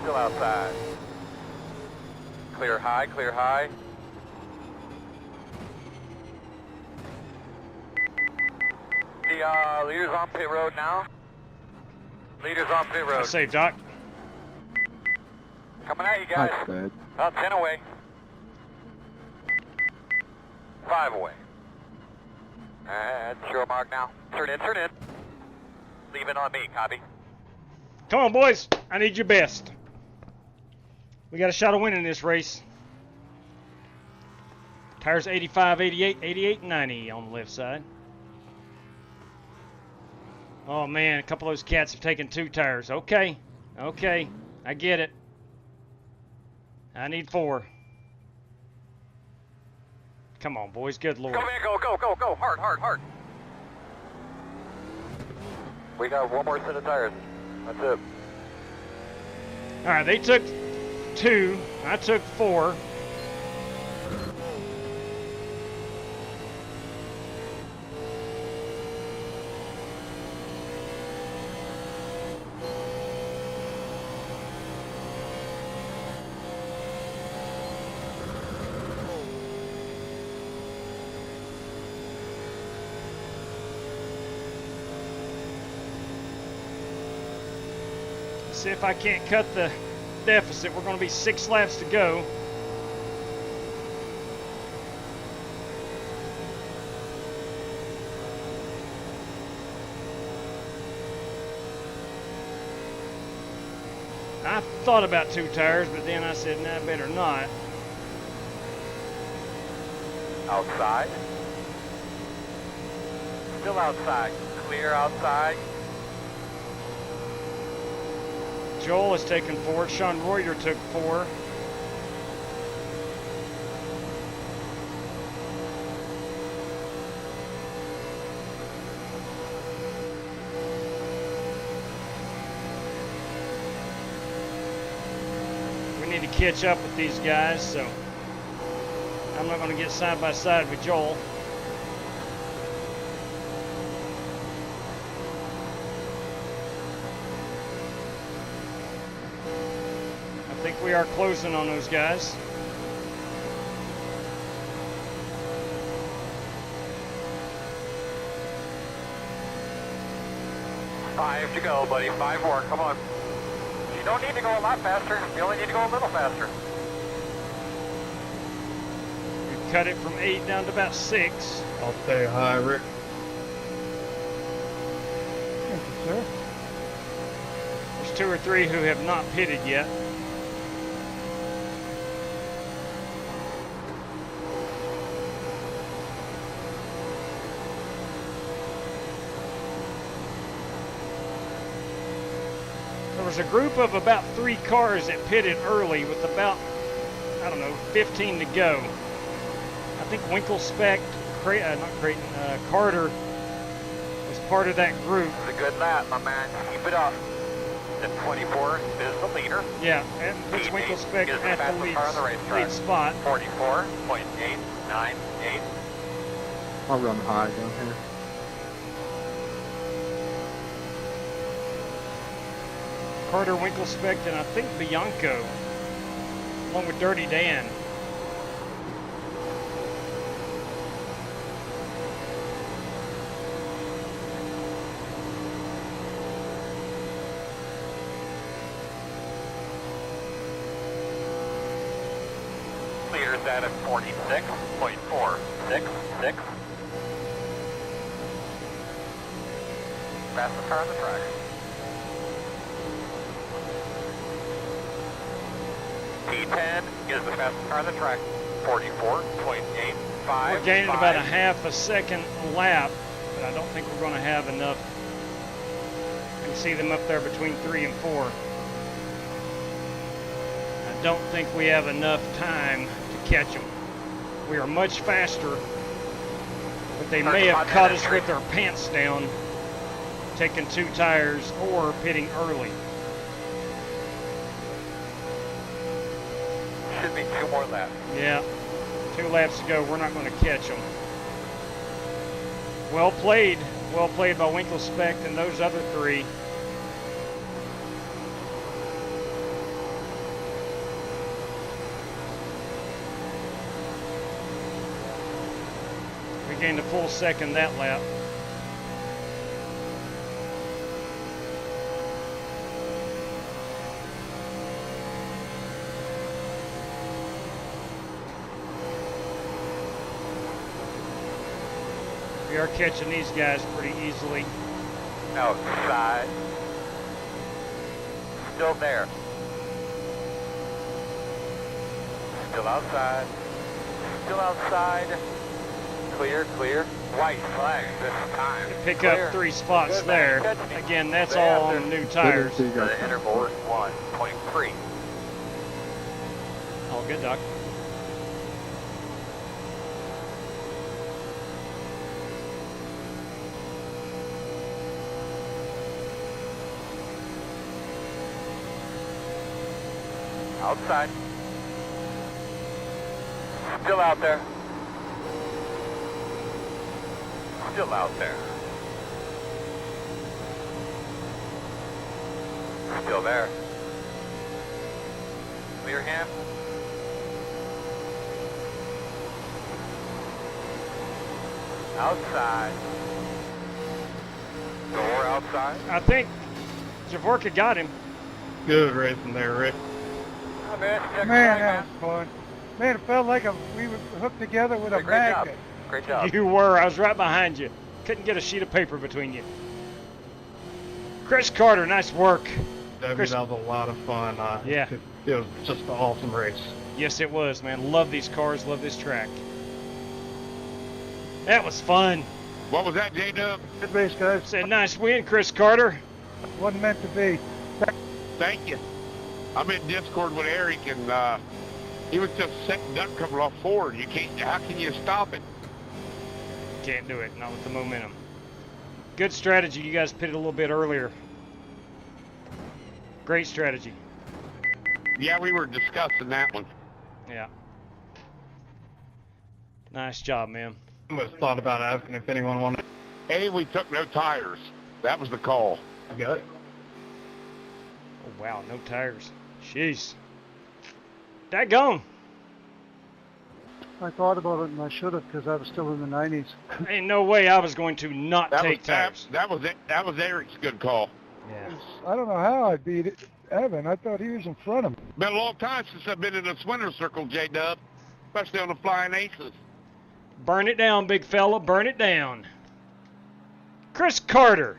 Still outside. Clear high, clear high. The leader's on pit road now. Leader's on pit road. Safe, Doc. Coming at you guys. That's good. About 10 away. 5 away. That's your mark now. Turn in, turn in. Leave it on me, copy. Come on, boys. I need your best. We got a shot of winning this race. Tires 85, 88, 88, 90 on the left side. Oh man, a couple of those cats have taken 2 tires. Okay, okay, I get it. I need 4. Come on, boys, good lord. Go, man, go, go, go, go. Hard, hard, hard. We got 1 more set of tires. That's it. All right, they took 2. I took 4. See if I can't cut the deficit. We're going to be 6 laps to go. I thought about 2 tires, but then I said, nah, better not. Outside. Still outside. Clear outside. Joel has taken 4. Sean Reuter took 4. We need to catch up with these guys, so I'm not going to get side by side with Joel. I think we are closing on those guys. Five to go, buddy. 5 more. Come on. You don't need to go a lot faster. You only need to go a little faster. We've cut it from 8 down to about 6. I'll say hi, Rick. Thank you, sir. There's 2 or 3 who have not pitted yet. There was a group of about 3 cars that pitted early with about, I don't know, 15 to go. I think Winkelspect, Carter was part of that group. It's a good lap, my man. Keep it up. The 24 is the leader. Yeah, and puts Winkelspect at the lead spot. 44.898. I'll run high down here. Carter, Winkelspect, and I think Bianco, along with Dirty Dan. Leader's at a 46.466. Fastest car on the track. P10 is the fastest car on the track. 44.85. We're gaining about a half a second a lap, but I don't think we're going to have enough. I can see them up there between 3 and 4. I don't think we have enough time to catch them. We are much faster, but they may have caught us with their pants down, taking 2 tires or pitting early. Should be 2 more laps. Yeah, 2 laps to go. We're not going to catch them. Well played by Winkelspect and those other 3. We gained a full second that lap. We are catching these guys pretty easily. Outside. Still there. Still outside. Still outside. Clear, clear. White flag this time. Pick Clear. up 3 spots Good, there. man. Good. Again, that's all on the new tires. The interval is 1.3. All good, Doc. Outside. Still out there. Still out there. Still there. Clear hand. Outside. Door outside. I think Javorka got him. Good racing there, Rick. Man, that was fun. Man, it felt like we were hooked together with a magnet. Great job. You were. I was right behind you. Couldn't get a sheet of paper between you. Chris Carter, nice work. Chris, that was a lot of fun. Yeah. It was just an awesome race. Yes, it was, man. Love these cars. Love this track. That was fun. What was that, J-Dub? Good race, guys. Said nice win, Chris Carter. Wasn't meant to be. Thank you. I'm in Discord with Eric, and he was just setting up coming off forward. You can't. How can you stop it? Can't do it. Not with the momentum. Good strategy. You guys pitted a little bit earlier. Great strategy. Yeah, we were discussing that one. Yeah. Nice job, man. I was thought about asking if anyone wanted. Hey, we took no tires. That was the call. I got it. Oh, wow. No tires. Jeez. Daggone. I thought about it and I should have because I was still in the 90s. Ain't no way I was going to not take tires. That was it. That was Eric's good call. Yeah. I don't know how I beat it. Evan, I thought he was in front of me. Been a long time since I've been in a winner's circle, J-Dub, especially on the Flying Aces. Burn it down, big fella. Burn it down. Chris Carter.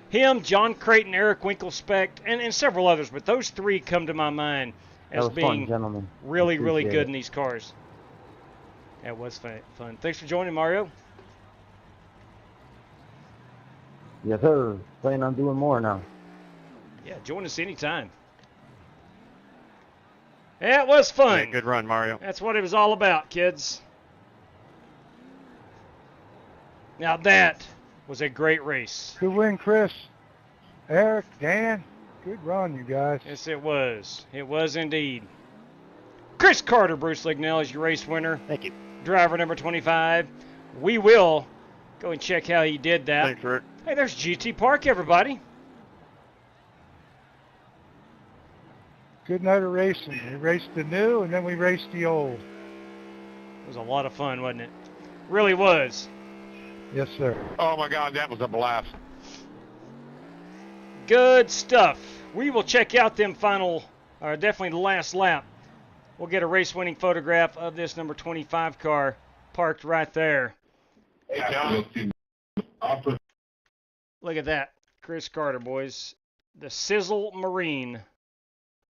Him, John Creighton, Eric Winkelspect, and several others, but those 3 come to my mind as being gentlemen. really, really Appreciate good it. in these cars. That was fun. Thanks for joining, Mario. Yes, sir. Planning on doing more now. Yeah, join us anytime. That was fun. Yeah, good run, Mario. That's what it was all about, kids. Now that was a great race. Good win, Chris. Eric, Dan, good run, you guys. Yes, it was. It was indeed. Chris Carter, Bruce Lignell, is your race winner. Thank you. Driver number 25. We will go and check how he did that. Thanks, Rick. Hey, there's GT Park, everybody. Good night of racing. We raced the new and then we raced the old. It was a lot of fun, wasn't it? Really was. Yes, sir. Oh, my God, that was a blast. Good stuff. We will check out them definitely the last lap. We'll get a race-winning photograph of this number 25 car parked right there. Look at that. Chris Carter, boys. The Sizzle Marine.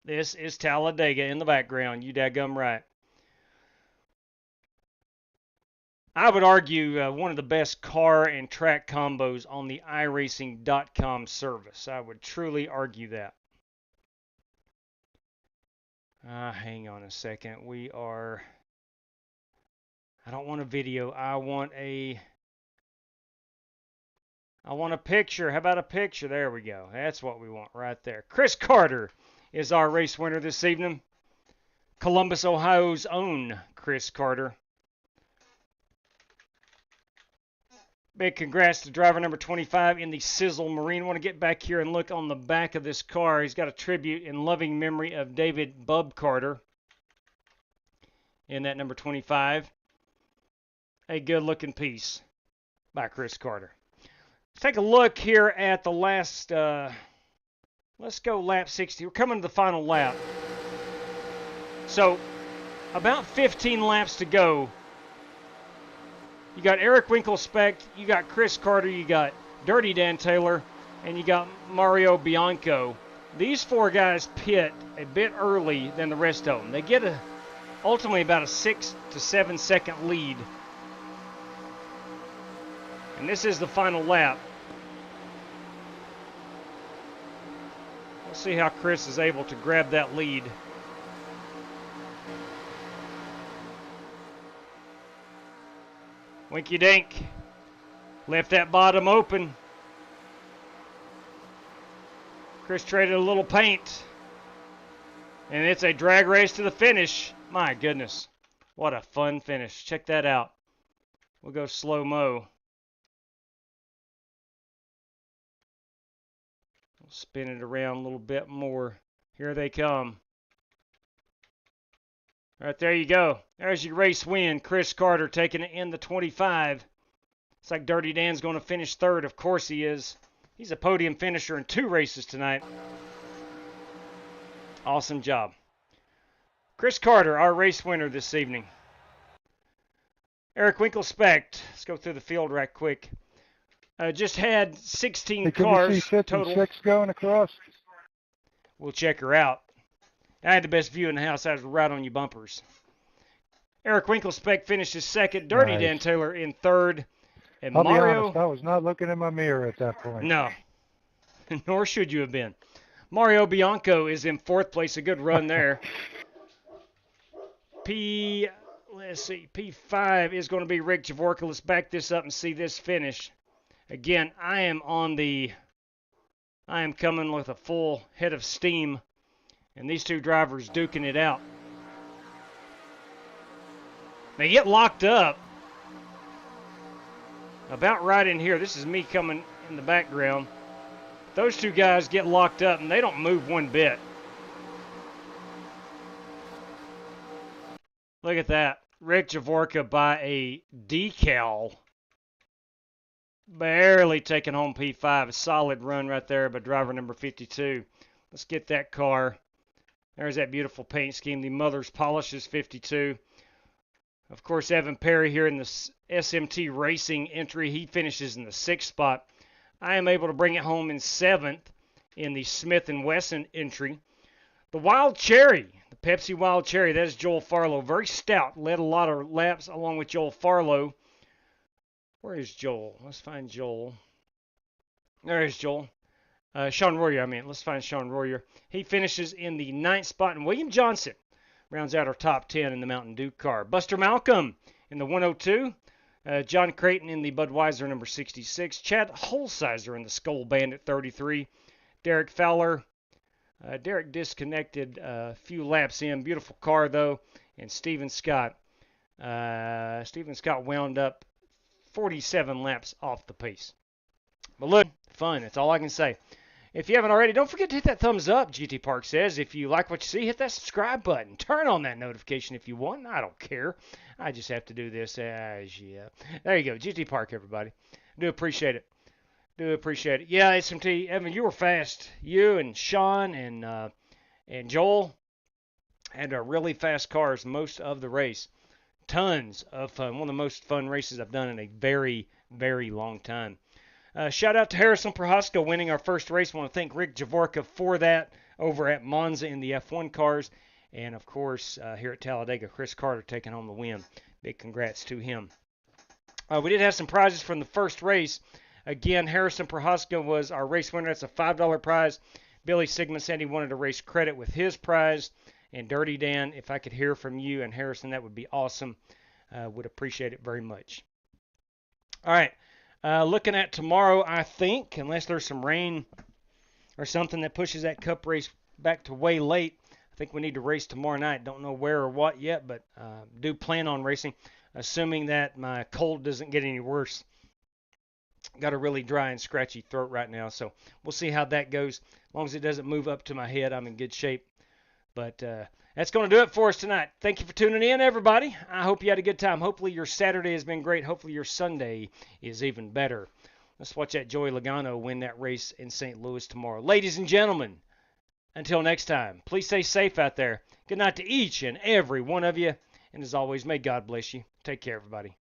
This is Talladega in the background. You daggum right. I would argue one of the best car and track combos on the iRacing.com service. I would truly argue that. Hang on a second. I don't want a video. I want a picture. How about a picture? There we go. That's what we want right there. Chris Carter is our race winner this evening. Columbus, Ohio's own Chris Carter. Big congrats to driver number 25 in the Sizzle Marine. I want to get back here and look on the back of this car. He's got a tribute in loving memory of David Bub Carter in that number 25. A good-looking piece by Chris Carter. Let's take a look here at the last, let's go lap 60. We're coming to the final lap. So, about 15 laps to go. You got Eric Winkelspect, you got Chris Carter, you got Dirty Dan Taylor, and you got Mario Bianco. These 4 guys pit a bit early than the rest of them. They get ultimately about a 6 to 7 second lead. And this is the final lap. We'll see how Chris is able to grab that lead. Winky Dink left that bottom open. Chris traded a little paint. And it's a drag race to the finish. My goodness. What a fun finish. Check that out. We'll go slow-mo. We'll spin it around a little bit more. Here they come. All right, there you go. There's your race win. Chris Carter taking it in the 25. Looks like Dirty Dan's going to finish third. Of course he is. He's a podium finisher in 2 races tonight. Awesome job. Chris Carter, our race winner this evening. Eric Winkelspect. Let's go through the field right quick. Just had 16 cars total. 56 going across. We'll check her out. I had the best view in the house. I was right on your bumpers. Eric Winkelspect finishes second. Dirty Nice. Dan Taylor in third. And I'll Mario. be honest, I was not looking in my mirror at that point. No. Nor should you have been. Mario Bianco is in fourth place. A good run there. P5 is going to be Rick Javorka. Let's back this up and see this finish. Again, I am coming with a full head of steam. And these two drivers duking it out. They get locked up. About right in here. This is me coming in the background. Those two guys get locked up and they don't move one bit. Look at that. Rick Javorka by a decal. Barely taking home P5. A solid run right there by driver number 52. Let's get that car. There's that beautiful paint scheme. The Mother's Polishes 52. Of course, Evan Perry here in the SMT Racing entry. He finishes in the 6th spot. I am able to bring it home in 7th in the Smith & Wesson entry. The Wild Cherry, the Pepsi Wild Cherry, that is Joel Farlow. Very stout. Led a lot of laps along with Joel Farlow. Where is Joel? Let's find Joel. There is Joel. Sean Royer, Let's find Sean Royer. He finishes in the 9th spot. And William Johnson rounds out our top 10 in the Mountain Dew car. Buster Malcolm in the 102. John Creighton in the Budweiser number 66. Chad Holsizer in the Skull Bandit 33. Derek Fowler. Derek disconnected a few laps in. Beautiful car, though. And Steven Scott. Steven Scott wound up 47 laps off the pace. But look, fun. That's all I can say. If you haven't already, don't forget to hit that thumbs up, GT Park says. If you like what you see, hit that subscribe button. Turn on that notification if you want. I don't care. I just have to do this. There you go. GT Park, everybody. Do appreciate it. Yeah, SMT. Evan, you were fast. You and Sean and Joel had really fast cars most of the race. Tons of fun. One of the most fun races I've done in a very, very long time. Shout out to Harrison Prohaska winning our first race. I want to thank Rick Javorka for that over at Monza in the F1 cars. And, of course, here at Talladega, Chris Carter taking home the win. Big congrats to him. We did have some prizes from the first race. Again, Harrison Prohaska was our race winner. That's a $5 prize. Billy Sigmund said he wanted a race credit with his prize. And Dirty Dan, if I could hear from you and Harrison, that would be awesome. Would appreciate it very much. All right. Looking at tomorrow, I think, unless there's some rain or something that pushes that cup race back to way late, I think we need to race tomorrow night. Don't know where or what yet, but do plan on racing, assuming that my cold doesn't get any worse. Got a really dry and scratchy throat right now, so we'll see how that goes. As long as it doesn't move up to my head, I'm in good shape. But that's going to do it for us tonight. Thank you for tuning in, everybody. I hope you had a good time. Hopefully your Saturday has been great. Hopefully your Sunday is even better. Let's watch that Joey Logano win that race in St. Louis tomorrow. Ladies and gentlemen, until next time, please stay safe out there. Good night to each and every one of you. And as always, may God bless you. Take care, everybody.